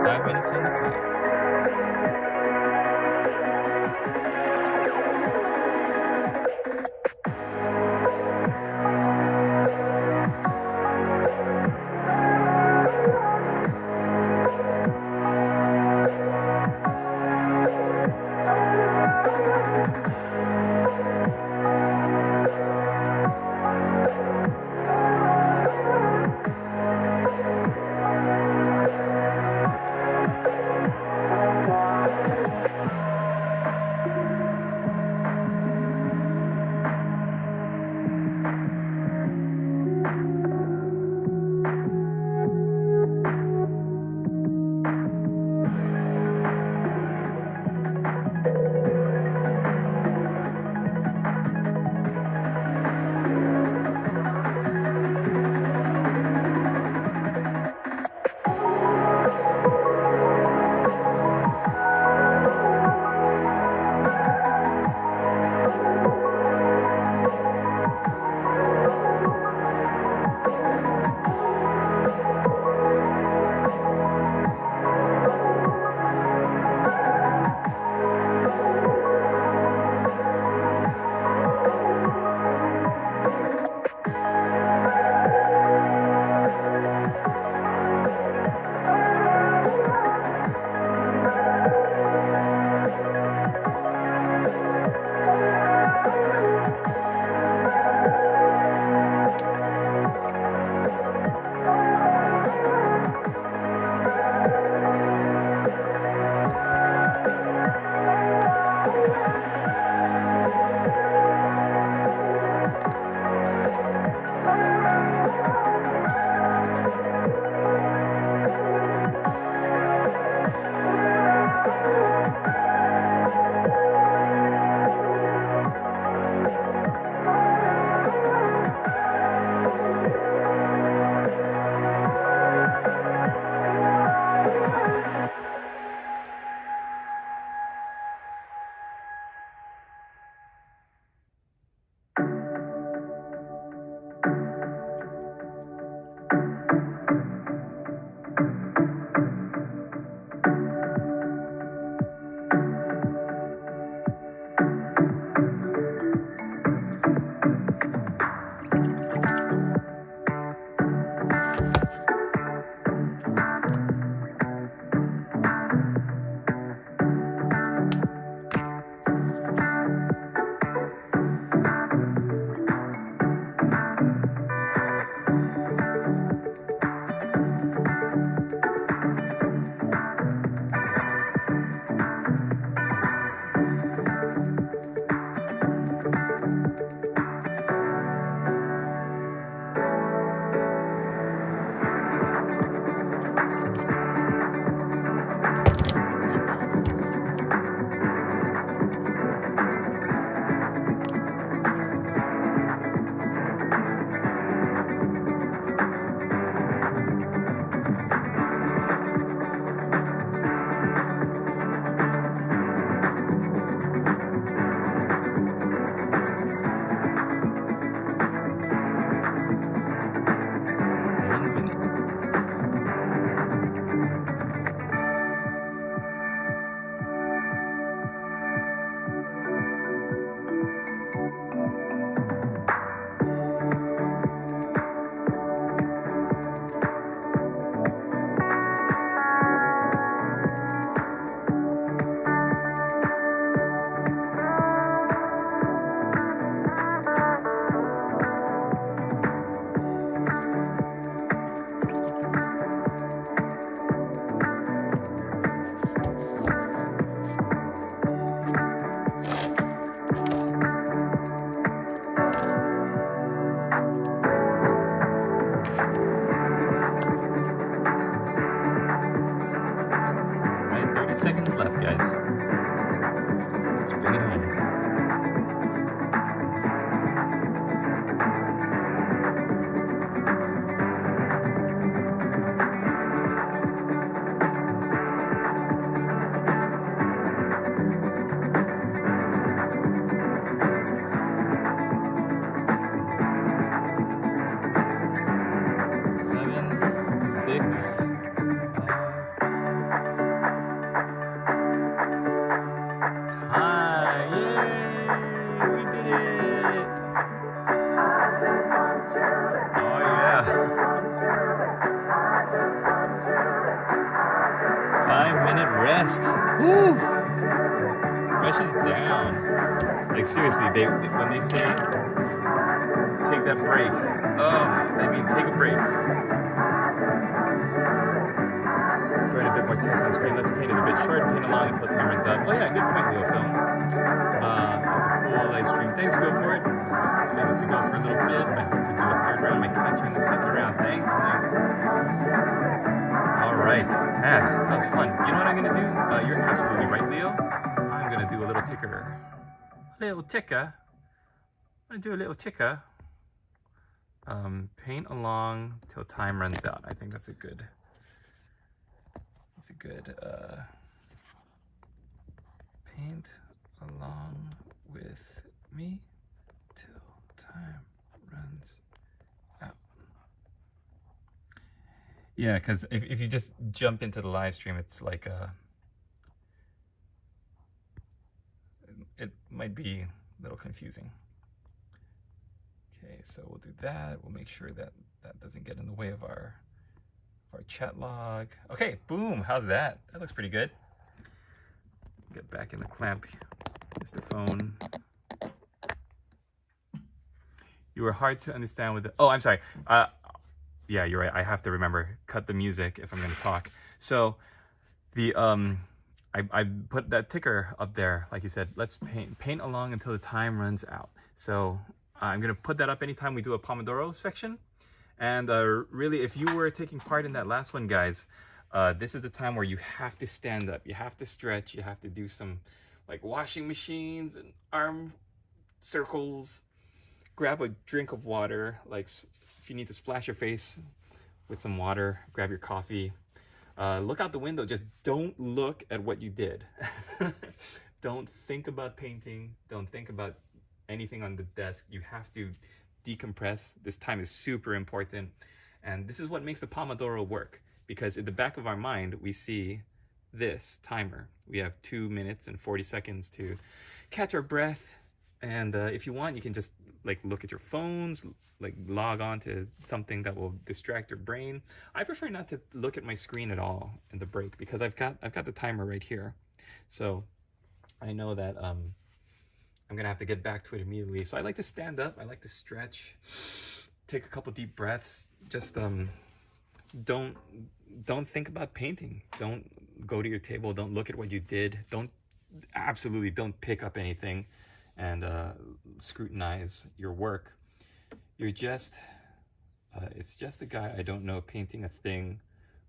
Five minutes on the clock. Woo! Brushes down. Like seriously, when they say take that break, they mean take a break. Throwing a bit more text on screen. Let's paint is a bit short. Paint along until time runs out. Oh yeah, good point, Leo Film. That was a cool live stream. Thanks, go for it. I have to go for a little bit. I hope to do a third round. My catcher in the second round. Thanks. All right, man, that was fun. You know what I'm gonna do? You're absolutely right, Leo. I'm gonna do a little ticker. I'm gonna do a little ticker. Paint along till time runs out. I think that's a good. Paint along with me till time runs out. Yeah, because if you just jump into the live stream, it's like it might be a little confusing. Okay, so we'll do that. We'll make sure that that doesn't get in the way of our chat log. Okay, boom, how's that? That looks pretty good. Get back in the clamp, Mr. Phone. You were hard to understand with the, oh, I'm sorry. Yeah, you're right. I have to remember, cut the music if I'm gonna talk. So the, I put that ticker up there, like you said, let's paint along until the time runs out. So I'm gonna put that up anytime we do a Pomodoro section. And really, if you were taking part in that last one, guys, this is the time where you have to stand up, you have to stretch, you have to do some like washing machines and arm circles, grab a drink of water, like if you need to splash your face with some water, grab your coffee, look out the window, just don't look at what you did. Don't think about painting, don't think about anything on the desk. You have to decompress. This time is super important, and this is what makes the Pomodoro work, because in the back of our mind we see this timer. We have 2 minutes and 40 seconds to catch our breath, and if you want, you can just like look at your phones, like log on to something that will distract your brain. I prefer not to look at my screen at all in the break, because I've got the timer right here, so I know that I'm gonna have to get back to it immediately. So I like to stand up, I like to stretch, take a couple deep breaths. Just don't think about painting. Don't go to your table, don't look at what you did, absolutely don't pick up anything and scrutinize your work. You're just it's just a guy I don't know painting a thing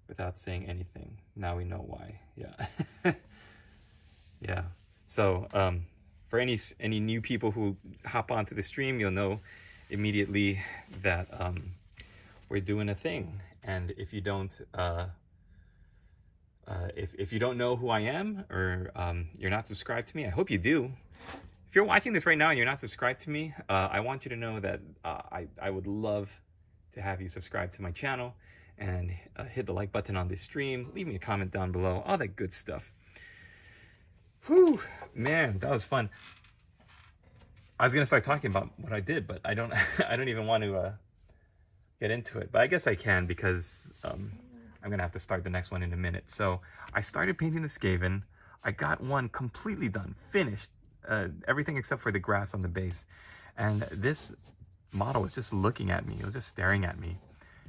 without saying anything. Now we know why. Yeah. Yeah. So for any new people who hop onto the stream, you'll know immediately that we're doing a thing. And if you don't, if you don't know who I am, or you're not subscribed to me, I hope you do. If you're watching this right now and you're not subscribed to me, I want you to know that I would love to have you subscribe to my channel and hit the like button on this stream. Leave me a comment down below, all that good stuff. Whew, man, that was fun. I was gonna start talking about what I did, but I don't even want to get into it. But I guess I can, because I'm gonna have to start the next one in a minute. So I started painting the Skaven. I got one completely done, finished, everything except for the grass on the base. And this model was just looking at me. It was just staring at me.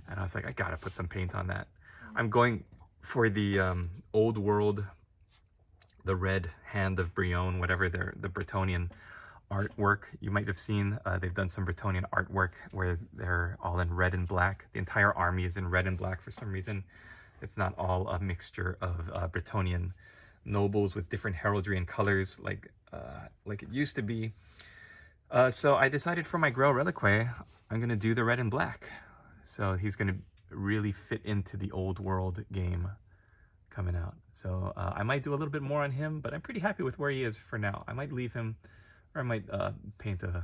And I was like, I gotta put some paint on that. I'm going for the old world, the red hand of Bryan, whatever the Bretonnian artwork you might have seen. They've done some Bretonnian artwork where they're all in red and black. The entire army is in red and black for some reason. It's not all a mixture of Bretonnian nobles with different heraldry and colors like it used to be. So I decided for my Grail Reliquary, I'm gonna do the red and black. So he's gonna really fit into the old world game coming out. So I might do a little bit more on him, but I'm pretty happy with where he is for now. I might leave him, or I might paint a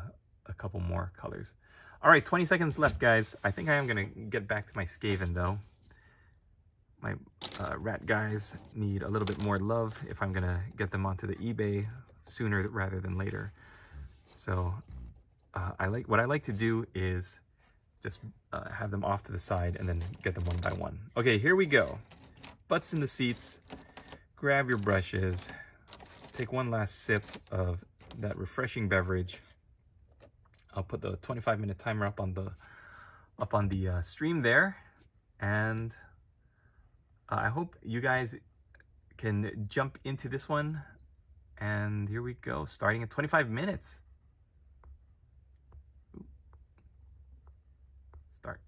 couple more colors. All right, 20 seconds left, guys. I think I am gonna get back to my Skaven though. My rat guys need a little bit more love if I'm gonna get them onto the eBay sooner rather than later. So what I like to do is just have them off to the side and then get them one by one. Okay, here we go. Butts in the seats. grab your brushes, take one last sip of that refreshing beverage. I'll put the 25-minute timer up on the stream there, and I hope you guys can jump into this one. And here we go, starting in 25 minutes. Start.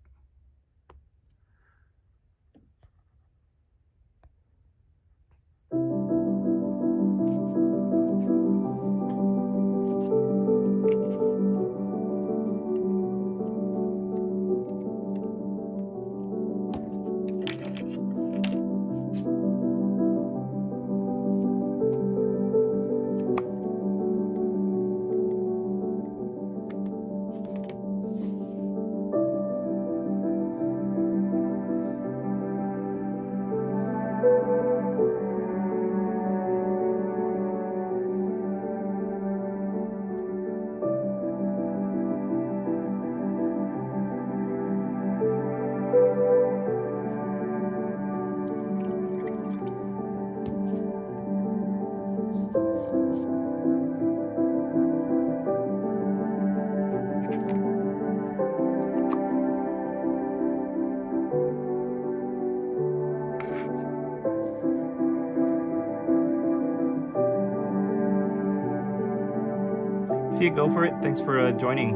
See you, go for it. Thanks for joining.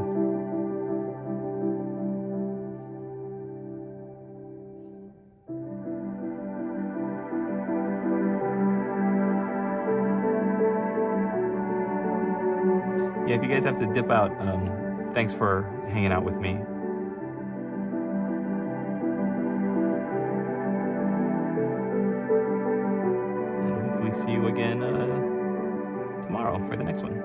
Yeah, if you guys have to dip out, thanks for hanging out with me. And hopefully see you again tomorrow for the next one.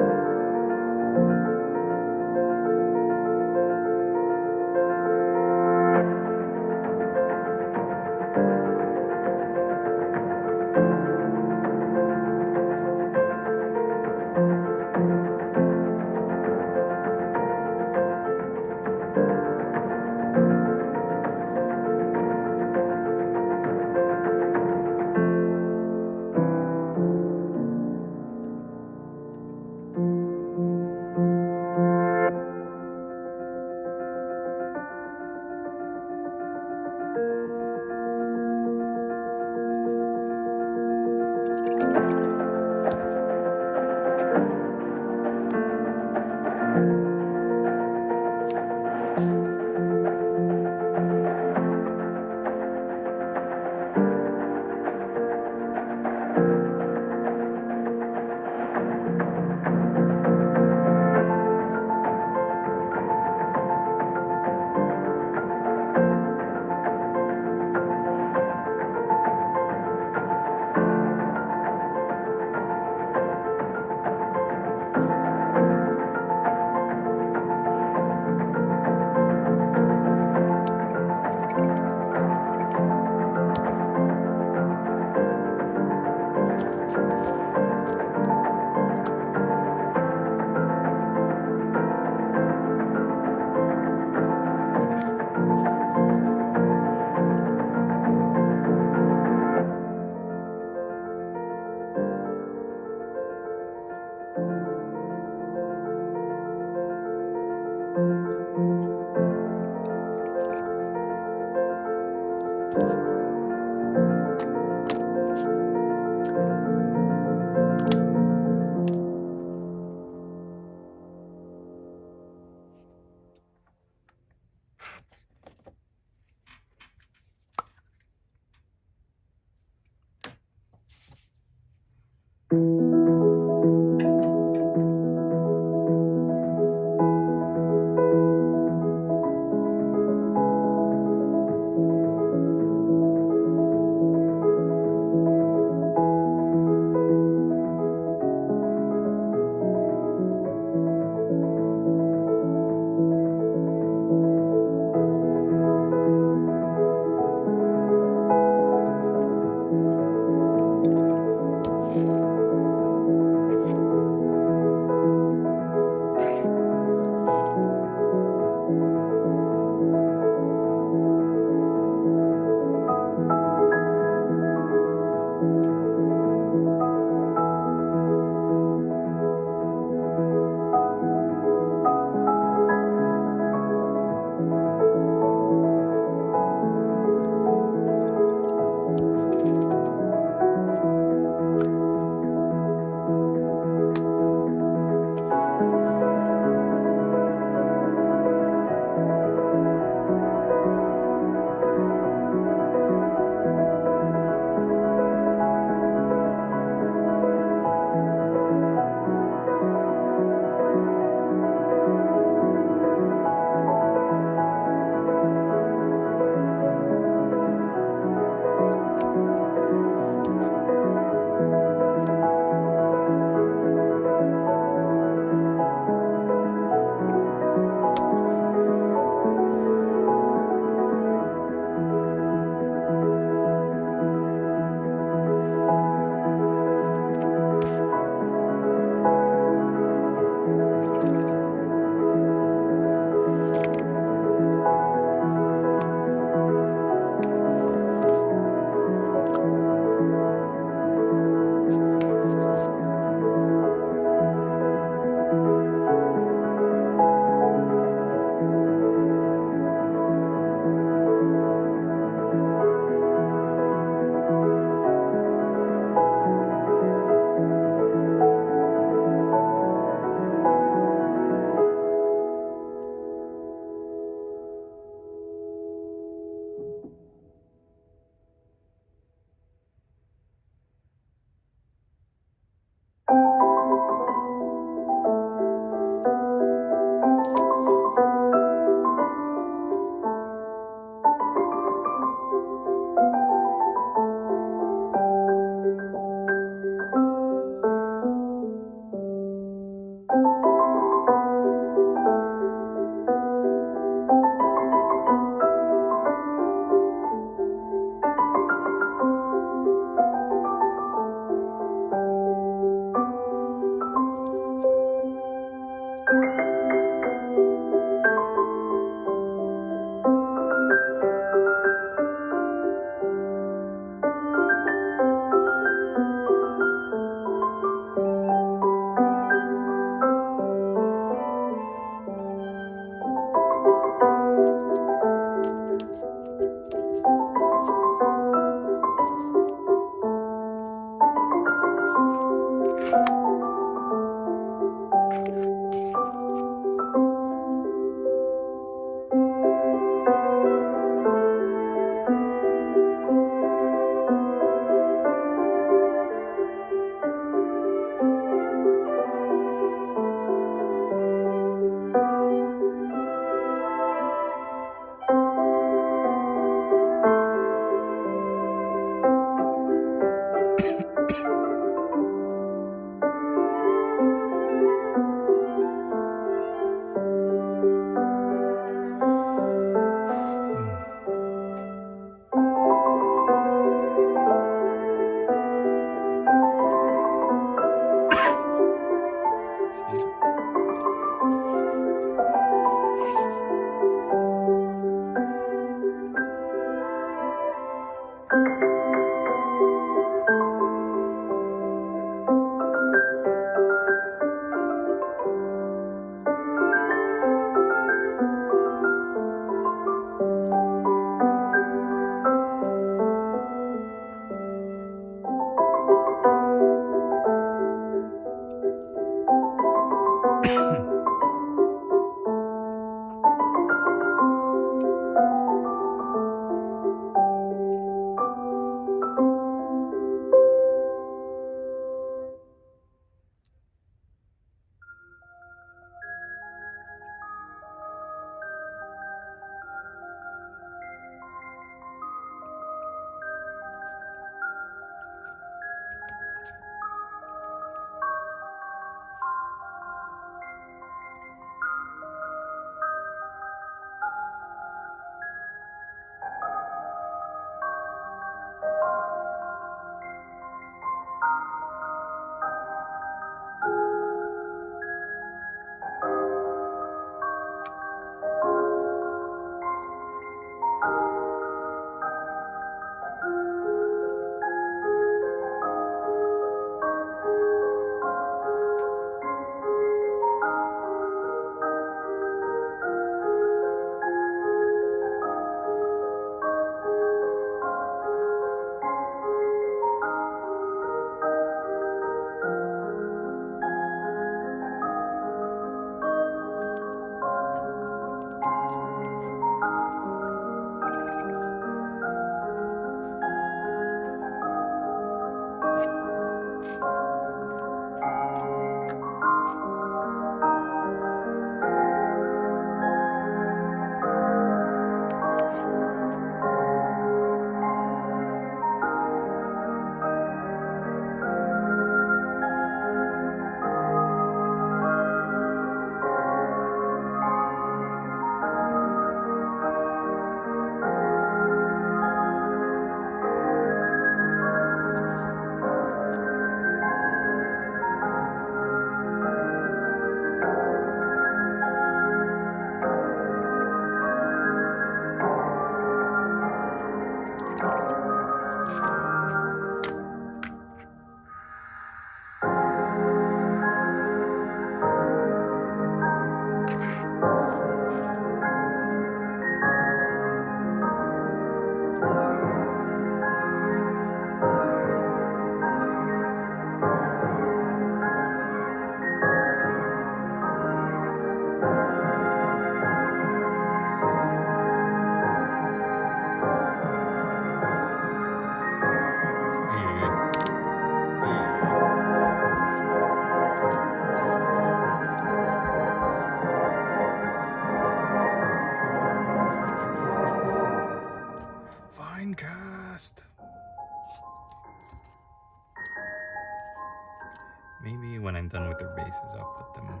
maybe when I'm done with their bases, I'll put them off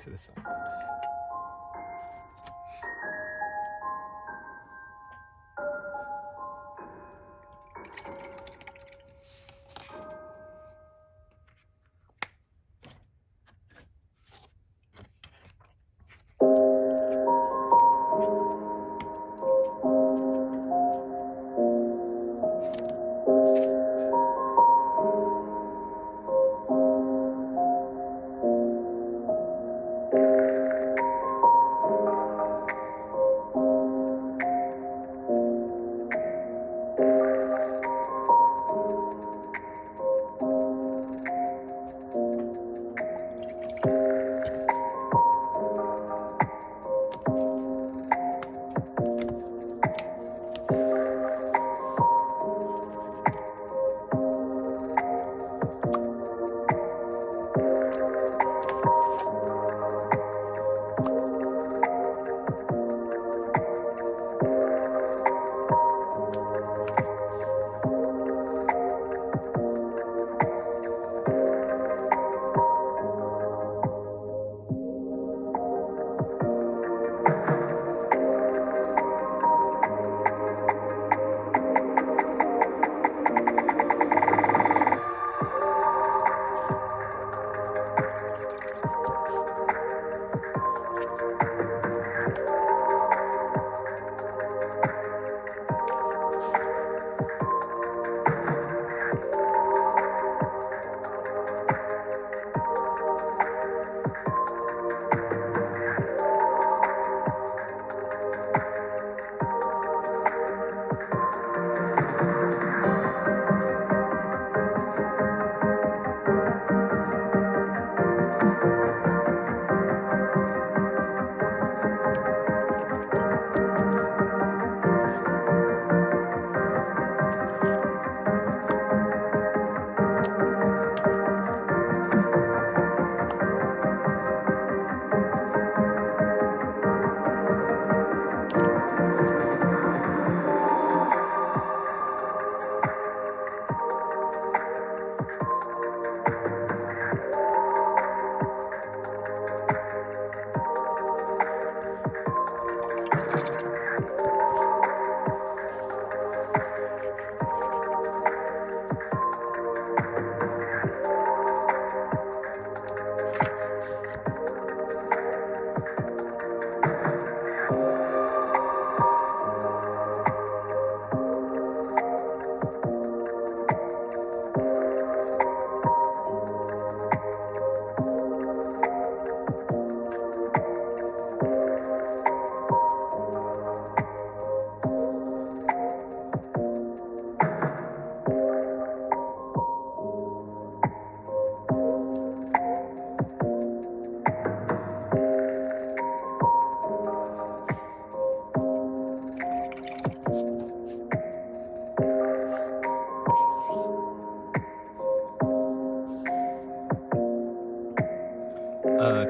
to the side.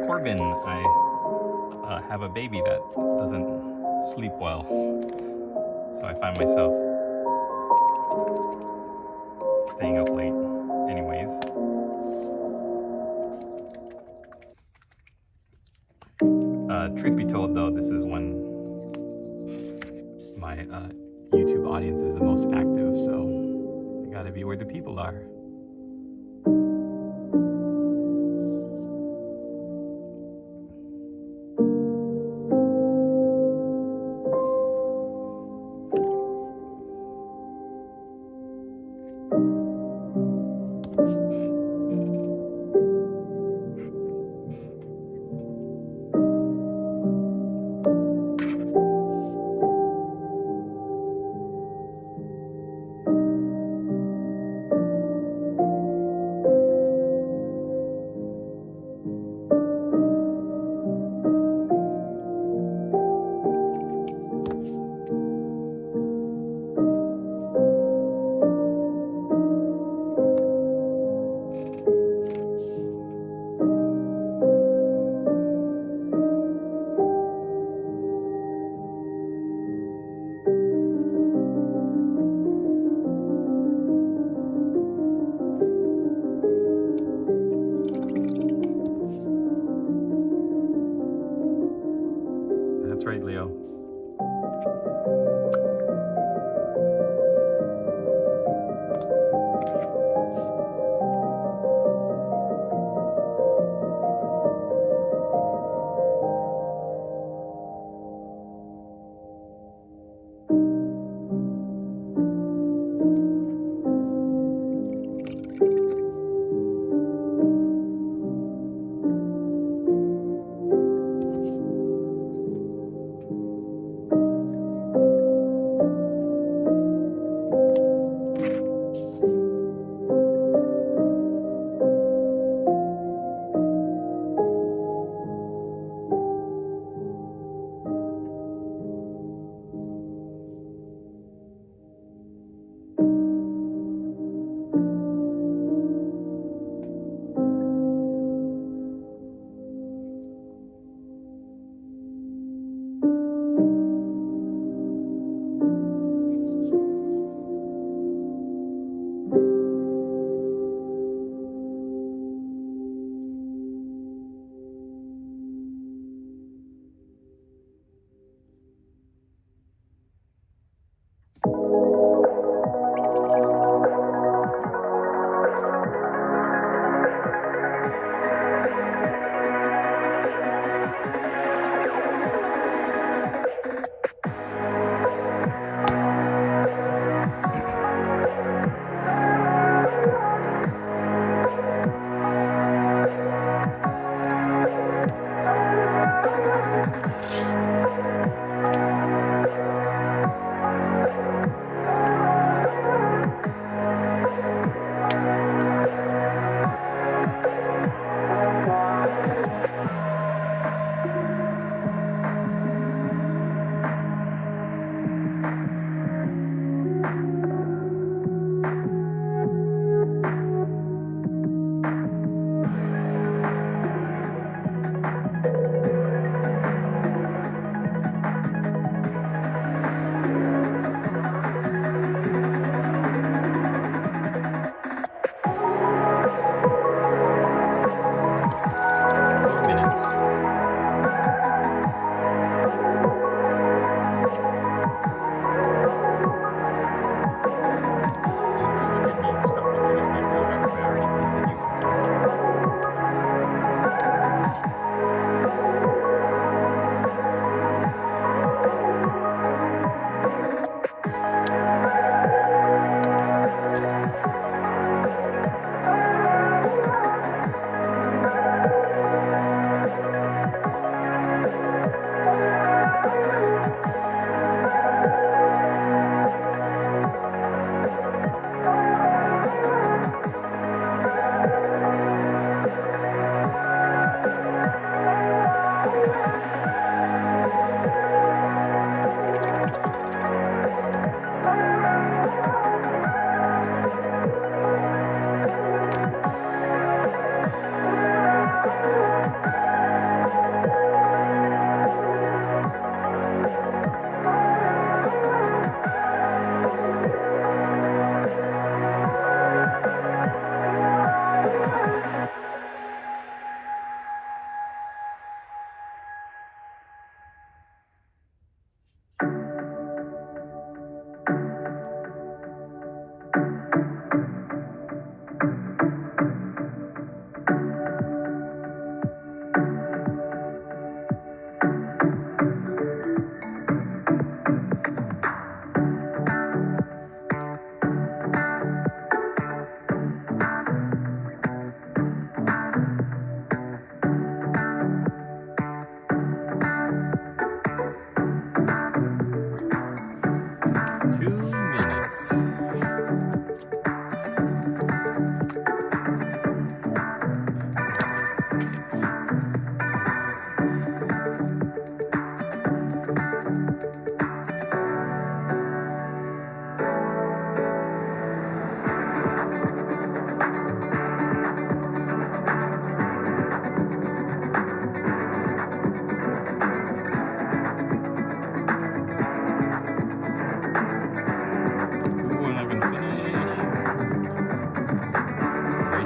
Corbin, I have a baby that doesn't sleep well, so I find myself staying up late anyways. Truth be told though, this is when my YouTube audience is the most active, so I gotta be where the people are.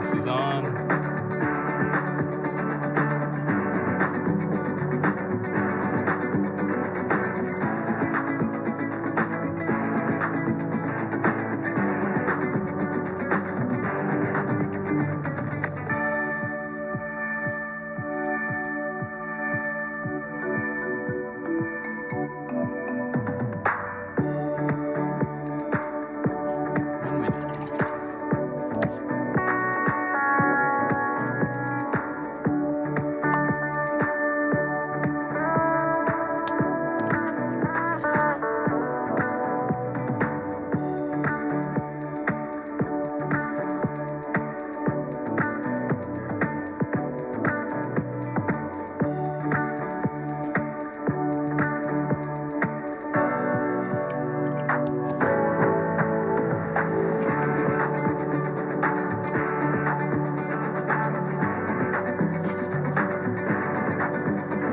Glasses on.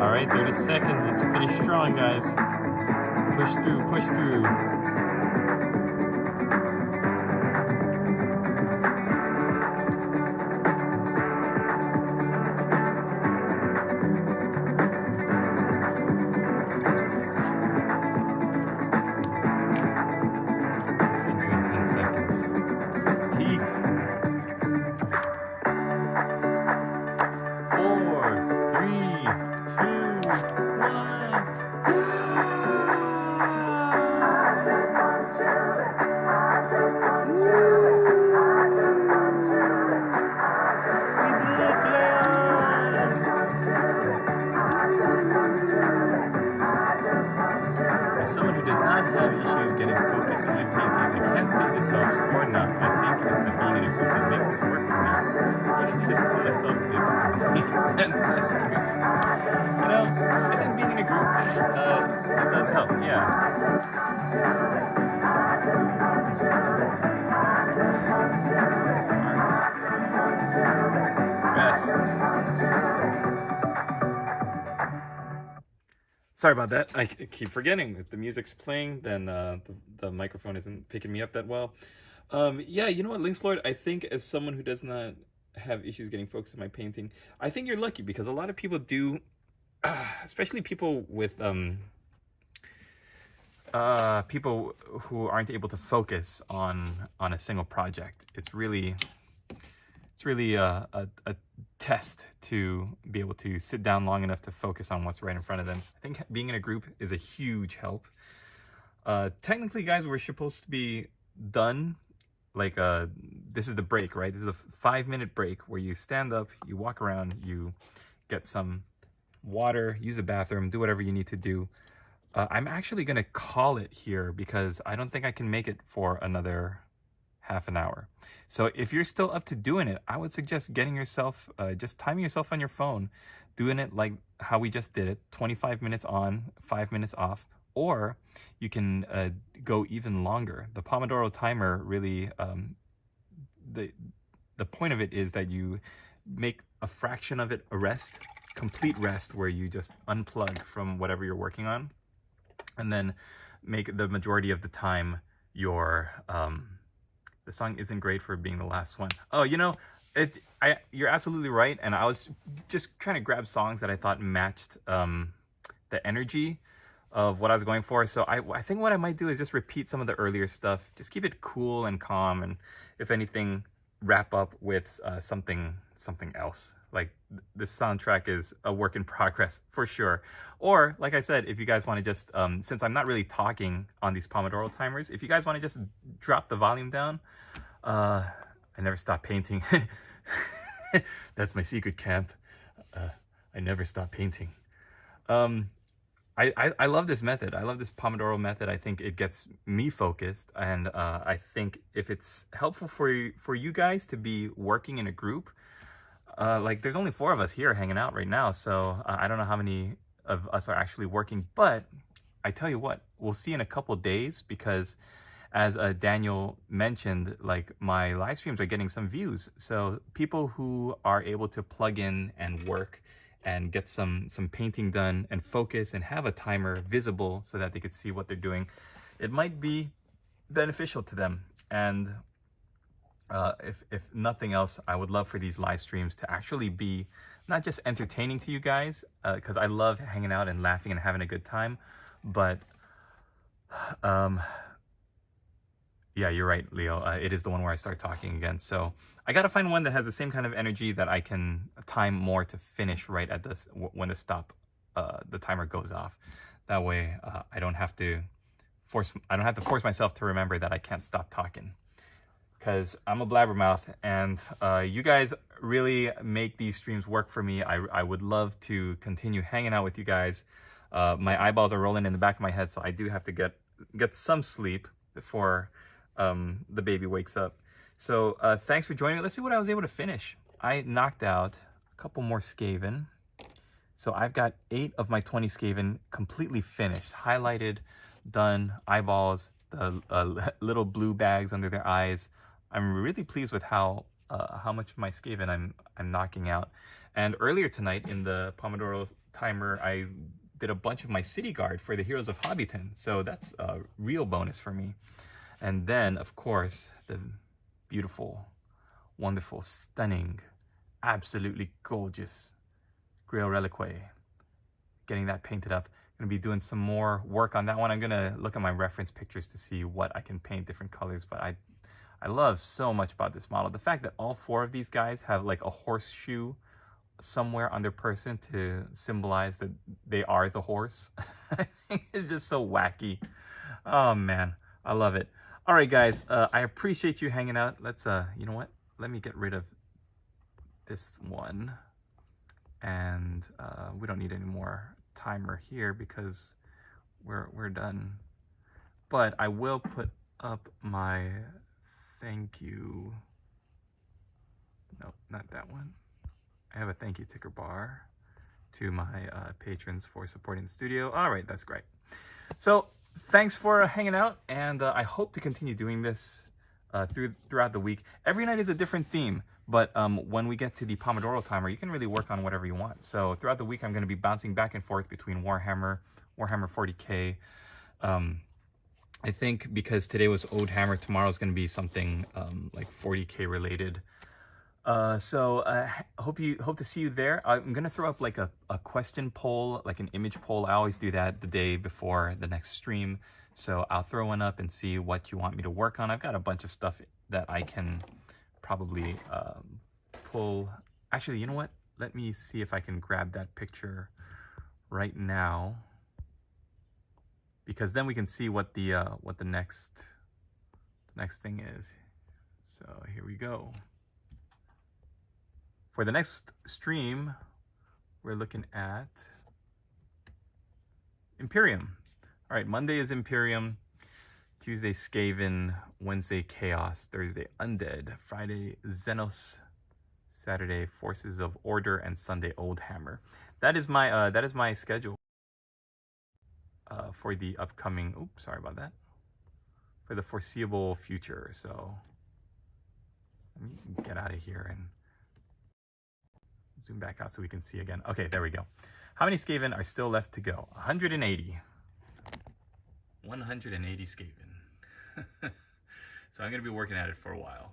All right, 30 seconds. Let's finish strong, guys. Push through, push through. Doing 10 seconds. Teeth. 4, 3, 2, 1. As someone who does not have issues getting focused on my painting, I can't say this helps or not. I think it's the being in a group that makes this work for me. I usually just tell myself it's for my ancestors. You know, I think being in a group, it does help, yeah. Start. Rest. Sorry about that. I keep forgetting. If the music's playing, then the microphone isn't picking me up that well. Yeah, you know what, Lynx Lord? I think as someone who does not have issues getting focused on my painting, I think you're lucky because a lot of people do, especially people with people who aren't able to focus on a single project. It's really a test to be able to sit down long enough to focus on what's right in front of them. I think being in a group is a huge help. Technically, guys, we're supposed to be done. Like, this is the break, right? This is a 5-minute break where you stand up, you walk around, you get some water, use the bathroom, do whatever you need to do. I'm actually going to call it here because I don't think I can make it for another half an hour. So if you're still up to doing it, I would suggest getting yourself, just timing yourself on your phone, doing it like how we just did it, 25 minutes on, 5 minutes off, or you can go even longer. The Pomodoro timer really, the point of it is that you make a fraction of it a rest, complete rest, where you just unplug from whatever you're working on, and then make the majority of the time your, the song isn't great for being the last one. Oh, you know, you're absolutely right, and I was just trying to grab songs that I thought matched the energy of what I was going for. So I think what I might do is just repeat some of the earlier stuff, just keep it cool and calm, and if anything, wrap up with something else. Like, this soundtrack is a work in progress for sure. Or, like I said, if you guys want to just, since I'm not really talking on these Pomodoro timers, if you guys want to just drop the volume down, I never stop painting. That's my secret, camp. I never stop painting. I love this method. I love this Pomodoro method. I think it gets me focused, and I think if it's helpful for you guys to be working in a group, like, there's only 4 of us here hanging out right now, so I don't know how many of us are actually working, but I tell you what, we'll see in a couple days, because as Daniel mentioned, like, my live streams are getting some views. So people who are able to plug in and work and get some painting done and focus and have a timer visible so that they could see what they're doing, it might be beneficial to them. And if nothing else, I would love for these live streams to actually be not just entertaining to you guys, because I love hanging out and laughing and having a good time, but yeah, you're right, Leo. It is the one where I start talking again. So I got to find one that has the same kind of energy that I can time more to finish right at this when the timer goes off. That way, I don't have to force myself to remember that I can't stop talking. Because I'm a blabbermouth, and you guys really make these streams work for me. I would love to continue hanging out with you guys. My eyeballs are rolling in the back of my head, so I do have to get some sleep before the baby wakes up. So thanks for joining me. Let's see what I was able to finish. I knocked out a couple more Skaven. So I've got 8 of my 20 Skaven completely finished, highlighted, done, eyeballs, the little blue bags under their eyes. I'm really pleased with how much of my Skaven I'm knocking out. And earlier tonight in the Pomodoro timer, I did a bunch of my City Guard for the Heroes of Hobbyton. So that's a real bonus for me. And then, of course, the beautiful, wonderful, stunning, absolutely gorgeous Grail Reliquary. Getting that painted up. Going to be doing some more work on that one. I'm going to look at my reference pictures to see what I can paint different colors. But I love so much about this model. The fact that all 4 of these guys have like a horseshoe somewhere on their person to symbolize that they are the horse. I think it's just so wacky. Oh man, I love it. All right, guys, I appreciate you hanging out. Let's, you know what? Let me get rid of this one. And we don't need any more timer here because we're done. But I will put up my thank you. No, not that one. I have a thank you ticker bar to my patrons for supporting the studio. All right, that's great. So thanks for hanging out, and I hope to continue doing this throughout the week. Every night is a different theme, but when we get to the Pomodoro timer, you can really work on whatever you want. So throughout the week, I'm going to be bouncing back and forth between Warhammer 40K. I think because today was Oldhammer, tomorrow is going to be something like 40K related. So hope to see you there. I'm gonna throw up like a question poll, like an image poll. I always do that the day before the next stream. So I'll throw one up and see what you want me to work on. I've got a bunch of stuff that I can probably pull. Actually, you know what? Let me see if I can grab that picture right now, because then we can see what the next thing is. So here we go. For the next stream, we're looking at Imperium. All right, Monday is Imperium, Tuesday Skaven, Wednesday Chaos, Thursday Undead, Friday Xenos, Saturday Forces of Order, and Sunday Oldhammer. That is my schedule for the upcoming. Oops, sorry about that. For the foreseeable future. So let me get out of here and zoom back out so we can see again. Okay, there we go. How many Skaven are still left to go? 180. 180 Skaven. So I'm going to be working at it for a while.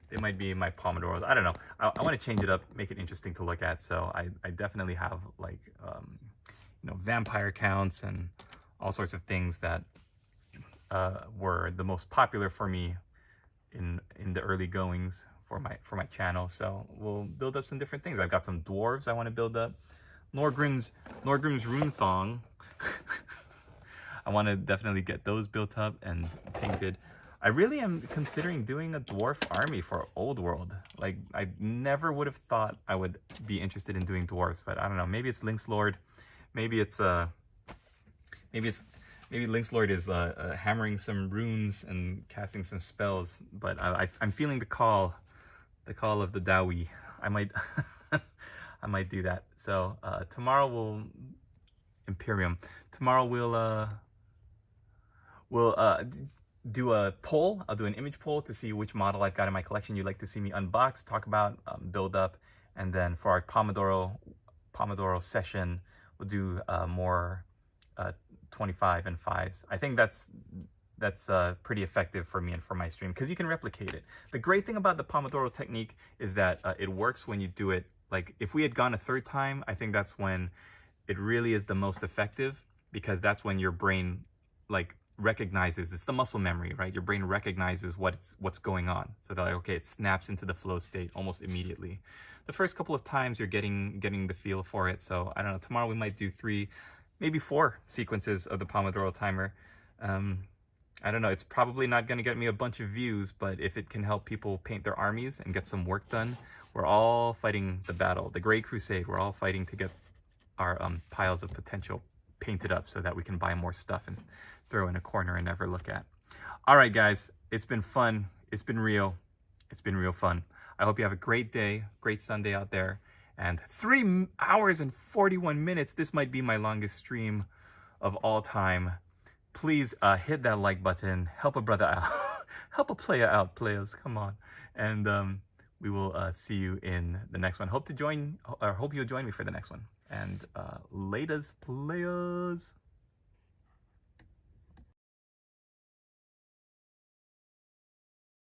They might be my Pomodoros. I don't know. I want to change it up, make it interesting to look at. So I definitely have like, you know, vampire counts and all sorts of things that were the most popular for me in the early goings for my channel. So we'll build up some different things. I've got some dwarves I want to build up. Norgrim's Runethong. I want to definitely get those built up and painted. I really am considering doing a dwarf army for Old World. Like, I never would have thought I would be interested in doing dwarves, but I don't know. Maybe it's Lynx Lord. Maybe Lynx Lord is hammering some runes and casting some spells. But I'm feeling the call of the Dawi. I might I might do that. So tomorrow we'll Imperium. Tomorrow we'll do a poll. I'll do an image poll to see which model I've got in my collection you'd like to see me unbox, talk about, build up, and then for our Pomodoro session, we'll do more 25 and 5s. I think that's that's pretty effective for me and for my stream, because you can replicate it. The great thing about the Pomodoro technique is that it works when you do it. Like if we had gone a third time, I think that's when it really is the most effective, because that's when your brain like recognizes, it's the muscle memory, right? Your brain recognizes what's going on. So that, like, okay, it snaps into the flow state almost immediately. The first couple of times you're getting the feel for it. So I don't know, tomorrow we might do 3, maybe 4 sequences of the Pomodoro timer. I don't know, it's probably not going to get me a bunch of views, but if it can help people paint their armies and get some work done, we're all fighting the battle, the Great Crusade. We're all fighting to get our piles of potential painted up so that we can buy more stuff and throw in a corner and never look at. All right, guys, it's been fun. It's been real. It's been real fun. I hope you have a great day, great Sunday out there. And 3 hours and 41 minutes. This might be my longest stream of all time. Please hit that like button. Help a brother out. Help a player out, players. Come on. And we will see you in the next one. Hope you'll join me for the next one. And laters, players.